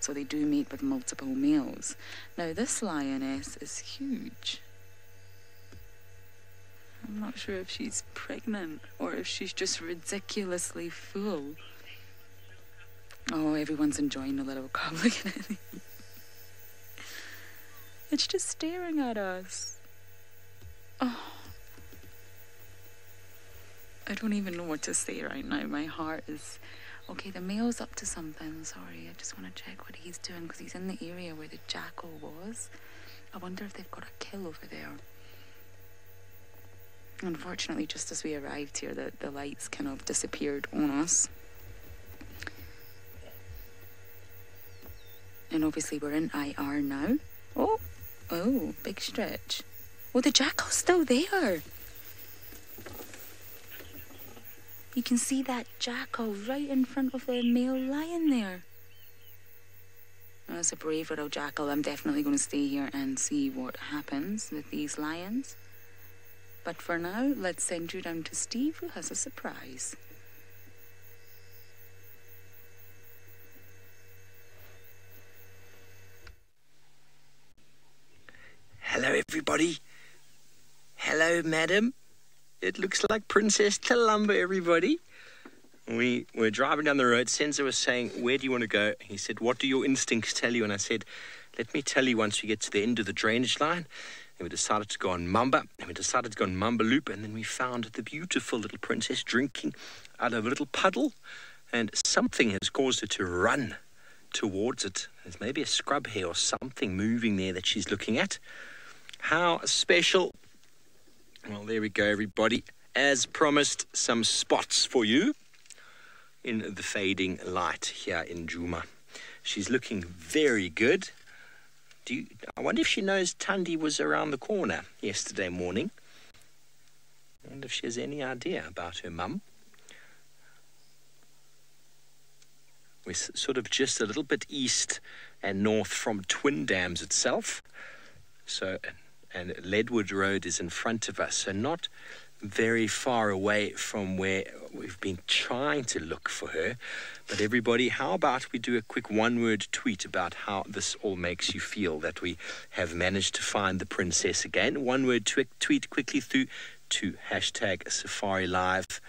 so they do mate with multiple males. Now, this lioness is huge. I'm not sure if she's pregnant or if she's just ridiculously full. Oh, everyone's enjoying the little cub. Look at it. It's just staring at us. Oh. I don't even know what to say right now. My heart is... Okay, the male's up to something. Sorry, I just want to check what he's doing because he's in the area where the jackal was. I wonder if they've got a kill over there. Unfortunately, just as we arrived here, the lights kind of disappeared on us. And obviously we're in IR now. Oh, big stretch. Oh, the jackal's still there. You can see that jackal right in front of the male lion there. Oh, that's a brave little jackal. I'm definitely going to stay here and see what happens with these lions. But for now, let's send you down to Steve, who has a surprise. Hello, everybody. Hello, madam. It looks like Princess Columba, everybody. We were driving down the road. Senzo was saying, where do you want to go? He said, what do your instincts tell you? And I said, let me tell you once we get to the end of the drainage line. And we decided to go on Mamba, and we decided to go on Mamba Loop, and then we found the beautiful little princess drinking out of a little puddle, and something has caused her to run towards it. There's maybe a scrub hair or something moving there that she's looking at. How special. Well, there we go, everybody. As promised, some spots for you in the fading light here in Djuma. She's looking very good. I wonder if she knows Tundi was around the corner yesterday morning. I wonder if she has any idea about her mum. We're sort of just a little bit east and north from Twin Dams itself. So, and Leadwood Road is in front of us, so not very far away from where we've been trying to look for her. But everybody, how about we do a quick one-word tweet about how this all makes you feel that we have managed to find the princess again. One-word tweet quickly through to #SafariLive.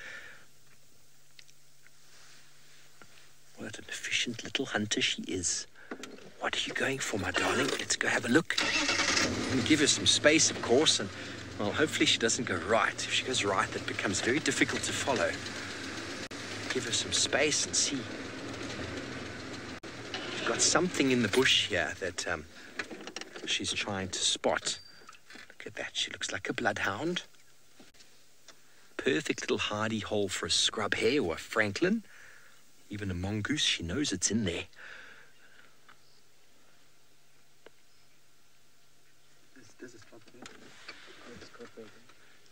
What an efficient little hunter she is. What are you going for, my darling? Let's go have a look. I'm going to give her some space, of course, and well, hopefully she doesn't go right. If she goes right, that becomes very difficult to follow. Give her some space and see. She's got something in the bush here that she's trying to spot. Look at that. She looks like a bloodhound. Perfect little hidey hole for a scrub hare or a francolin. Even a mongoose, she knows it's in there.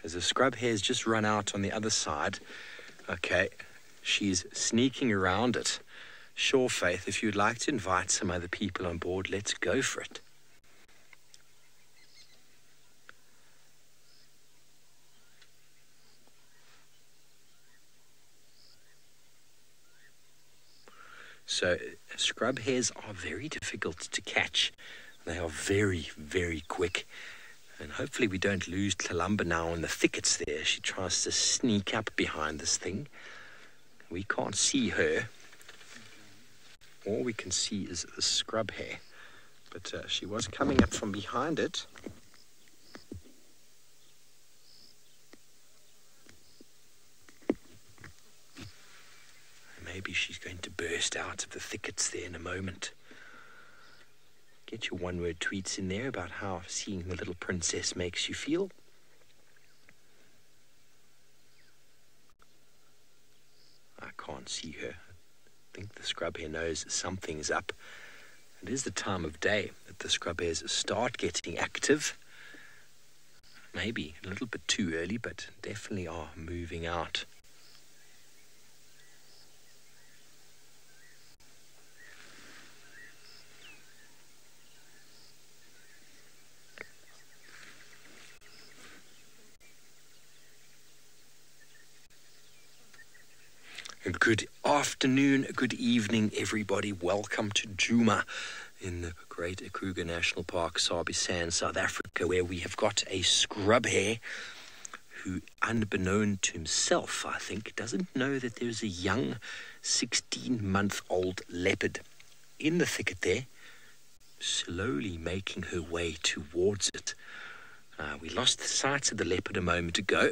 As the scrub hare's just run out on the other side. Okay, she's sneaking around it. Sure, Faith, if you'd like to invite some other people on board, let's go for it. So, scrub hares are very difficult to catch. They are very, very quick. And hopefully we don't lose Tlalamba now in the thickets there. She tries to sneak up behind this thing. We can't see her. All we can see is the scrub hare. But she was coming up from behind it. Maybe she's going to burst out of the thickets there in a moment. Get your one-word tweets in there about how seeing the little princess makes you feel. I can't see her. I think the scrub hare knows something's up. It is the time of day that the scrub hares start getting active. Maybe a little bit too early, but definitely are moving out. Good afternoon, good evening, everybody. Welcome to Djuma in the Great Kruger National Park, Sabi Sand, South Africa, where we have got a scrub hare who, unbeknown to himself, I think, doesn't know that there's a young 16-month-old leopard in the thicket there, slowly making her way towards it. We lost sight of the leopard a moment ago.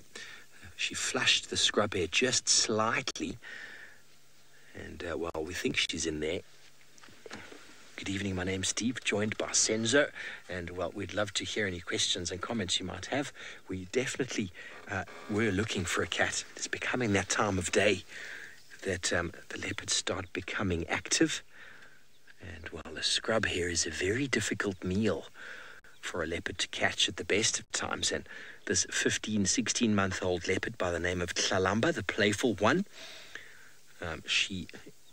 She flushed the scrub hare just slightly. And, well, we think she's in there. Good evening, my name's Steve, joined by Senzo. And, well, we'd love to hear any questions and comments you might have. We definitely were looking for a cat. It's becoming that time of day that the leopards start becoming active. And, well, the scrub hare is a very difficult meal for a leopard to catch at the best of times. And this 15, 16-month-old leopard by the name of Tlalamba, the playful one, she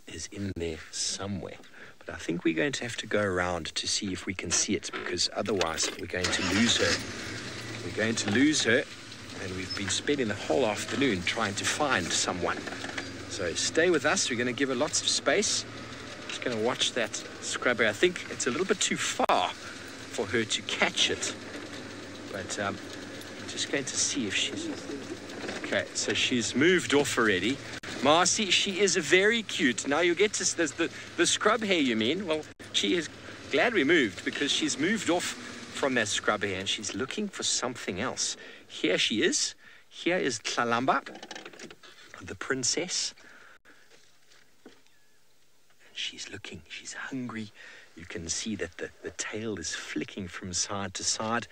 is in there somewhere. But I think we're going to have to go around to see if we can see it, because otherwise we're going to lose her. We're going to lose her, and we've been spending the whole afternoon trying to find someone. So stay with us. We're going to give her lots of space. Just going to watch that scrub hare. I think it's a little bit too far for her to catch it. But I'm just going to see if she's... Okay, so she's moved off already. Marcy, she is very cute. Now you get to... There's the scrub hare, you mean? Well, she is glad we moved, because she's moved off from that scrub hare and she's looking for something else. Here she is. Here is Tlalamba, the princess. She's looking. She's hungry. You can see that the tail is flicking from side to side.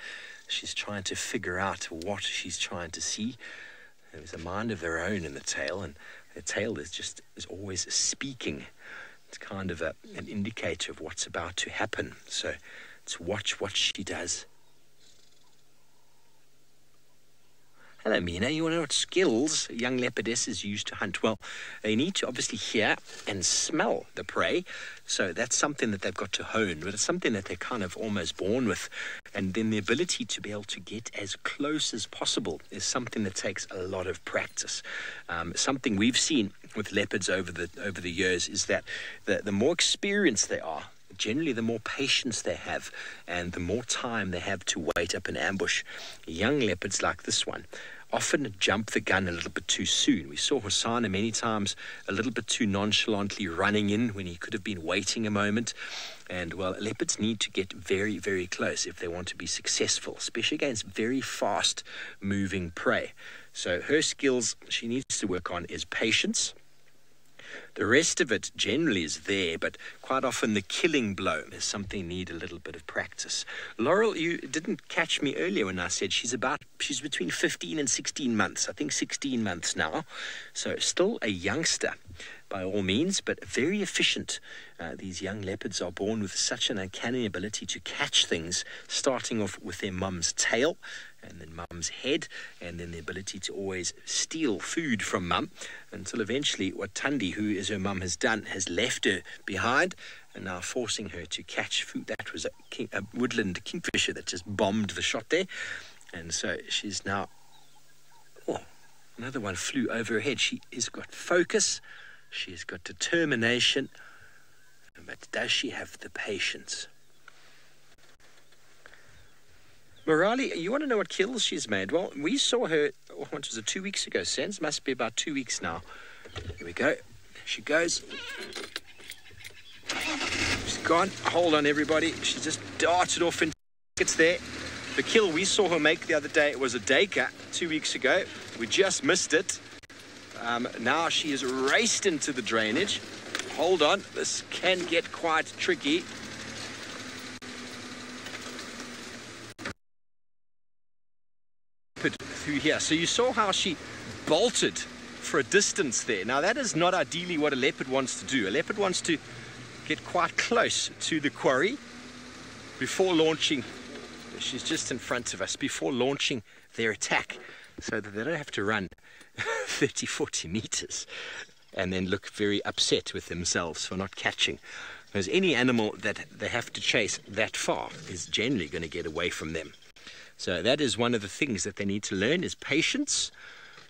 She's trying to figure out what she's trying to see. There's a mind of her own in the tail, and the tail is always speaking. It's kind of an indicator of what's about to happen. So let's watch what she does. Hello, Mina. You want to know what skills young leopardesses use to hunt? Well, they need to obviously hear and smell the prey. So that's something that they've got to hone, but it's something that they're kind of almost born with. And then the ability to be able to get as close as possible is something that takes a lot of practice. Something we've seen with leopards over the years is that the more experienced they are, generally the more patience they have and the more time they have to wait up an ambush. Young leopards like this one often jump the gun a little bit too soon. We saw Hosanna many times a little bit too nonchalantly running in when he could have been waiting a moment. And, well, leopards need to get very, very close if they want to be successful, especially against very fast-moving prey. So her skills she needs to work on is patience. The rest of it generally is there, but quite often the killing blow is something you need a little bit of practice. Laurel, you didn't catch me earlier when I said she's between 15 and 16 months. I think 16 months now. So still a youngster by all means, but very efficient. These young leopards are born with such an uncanny ability to catch things, starting off with their mum's tail and then mum's head, and then the ability to always steal food from mum, until eventually what Tundi, who is her mum, has done, has left her behind and now forcing her to catch food. That was a woodland kingfisher that just bombed the shot there. And so she's now... Oh, another one flew over her head. She has got focus. She has got determination. But does she have the patience? Morali, you want to know what kills she's made? Well, we saw her, what was it, 2 weeks ago, Sense? Must be about 2 weeks now. Here we go. There she goes. She's gone. Hold on, everybody. She just darted off into it's there. The kill we saw her make the other day was a Dacre 2 weeks ago. We just missed it. Now she has raced into the drainage. Hold on. This can get quite tricky. Through here. So you saw how she bolted for a distance there. Now that is not ideally what a leopard wants to do. A leopard wants to get quite close to the quarry before launching. She's just in front of us, before launching their attack, so that they don't have to run 30-40 meters and then look very upset with themselves for not catching. Because any animal that they have to chase that far is generally going to get away from them. So that is one of the things that they need to learn, is patience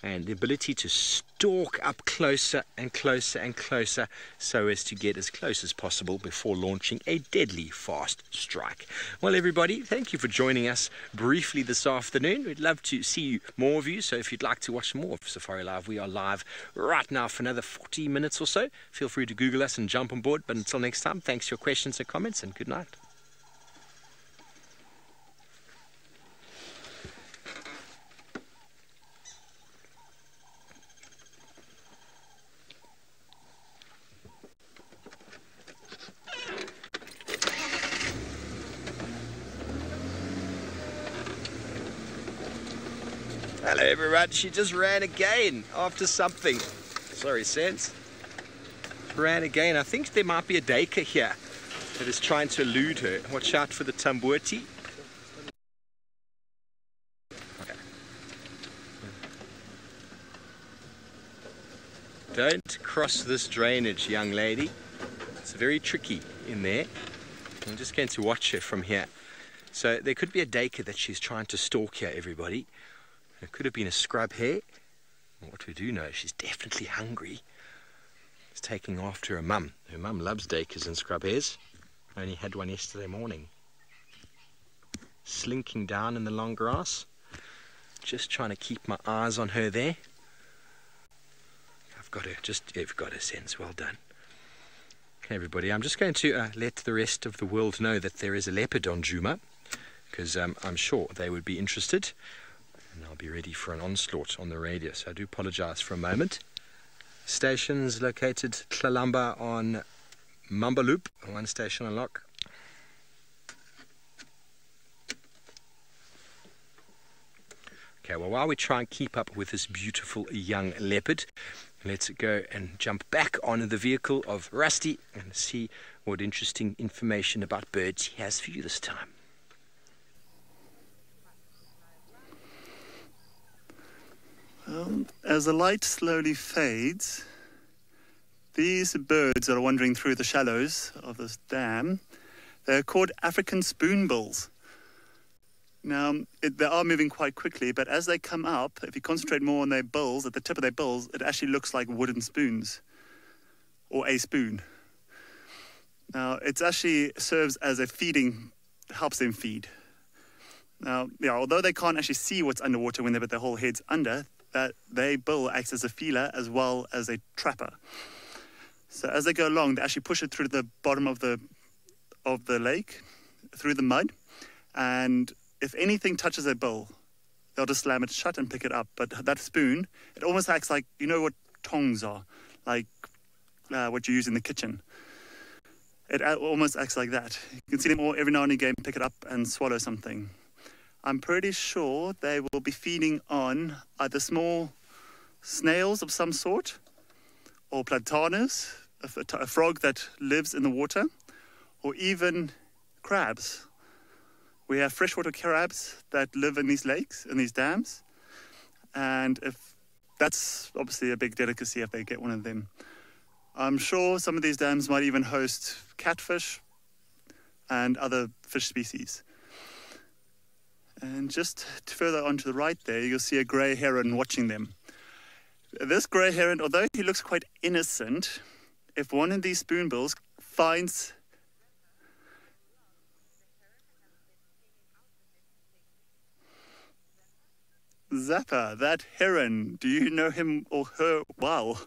and the ability to stalk up closer and closer and closer so as to get as close as possible before launching a deadly fast strike. Well, everybody, thank you for joining us briefly this afternoon. We'd love to see more of you, so if you'd like to watch more of Safari Live, we are live right now for another 40 minutes or so. Feel free to Google us and jump on board. But until next time, thanks for your questions and comments, and good night. Hello everyone, she just ran again after something. Sorry, Sense. Ran again. I think there might be a Dacre here that is trying to elude her. Watch out for the Tambuati. Okay. Don't cross this drainage, young lady. It's very tricky in there. I'm just going to watch her from here. So there could be a Dacre that she's trying to stalk here, everybody. It could have been a scrub hare. What we do know, she's definitely hungry. She's taking after her mum. Her mum loves Dacres and scrub hares. Only had one yesterday morning. Slinking down in the long grass. Just trying to keep my eyes on her there. I've got her, you've got her, Sense. Well done. Okay, everybody, I'm just going to let the rest of the world know that there is a leopard on Djuma, because I'm sure they would be interested. And I'll be ready for an onslaught on the radio, so I do apologize for a moment. Stations located Tlalamba on Mamba Loop, one station on lock. Okay, well, while we try and keep up with this beautiful young leopard, let's go and jump back on the vehicle of Rusty and see what interesting information about birds he has for you this time. As the light slowly fades, these birds that are wandering through the shallows of this dam, they're called African spoonbills. Now, they are moving quite quickly, but as they come up, if you concentrate more on their bills, at the tip of their bills, it actually looks like wooden spoons, or a spoon. Now, it actually serves as a feeding, helps them feed. Now, although they can't actually see what's underwater when they put their whole heads under, that their bill acts as a feeler as well as a trapper. So as they go along, they actually push it through the bottom of the lake, through the mud, and if anything touches their bill, they'll just slam it shut and pick it up. But that spoon, it almost acts like, you know what tongs are, like what you use in the kitchen. It almost acts like that. You can see them all every now and again pick it up and swallow something. I'm pretty sure they will be feeding on either small snails of some sort, or platanus, a frog that lives in the water, or even crabs. We have freshwater crabs that live in these lakes, in these dams, and if that's obviously a big delicacy if they get one of them. I'm sure some of these dams might even host catfish and other fish species. And just further on to the right there, you'll see a grey heron watching them. This grey heron, although he looks quite innocent, if one of these spoonbills finds... Zappa, that heron, do you know him or her well?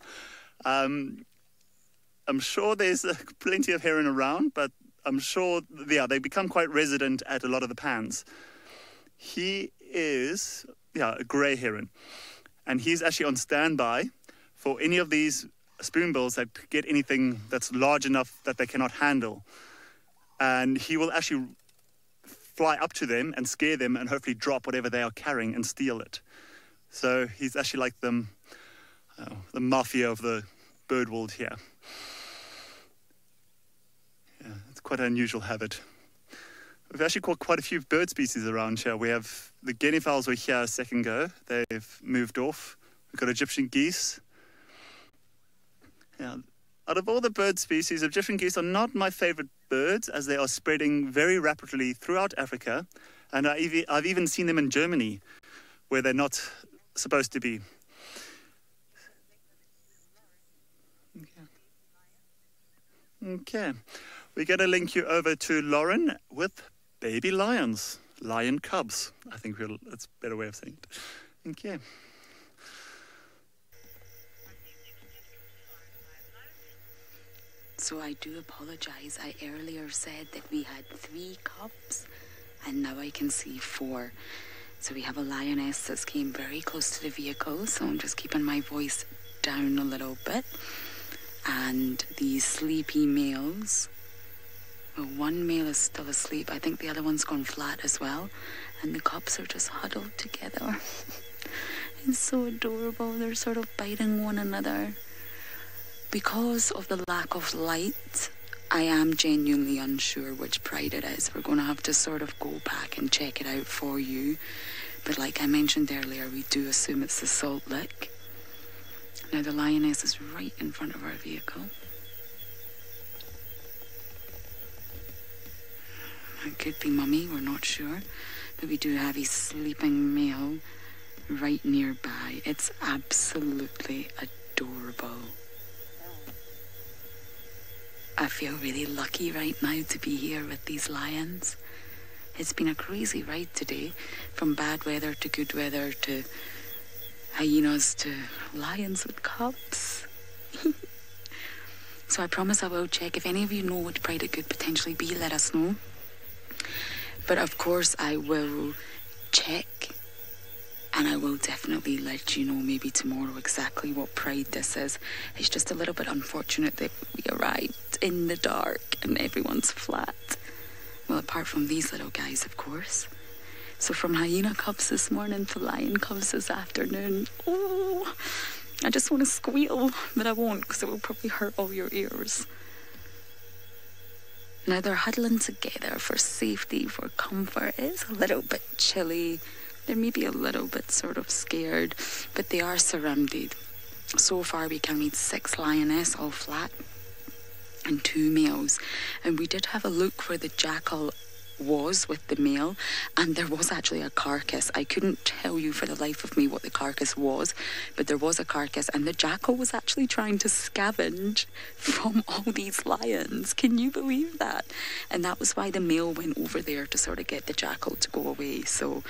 I'm sure there's plenty of heron around, but I'm sure, they become quite resident at a lot of the pans. He is, a grey heron, and he's actually on standby for any of these spoonbills that get anything that's large enough that they cannot handle. And he will actually fly up to them and scare them and hopefully drop whatever they are carrying and steal it. So he's actually like the mafia of the bird world here. Yeah, it's quite an unusual habit. We've actually caught quite a few bird species around here. We have the guinea fowls were here a second ago. They've moved off. We've got Egyptian geese. Yeah, out of all the bird species, Egyptian geese are not my favorite birds, as they are spreading very rapidly throughout Africa. And I've even seen them in Germany, where they're not supposed to be. Okay. We're going to link you over to Lauren with baby lions, lion cubs. I think that's a better way of saying it. Okay. So I do apologize. I earlier said that we had 3 cubs, and now I can see 4. So we have a lioness that's came very close to the vehicle, so I'm just keeping my voice down a little bit. And these sleepy males, well, one male is still asleep. I think the other one's gone flat as well. And the cubs are just huddled together. It's so adorable. They're sort of biting one another. Because of the lack of light, I am genuinely unsure which pride it is. We're going to have to sort of go back and check it out for you. But like I mentioned earlier, we do assume it's the Salt Lick. Now the lioness is right in front of our vehicle. It could be mummy, we're not sure. But we do have a sleeping male right nearby. It's absolutely adorable. I feel really lucky right now to be here with these lions. It's been a crazy ride today, from bad weather to good weather to hyenas to lions with cubs. So I promise I will check. If any of you know what pride it could potentially be, let us know. But of course I will check, and I will definitely let you know maybe tomorrow exactly what pride this is. It's just a little bit unfortunate that we arrived in the dark and everyone's flat. Well, apart from these little guys, of course. So from hyena cubs this morning to lion cubs this afternoon. Oh, I just want to squeal, but I won't because it will probably hurt all your ears. Now they're huddling together for safety, for comfort. It's a little bit chilly, They're maybe a little bit sort of scared, but they are surrounded. So far we can read 6 lioness, all flat, and 2 males. And we did have a look where the jackal was with the male, and there was actually a carcass. I couldn't tell you for the life of me what the carcass was, but there was a carcass, and the jackal was actually trying to scavenge from all these lions. Can you believe that? And that was why the male went over there to sort of get the jackal to go away. So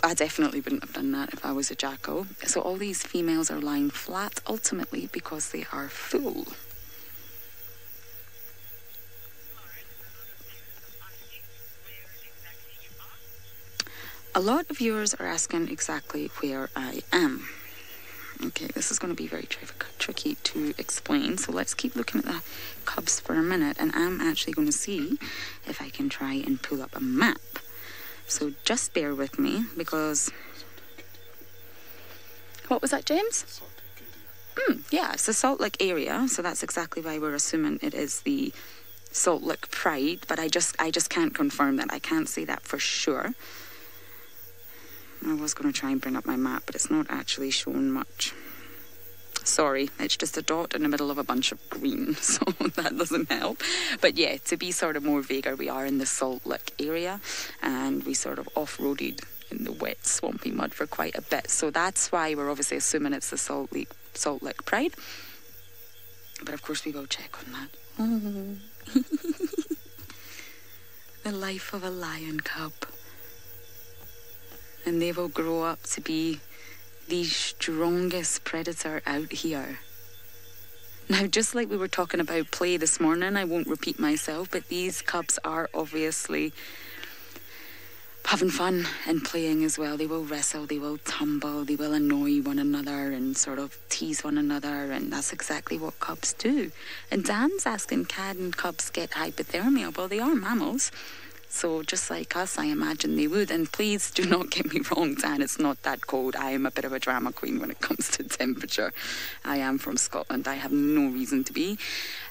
I definitely wouldn't have done that if I was a jackal. So all these females are lying flat ultimately because they are full. A lot of viewers are asking exactly where I am. Okay, this is going to be very tricky to explain, so let's keep looking at the cubs for a minute, and I'm actually going to see if I can try and pull up a map. So just bear with me, because... What was that, James? Yeah, it's the Salt Lick area, so that's exactly why we're assuming it is the Salt Lick Pride, but I just can't confirm that. I can't say that for sure. I was going to try and bring up my map, but it's not actually showing much. Sorry, it's just a dot in the middle of a bunch of green, so that doesn't help. But yeah, to be sort of more vaguer, we are in the Salt Lick area, and we sort of off-roaded in the wet, swampy mud for quite a bit. So that's why we're obviously assuming it's the Salt Lick Pride. But of course we will check on that. Oh. The life of a lion cub. And they will grow up to be the strongest predator out here. Now, just like we were talking about play this morning, I won't repeat myself, but these cubs are obviously having fun and playing as well. They will wrestle, they will tumble, they will annoy one another and sort of tease one another, and that's exactly what cubs do. And Dan's asking, can cubs get hypothermia? Well, they are mammals. So just like us, I imagine they would. And please do not get me wrong, Dan, it's not that cold. I am a bit of a drama queen when it comes to temperature. I am from Scotland. I have no reason to be.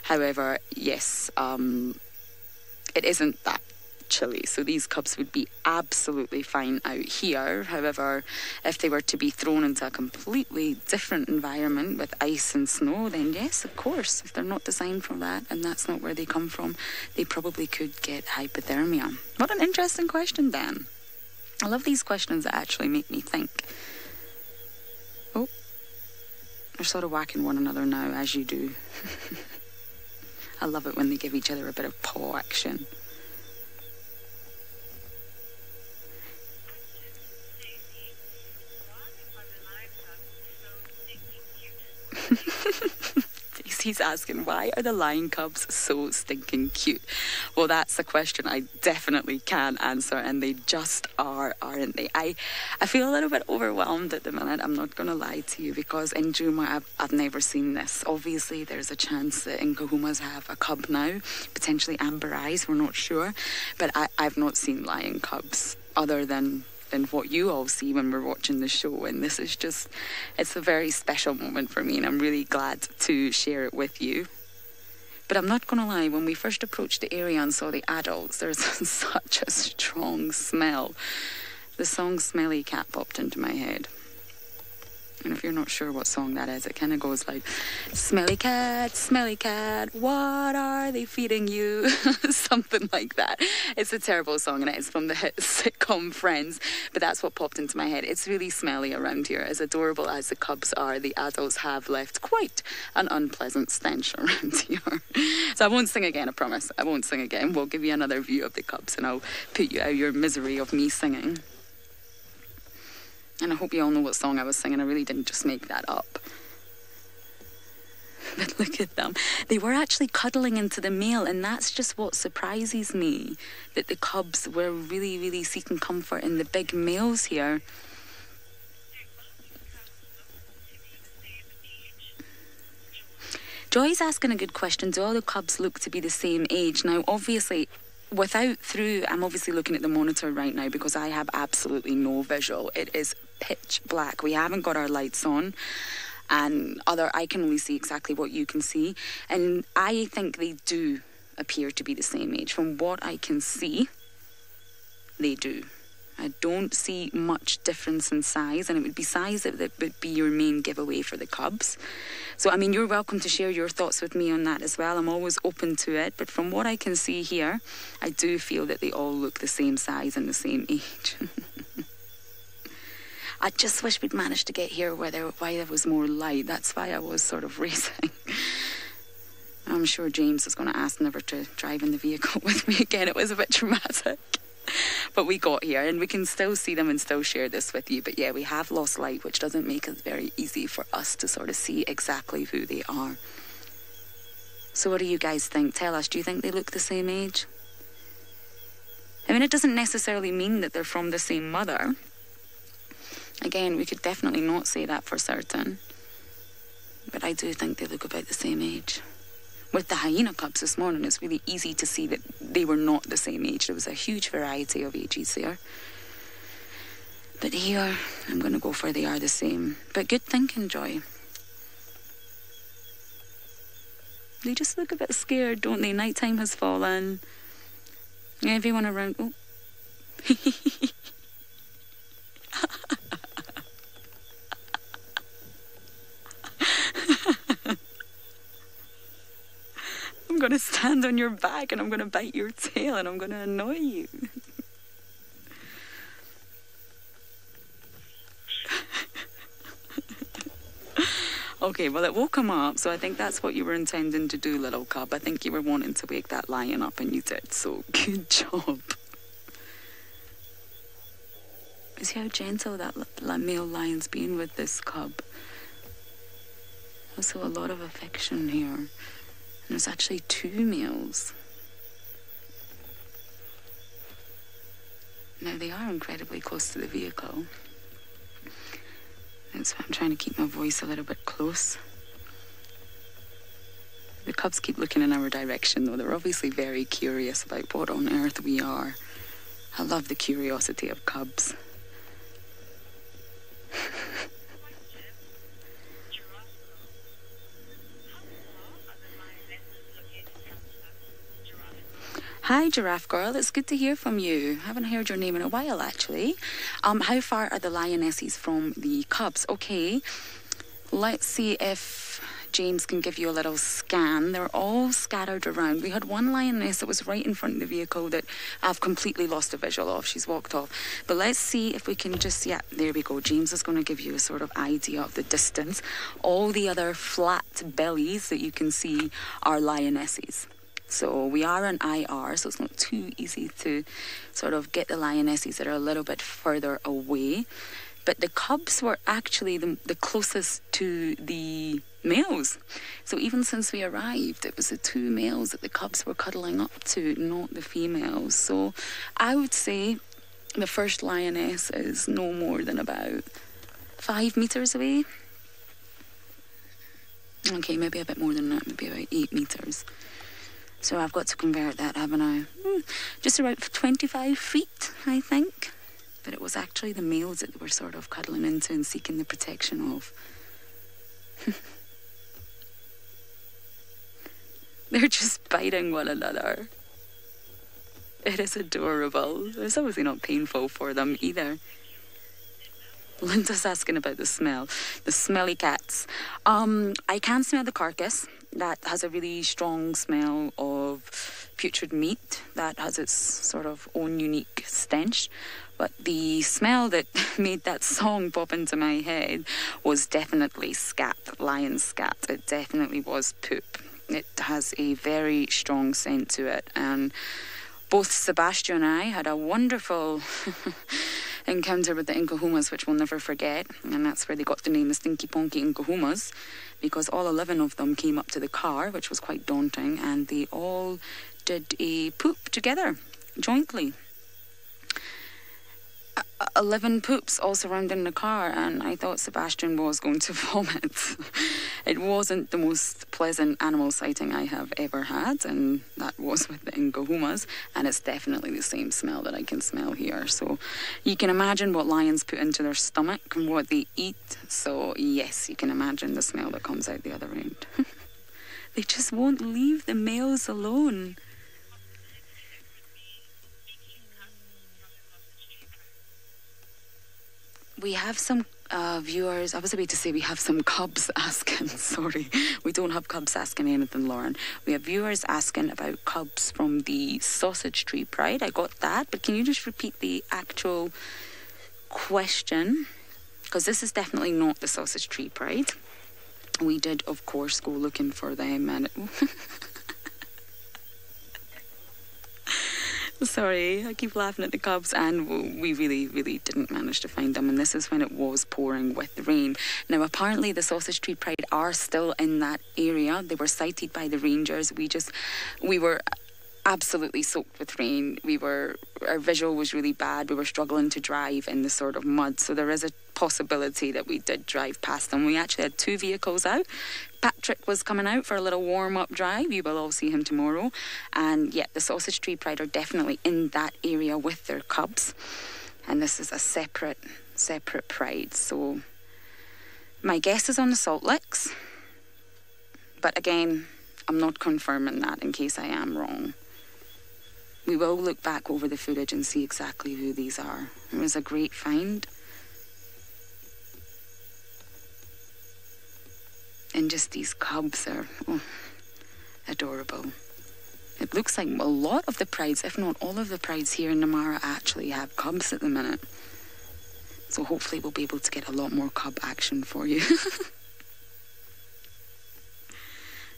However, yes, it isn't that chilly. So these cubs would be absolutely fine out here. However, if they were to be thrown into a completely different environment with ice and snow, then yes, of course, if they're not designed for that and that's not where they come from, they probably could get hypothermia. What an interesting question, Dan. I love these questions that actually make me think. Oh, they're sort of whacking one another now, as you do. I love it when they give each other a bit of paw action. He's asking, why are the lion cubs so stinking cute? Well, that's a question I definitely can answer, and they just are, aren't they? I feel a little bit overwhelmed at the minute, I'm not going to lie to you, because in Juma I've never seen this. Obviously, there's a chance that in Kahumas have a cub now, potentially amber eyes, we're not sure, but I've not seen lion cubs other than what you all see when we're watching the show, and this is just, it's a very special moment for me, and I'm really glad to share it with you. But I'm not gonna lie, when we first approached the area and saw the adults, there's such a strong smell. The song Smelly Cat popped into my head. And if you're not sure what song that is, it kind of goes like, smelly cat, what are they feeding you? Something like that. It's a terrible song, and it's from the hit sitcom Friends, but that's what popped into my head. It's really smelly around here. As adorable as the cubs are, the adults have left quite an unpleasant stench around here. So I won't sing again, I promise. I won't sing again. We'll give you another view of the cubs, and I'll put you out of your misery of me singing. And I hope you all know what song I was singing. I really didn't just make that up. But look at them. They were actually cuddling into the male, and that's just what surprises me, that the cubs were really, really seeking comfort in the big males here. Joy's asking a good question. Do all the cubs look to be the same age? Now, obviously, I'm obviously looking at the monitor right now because I have absolutely no visual. It is pitch black. We haven't got our lights on, and I can only see exactly what you can see. And I think they do appear to be the same age. From what I can see, they do. I don't see much difference in size, and it would be size that would be your main giveaway for the cubs. So, I mean, you're welcome to share your thoughts with me on that as well. I'm always open to it, but from what I can see here, I do feel that they all look the same size and the same age. I just wish we'd managed to get here why there was more light. That's why I was sort of racing. I'm sure James is going to ask never to drive in the vehicle with me again. It was a bit traumatic. But we got here and we can still see them and still share this with you. But yeah, we have lost light, which doesn't make it very easy for us to sort of see exactly who they are. So what do you guys think? Tell us, do you think they look the same age? I mean, it doesn't necessarily mean that they're from the same mother. Again, we could definitely not say that for certain. But I do think they look about the same age. With the hyena cubs this morning, it's really easy to see that they were not the same age. There was a huge variety of ages there. But here, I'm going to go for they are the same. But good thinking, Joy. They just look a bit scared, don't they? Nighttime has fallen. Everyone around... Oh. I'm going to stand on your back and I'm going to bite your tail and I'm going to annoy you. Okay, well, it woke come up, so I think that's what you were intending to do, little cub. I think you were wanting to wake that lion up and you did, so good job. You see how gentle that male lion's been with this cub? Also a lot of affection here. And there's actually 2 males. Now they are incredibly close to the vehicle. That's why I'm trying to keep my voice a little bit close. The cubs keep looking in our direction though. They're obviously very curious about what on earth we are. I love the curiosity of cubs. Hi, Giraffe Girl. It's good to hear from you. Haven't heard your name in a while, actually. How far are the lionesses from the cubs? Okay, let's see if James can give you a little scan. They're all scattered around. We had one lioness that was right in front of the vehicle that I've completely lost the visual of. She's walked off. But let's see if we can just... Yeah, there we go. James is going to give you a sort of idea of the distance. All the other flat bellies that you can see are lionesses. So we are an IR, so it's not too easy to sort of get the lionesses that are a little bit further away. But the cubs were actually the closest to the males. So even since we arrived, it was the 2 males that the cubs were cuddling up to, not the females. So I would say the first lioness is no more than about 5 meters away. Okay, maybe a bit more than that, maybe about 8 meters. So I've got to convert that, haven't I? Just about 25 feet, I think. But it was actually the males that they were sort of cuddling into and seeking the protection of. They're just biting one another. It is adorable. It's obviously not painful for them either. Linda's asking about the smell. The smelly cats. I can smell the carcass. That has a really strong smell of putrid meat. That has its sort of own unique stench. But the smell that made that song pop into my head was definitely scat, lion scat. It definitely was poop. It has a very strong scent to it. And both Sebastian and I had a wonderful encounter with the Nkahumas, which we'll never forget. And that's where they got the name the Stinky Ponky Nkahumas, because all 11 of them came up to the car, which was quite daunting, and they all did a poop together, jointly. 11 poops all surrounding the car, and I thought Sebastian was going to vomit. It wasn't the most pleasant animal sighting I have ever had, and that was with the Nkahumas, and it's definitely the same smell that I can smell here. So you can imagine what lions put into their stomach and what they eat. So yes, you can imagine the smell that comes out the other end. They just won't leave the males alone. we have some viewers. I was about to say we have some cubs asking. Sorry, we don't have cubs asking anything, Lauren. We have viewers asking about cubs from the Sausage Tree Pride. I got that, but can you just repeat the actual question? Because this is definitely not the Sausage Tree Pride. We did, of course, go looking for them, and sorry, I keep laughing at the cubs, and we really, really didn't manage to find them, and this is when it was pouring with the rain. Now, apparently the Sausage Tree Pride are still in that area. They were sighted by the rangers. We were absolutely soaked with rain. Our visual was really bad. We were struggling to drive in the sort of mud, so there is a possibility that we did drive past them. We actually had 2 vehicles out. Patrick was coming out for a little warm-up drive. You will all see him tomorrow. And yeah, the Sausage Tree Pride are definitely in that area with their cubs. And this is a separate pride. So my guess is on the Salt Licks. But again, I'm not confirming that in case I am wrong. We will look back over the footage and see exactly who these are. It was a great find. And just these cubs are adorable. It looks like a lot of the prides, if not all of the prides here in Namara, actually have cubs at the minute. So hopefully we'll be able to get a lot more cub action for you.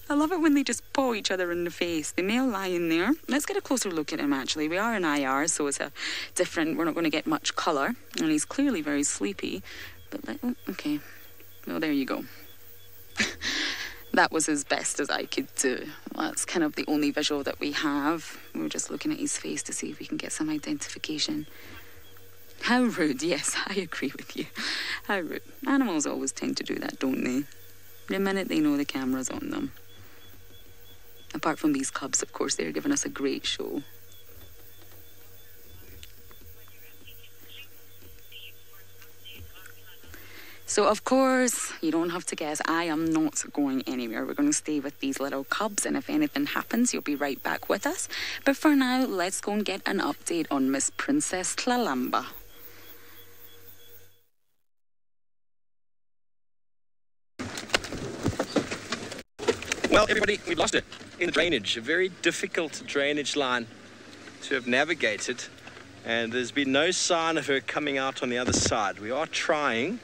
I love it when they just paw each other in the face. The male lion there. Let's get a closer look at him, actually. We are in IR, so it's we're not going to get much colour. And he's clearly very sleepy. But, okay. Well, there you go. That was as best as I could do. That's kind of the only visual that we have. We're just looking at his face to see if we can get some identification. How rude. Yes, I agree with you. How rude. Animals always tend to do that, don't they? The minute they know the camera's on them. Apart from these cubs, of course, they're giving us a great show. So, of course, you don't have to guess. I am not going anywhere. We're going to stay with these little cubs, and if anything happens, you'll be right back with us. But for now, let's go and get an update on Miss Princess Tlalamba. Well, everybody, we lost it in the drainage. A very difficult drainage line to have navigated, and there's been no sign of her coming out on the other side. We are trying,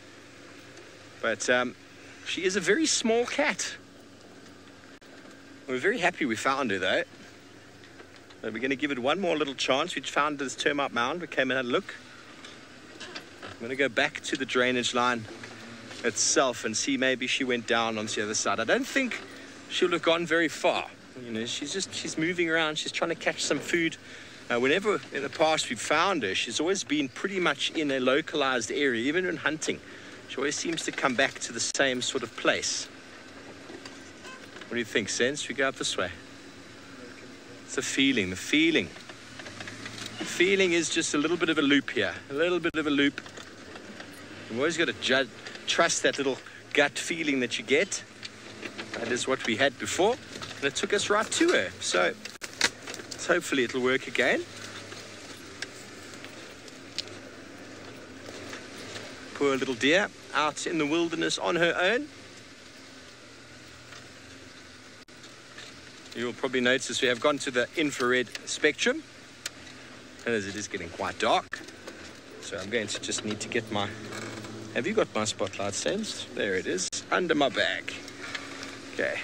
but she is a very small cat. We're very happy we found her, though. So we're going to give it one more little chance. We found this termite mound. We came and had a look. I'm going to go back to the drainage line itself and see maybe she went down on the other side. I don't think she'll have gone very far. You know, she's moving around. She's trying to catch some food. Whenever in the past we've found her, she's always been pretty much in a localized area, even when hunting. She always seems to come back to the same sort of place. What do you think, Sense? We go up this way. It's the feeling. The feeling is just a little bit of a loop here. A little bit of a loop. You've always got to trust that little gut feeling that you get. That is what we had before, and it took us right to her. So hopefully it'll work again. Poor little deer out in the wilderness on her own. You'll probably notice we have gone to the infrared spectrum, and as it is getting quite dark, so I'm going to just need to get my... Have you got my spotlight, Sense? There it is, under my bag. Okay,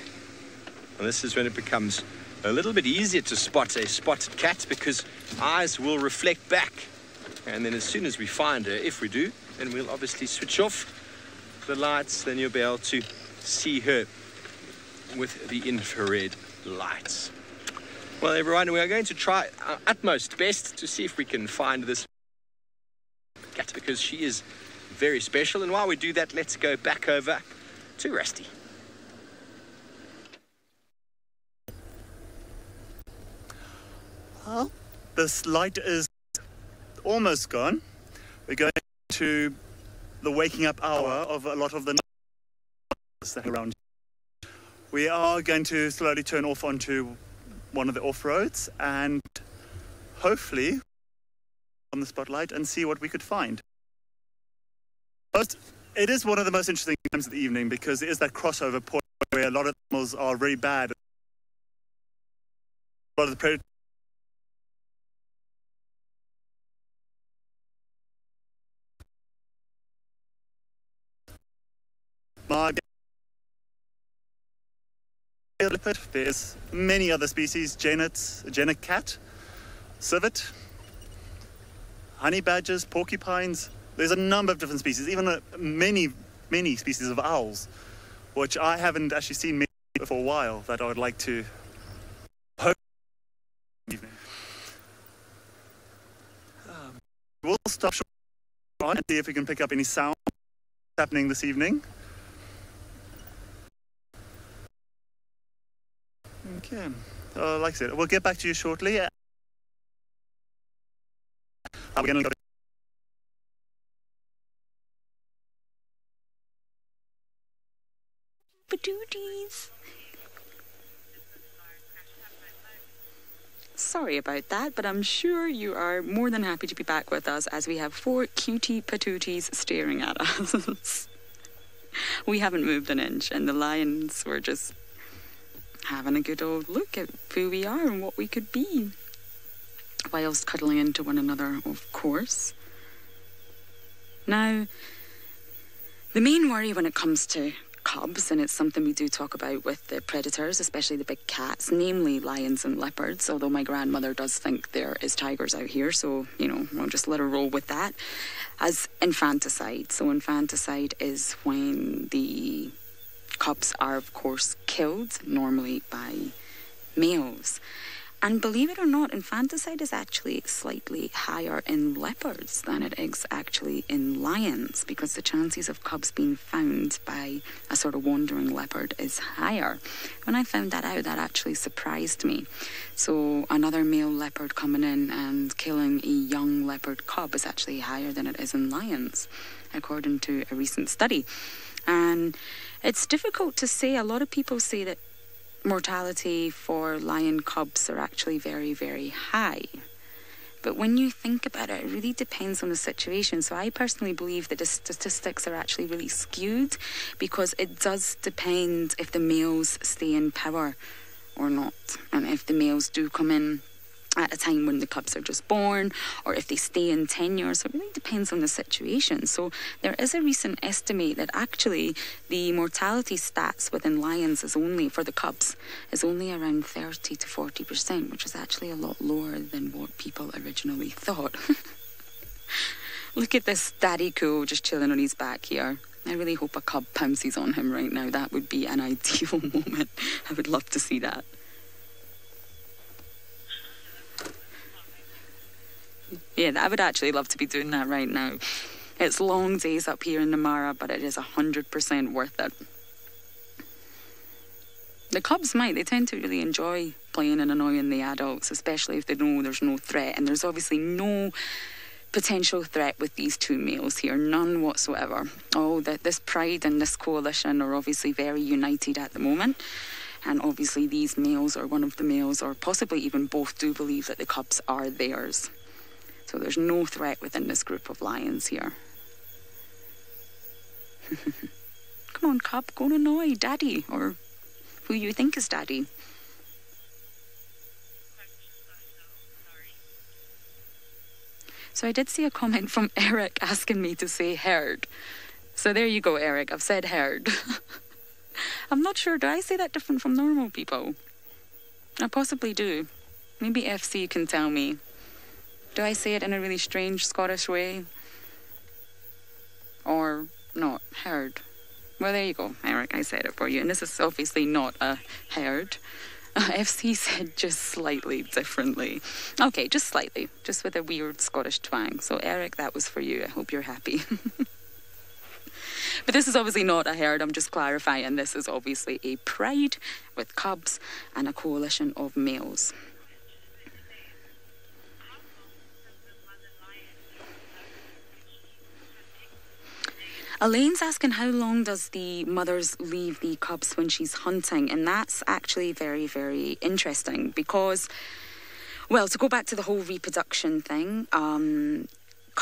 and this is when it becomes a little bit easier to spot a spotted cat because eyes will reflect back. And then as soon as we find her, if we do, then we'll obviously switch off the lights. Then you'll be able to see her with the infrared lights. Well, everyone, we are going to try our utmost best to see if we can find this cat because she is very special. And while we do that, let's go back over to Rusty. Well, this light is almost gone. We're going to the waking up hour of a lot of the around. We are going to slowly turn off onto one of the off-roads and hopefully on the spotlight and see what we could find. It is one of the most interesting times of the evening because it is that crossover point where a lot of animals are very bad. A lot of the predators. Leopard. There's many other species, genet cat, civet, honey badgers, porcupines. There's a number of different species, even many species of owls, which I haven't actually seen for a while, that I would like to hope. We'll stop short and see if we can pick up any sound happening this evening. Okay, like I said, we'll get back to you shortly. We're going to go. Badooties. Sorry about that, but I'm sure you are more than happy to be back with us as we have 4 cutie patooties staring at us. We haven't moved an inch, and the lions were just having a good old look at who we are and what we could be, whilst cuddling into one another, of course. Now, the main worry when it comes to cubs, and it's something we do talk about with the predators, especially the big cats, namely lions and leopards, although my grandmother does think there is tigers out here, so, you know, we'll just let her roll with that, as infanticide. So infanticide is when the cubs are, of course, killed, normally by males. And believe it or not, infanticide is actually slightly higher in leopards than it is actually in lions, because the chances of cubs being found by a sort of wandering leopard is higher. When I found that out, that actually surprised me. So another male leopard coming in and killing a young leopard cub is actually higher than it is in lions, according to a recent study. And it's difficult to say. A lot of people say that mortality for lion cubs are actually very, very high. But when you think about it, it really depends on the situation. So I personally believe that the statistics are actually really skewed, because it does depend if the males stay in power or not. And if the males do come in at a time when the cubs are just born, or if they stay in tenure. So it really depends on the situation. So there is a recent estimate that actually the mortality stats within lions is only, for the cubs, is only around 30 to 40%, which is actually a lot lower than what people originally thought. Look at this daddy cool just chilling on his back here. I really hope a cub pounces on him right now. That would be an ideal moment. I would love to see that. Yeah, I would actually love to be doing that right now. It's long days up here in Namara, but it is 100% worth it. The cubs they tend to really enjoy playing and annoying the adults, especially if they know there's no threat. And there's obviously no potential threat with these 2 males here, none whatsoever. Oh, this pride and this coalition are obviously very united at the moment. And obviously these males, or one of the males, or possibly even both, do believe that the cubs are theirs. So there's no threat within this group of lions here. Come on, cub, go and annoy daddy, or who you think is daddy. So I did see a comment from Eric asking me to say herd. So there you go, Eric, I've said herd. I'm not sure, do I say that different from normal people? I possibly do. Maybe FC can tell me. Do I say it in a really strange Scottish way? Or not? Herd. Well, there you go, Eric, I said it for you. And this is obviously not a herd. FC said just slightly differently. Okay, just slightly. Just with a weird Scottish twang. So, Eric, that was for you. I hope you're happy. But this is obviously not a herd. I'm just clarifying. This is obviously a pride with cubs and a coalition of males. Elaine's asking how long does the mothers leave the cubs when she's hunting, and that's actually very, very interesting because, well, to go back to the whole reproduction thing,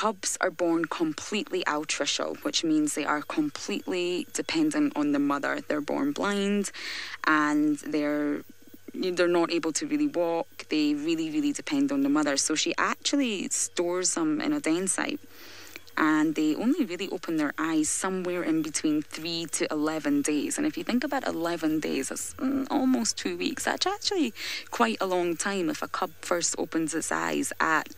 cubs are born completely altricial, which means they are completely dependent on the mother. They're born blind, and they're not able to really walk. They really, really depend on the mother. So she actually stores them in a den site, and they only really open their eyes somewhere in between 3 to 11 days. And if you think about 11 days, it's almost 2 weeks. That's actually quite a long time if a cub first opens its eyes at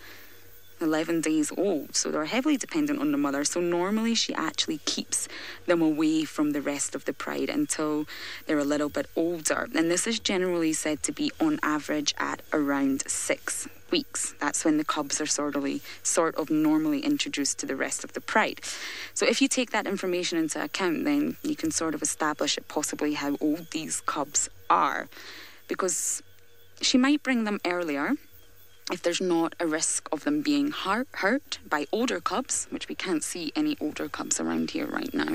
11 days old. So they're heavily dependent on the mother. So normally she actually keeps them away from the rest of the pride until they're a little bit older. And this is generally said to be on average at around 6 weeks. That's when the cubs are sort of normally introduced to the rest of the pride. So if you take that information into account, then you can sort of establish possibly how old these cubs are, because she might bring them earlier if there's not a risk of them being hurt by older cubs, which we can't see any older cubs around here right now.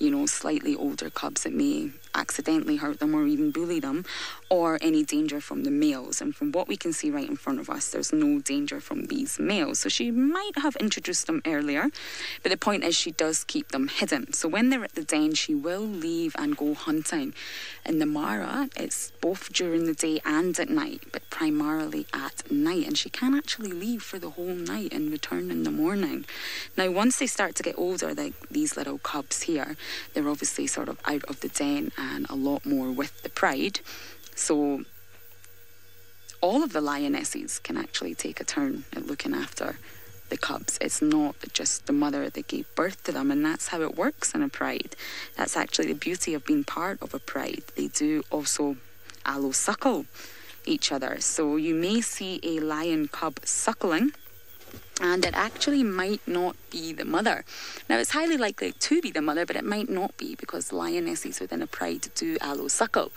You know, slightly older cubs that may accidentally hurt them or even bully them, or any danger from the males. And from what we can see right in front of us, there's no danger from these males. So she might have introduced them earlier, but the point is she does keep them hidden. So when they're at the den, she will leave and go hunting. In the Mara, it's both during the day and at night, but primarily at night. And she can actually leave for the whole night and return in the morning. Now, once they start to get older, like these little cubs here, they're obviously sort of out of the den and a lot more with the pride. So all of the lionesses can actually take a turn at looking after the cubs. It's not just the mother that gave birth to them, and that's how it works in a pride. That's actually the beauty of being part of a pride. They do also allo-suckle each other. So you may see a lion cub suckling, and it actually might not be the mother. Now, it's highly likely to be the mother, but it might not be, because lionesses within a pride do allo-suckle.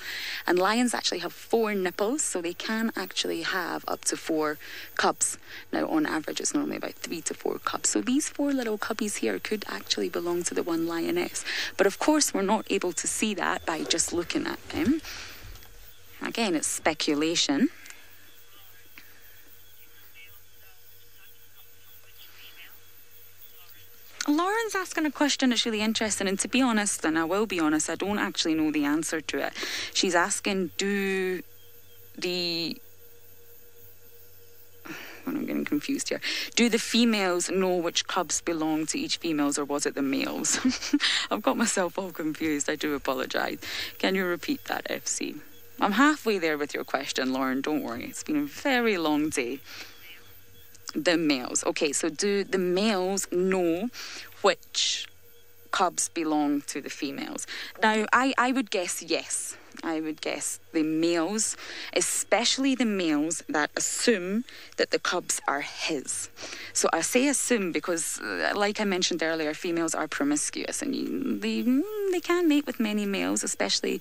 And lions actually have 4 nipples, so they can actually have up to 4 cubs. Now, on average, it's normally about 3 to 4 cubs. So these 4 little cubbies here could actually belong to the one lioness. But of course, we're not able to see that by just looking at them. Again, it's speculation. Lauren's asking a question that's really interesting, and to be honest, and I will be honest, I don't actually know the answer to it. She's asking, I'm getting confused here. Do the females know which cubs belong to each females, or was it the males? I've got myself all confused. I do apologise. Can you repeat that, FC? I'm halfway there with your question, Lauren. Don't worry. It's been a very long day. The males. Okay, so do the males know which cubs belong to the females? Now, I would guess yes. I would guess the males, especially the males that assume that the cubs are his. So I say assume because, like I mentioned earlier, females are promiscuous, and they can mate with many males, especially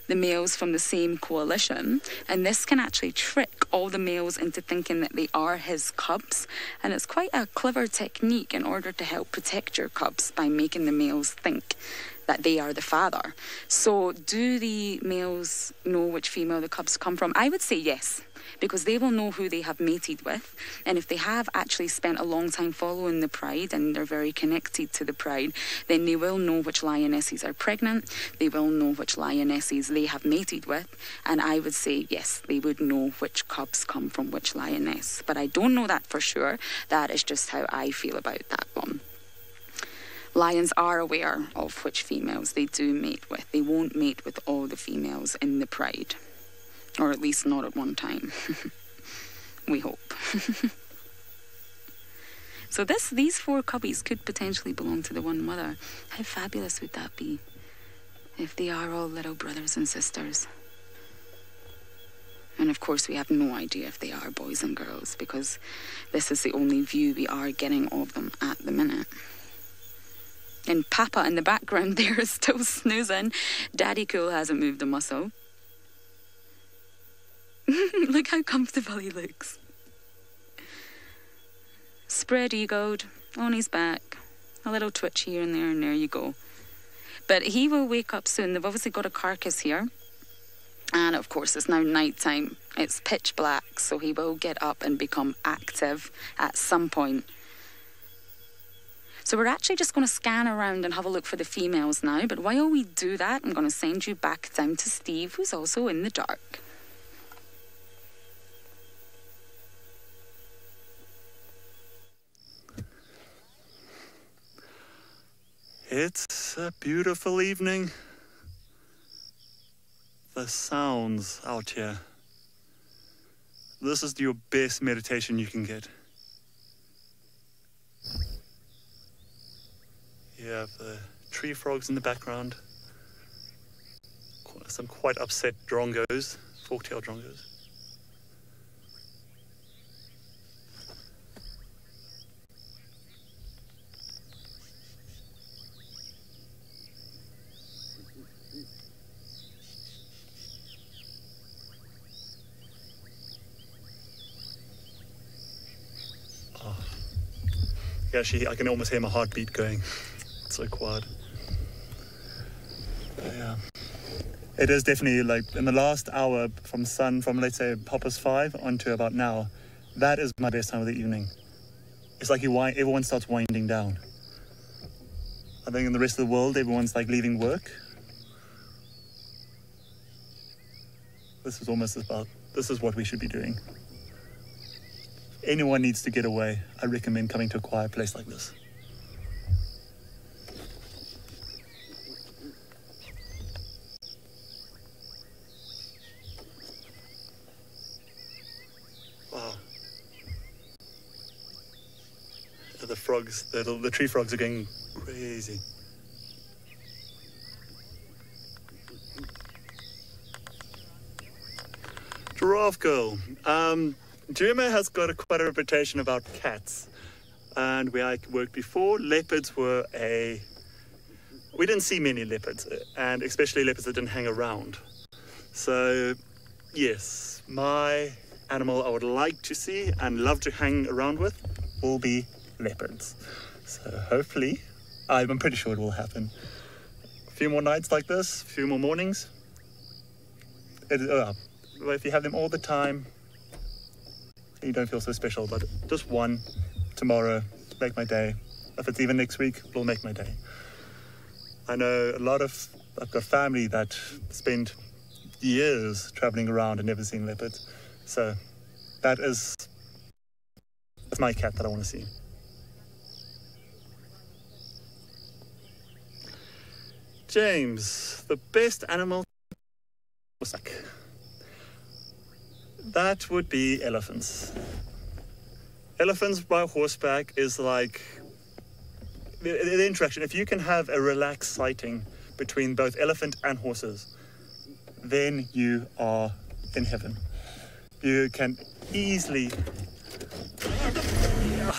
the males from the same coalition. And this can actually trick all the males into thinking that they are his cubs. And it's quite a clever technique in order to help protect your cubs by making the males think that they are the father. So do the males know which female the cubs come from? I would say yes, because they will know who they have mated with. And if they have actually spent a long time following the pride and they're very connected to the pride, then they will know which lionesses are pregnant. They will know which lionesses they have mated with. And I would say yes, they would know which cubs come from which lioness. But I don't know that for sure. That is just how I feel about that one. Lions are aware of which females they do mate with. They won't mate with all the females in the pride. Or at least not at one time. We hope. So these 4 cubbies could potentially belong to the one mother. How fabulous would that be if they are all little brothers and sisters? And of course, we have no idea if they are boys and girls, because this is the only view we are getting of them at the minute. And Papa in the background there is still snoozing. Daddy Cool hasn't moved a muscle. Look how comfortable he looks. Spread eagled, on his back. A little twitch here and there you go. But he will wake up soon. They've obviously got a carcass here. And of course, it's now night time. It's pitch black, so he will get up and become active at some point So we're actually just going to scan around and have a look for the females now. But while we do that, I'm going to send you back down to Steve, who's also in the dark. It's a beautiful evening. The sounds out here. This is your best meditation you can get. You have the tree frogs in the background. Some quite upset drongos, fork-tailed drongos. Actually, I can almost hear my heartbeat going. It's so quiet. But yeah. It is definitely like in the last hour from let's say 5:30 onto about now, that is my best time of the evening. It's like everyone starts winding down. I think in the rest of the world, everyone's like leaving work. This is what we should be doing. Anyone needs to get away, I recommend coming to a quiet place like this. Wow. The frogs, the tree frogs are going crazy. Giraffe girl. Jerma has got quite a reputation about cats, and where I worked before, leopards were we didn't see many leopards, and especially leopards that didn't hang around. So, yes, my animal I would like to see and love to hang around with will be leopards. So hopefully, I'm pretty sure it will happen. A few more nights like this, a few more mornings. If you have them all the time, you don't feel so special, but just one tomorrow, make my day. If it's even next week, it'll make my day. I know I've got family that spend years traveling around and never seeing leopards. So that's my cat that I want to see. James, the best animal horseback. That would be elephants. Elephants by horseback is like the interaction. If you can have a relaxed sighting between both elephant and horses, then you are in heaven. You can easily...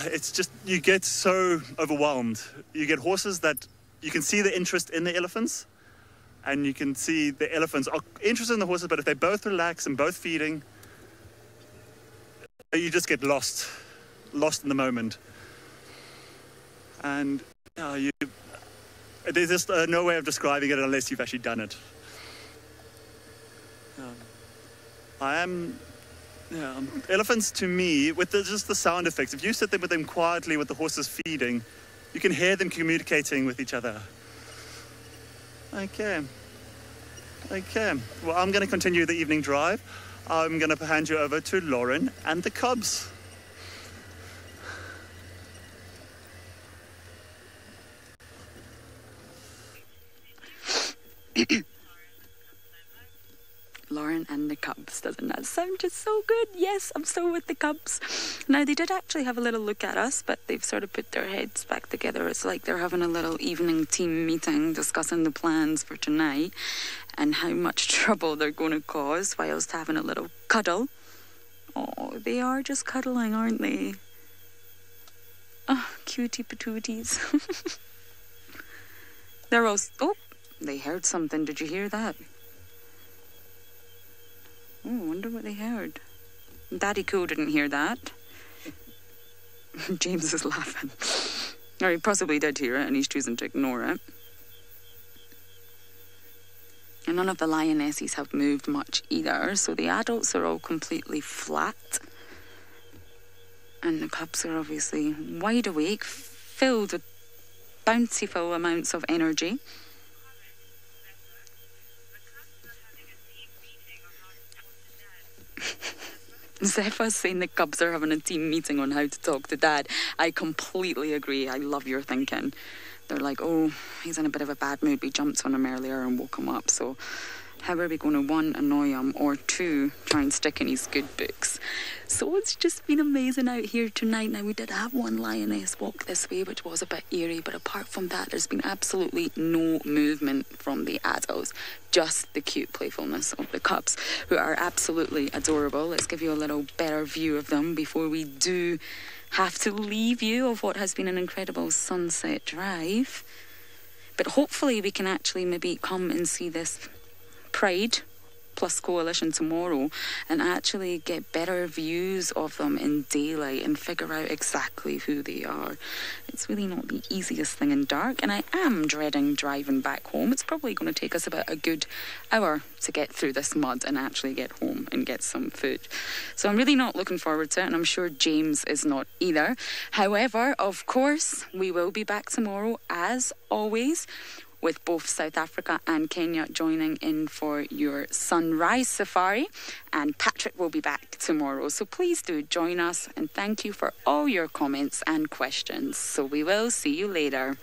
It's just, you get so overwhelmed. You get horses that you can see the interest in the elephants, and you can see the elephants are interested in the horses, but if they both relax and both feeding, you just get lost in the moment. And there's just no way of describing it unless you've actually done it. Elephants to me, with just the sound effects, if you sit there with them quietly with the horses feeding, you can hear them communicating with each other. Okay. Well, I'm going to continue the evening drive. I'm going to hand you over to Lauren and the cubs. Lauren and the cubs. Doesn't that sound just so good? Yes, I'm so with the cubs. Now, they did actually have a little look at us, but they've sort of put their heads back together. It's like they're having a little evening team meeting discussing the plans for tonight and how much trouble they're going to cause whilst having a little cuddle. Oh, they are just cuddling, aren't they? Oh, cutie patooties. They're all... Oh, they heard something. Did you hear that? Oh, I wonder what they heard. Daddy Cool didn't hear that. James is laughing. Or he possibly did hear it and he's choosing to ignore it. And none of the lionesses have moved much either, so the adults are all completely flat. And the cubs are obviously wide awake, filled with bountiful amounts of energy. Zeph's saying the Cubs are having a team meeting on how to talk to Dad. I completely agree. I love your thinking. They're like, oh, he's in a bit of a bad mood. We jumped on him earlier and woke him up. So how are we going to, one, annoy him, or two, try and stick in his good books? So it's just been amazing out here tonight. Now, we did have one lioness walk this way, which was a bit eerie, but apart from that, there's been absolutely no movement from the adults, just the cute playfulness of the cubs, who are absolutely adorable. Let's give you a little better view of them before we do have to leave you of what has been an incredible sunset drive. But hopefully we can actually maybe come and see this Pride Plus Coalition tomorrow and actually get better views of them in daylight and figure out exactly who they are. It's really not the easiest thing in dark, and I am dreading driving back home. It's probably going to take us about a good hour to get through this mud and actually get home and get some food. So I'm really not looking forward to it, and I'm sure James is not either. However, of course, we will be back tomorrow as always, with both South Africa and Kenya joining in for your sunrise safari. And Patrick will be back tomorrow. So please do join us, and thank you for all your comments and questions. So we will see you later.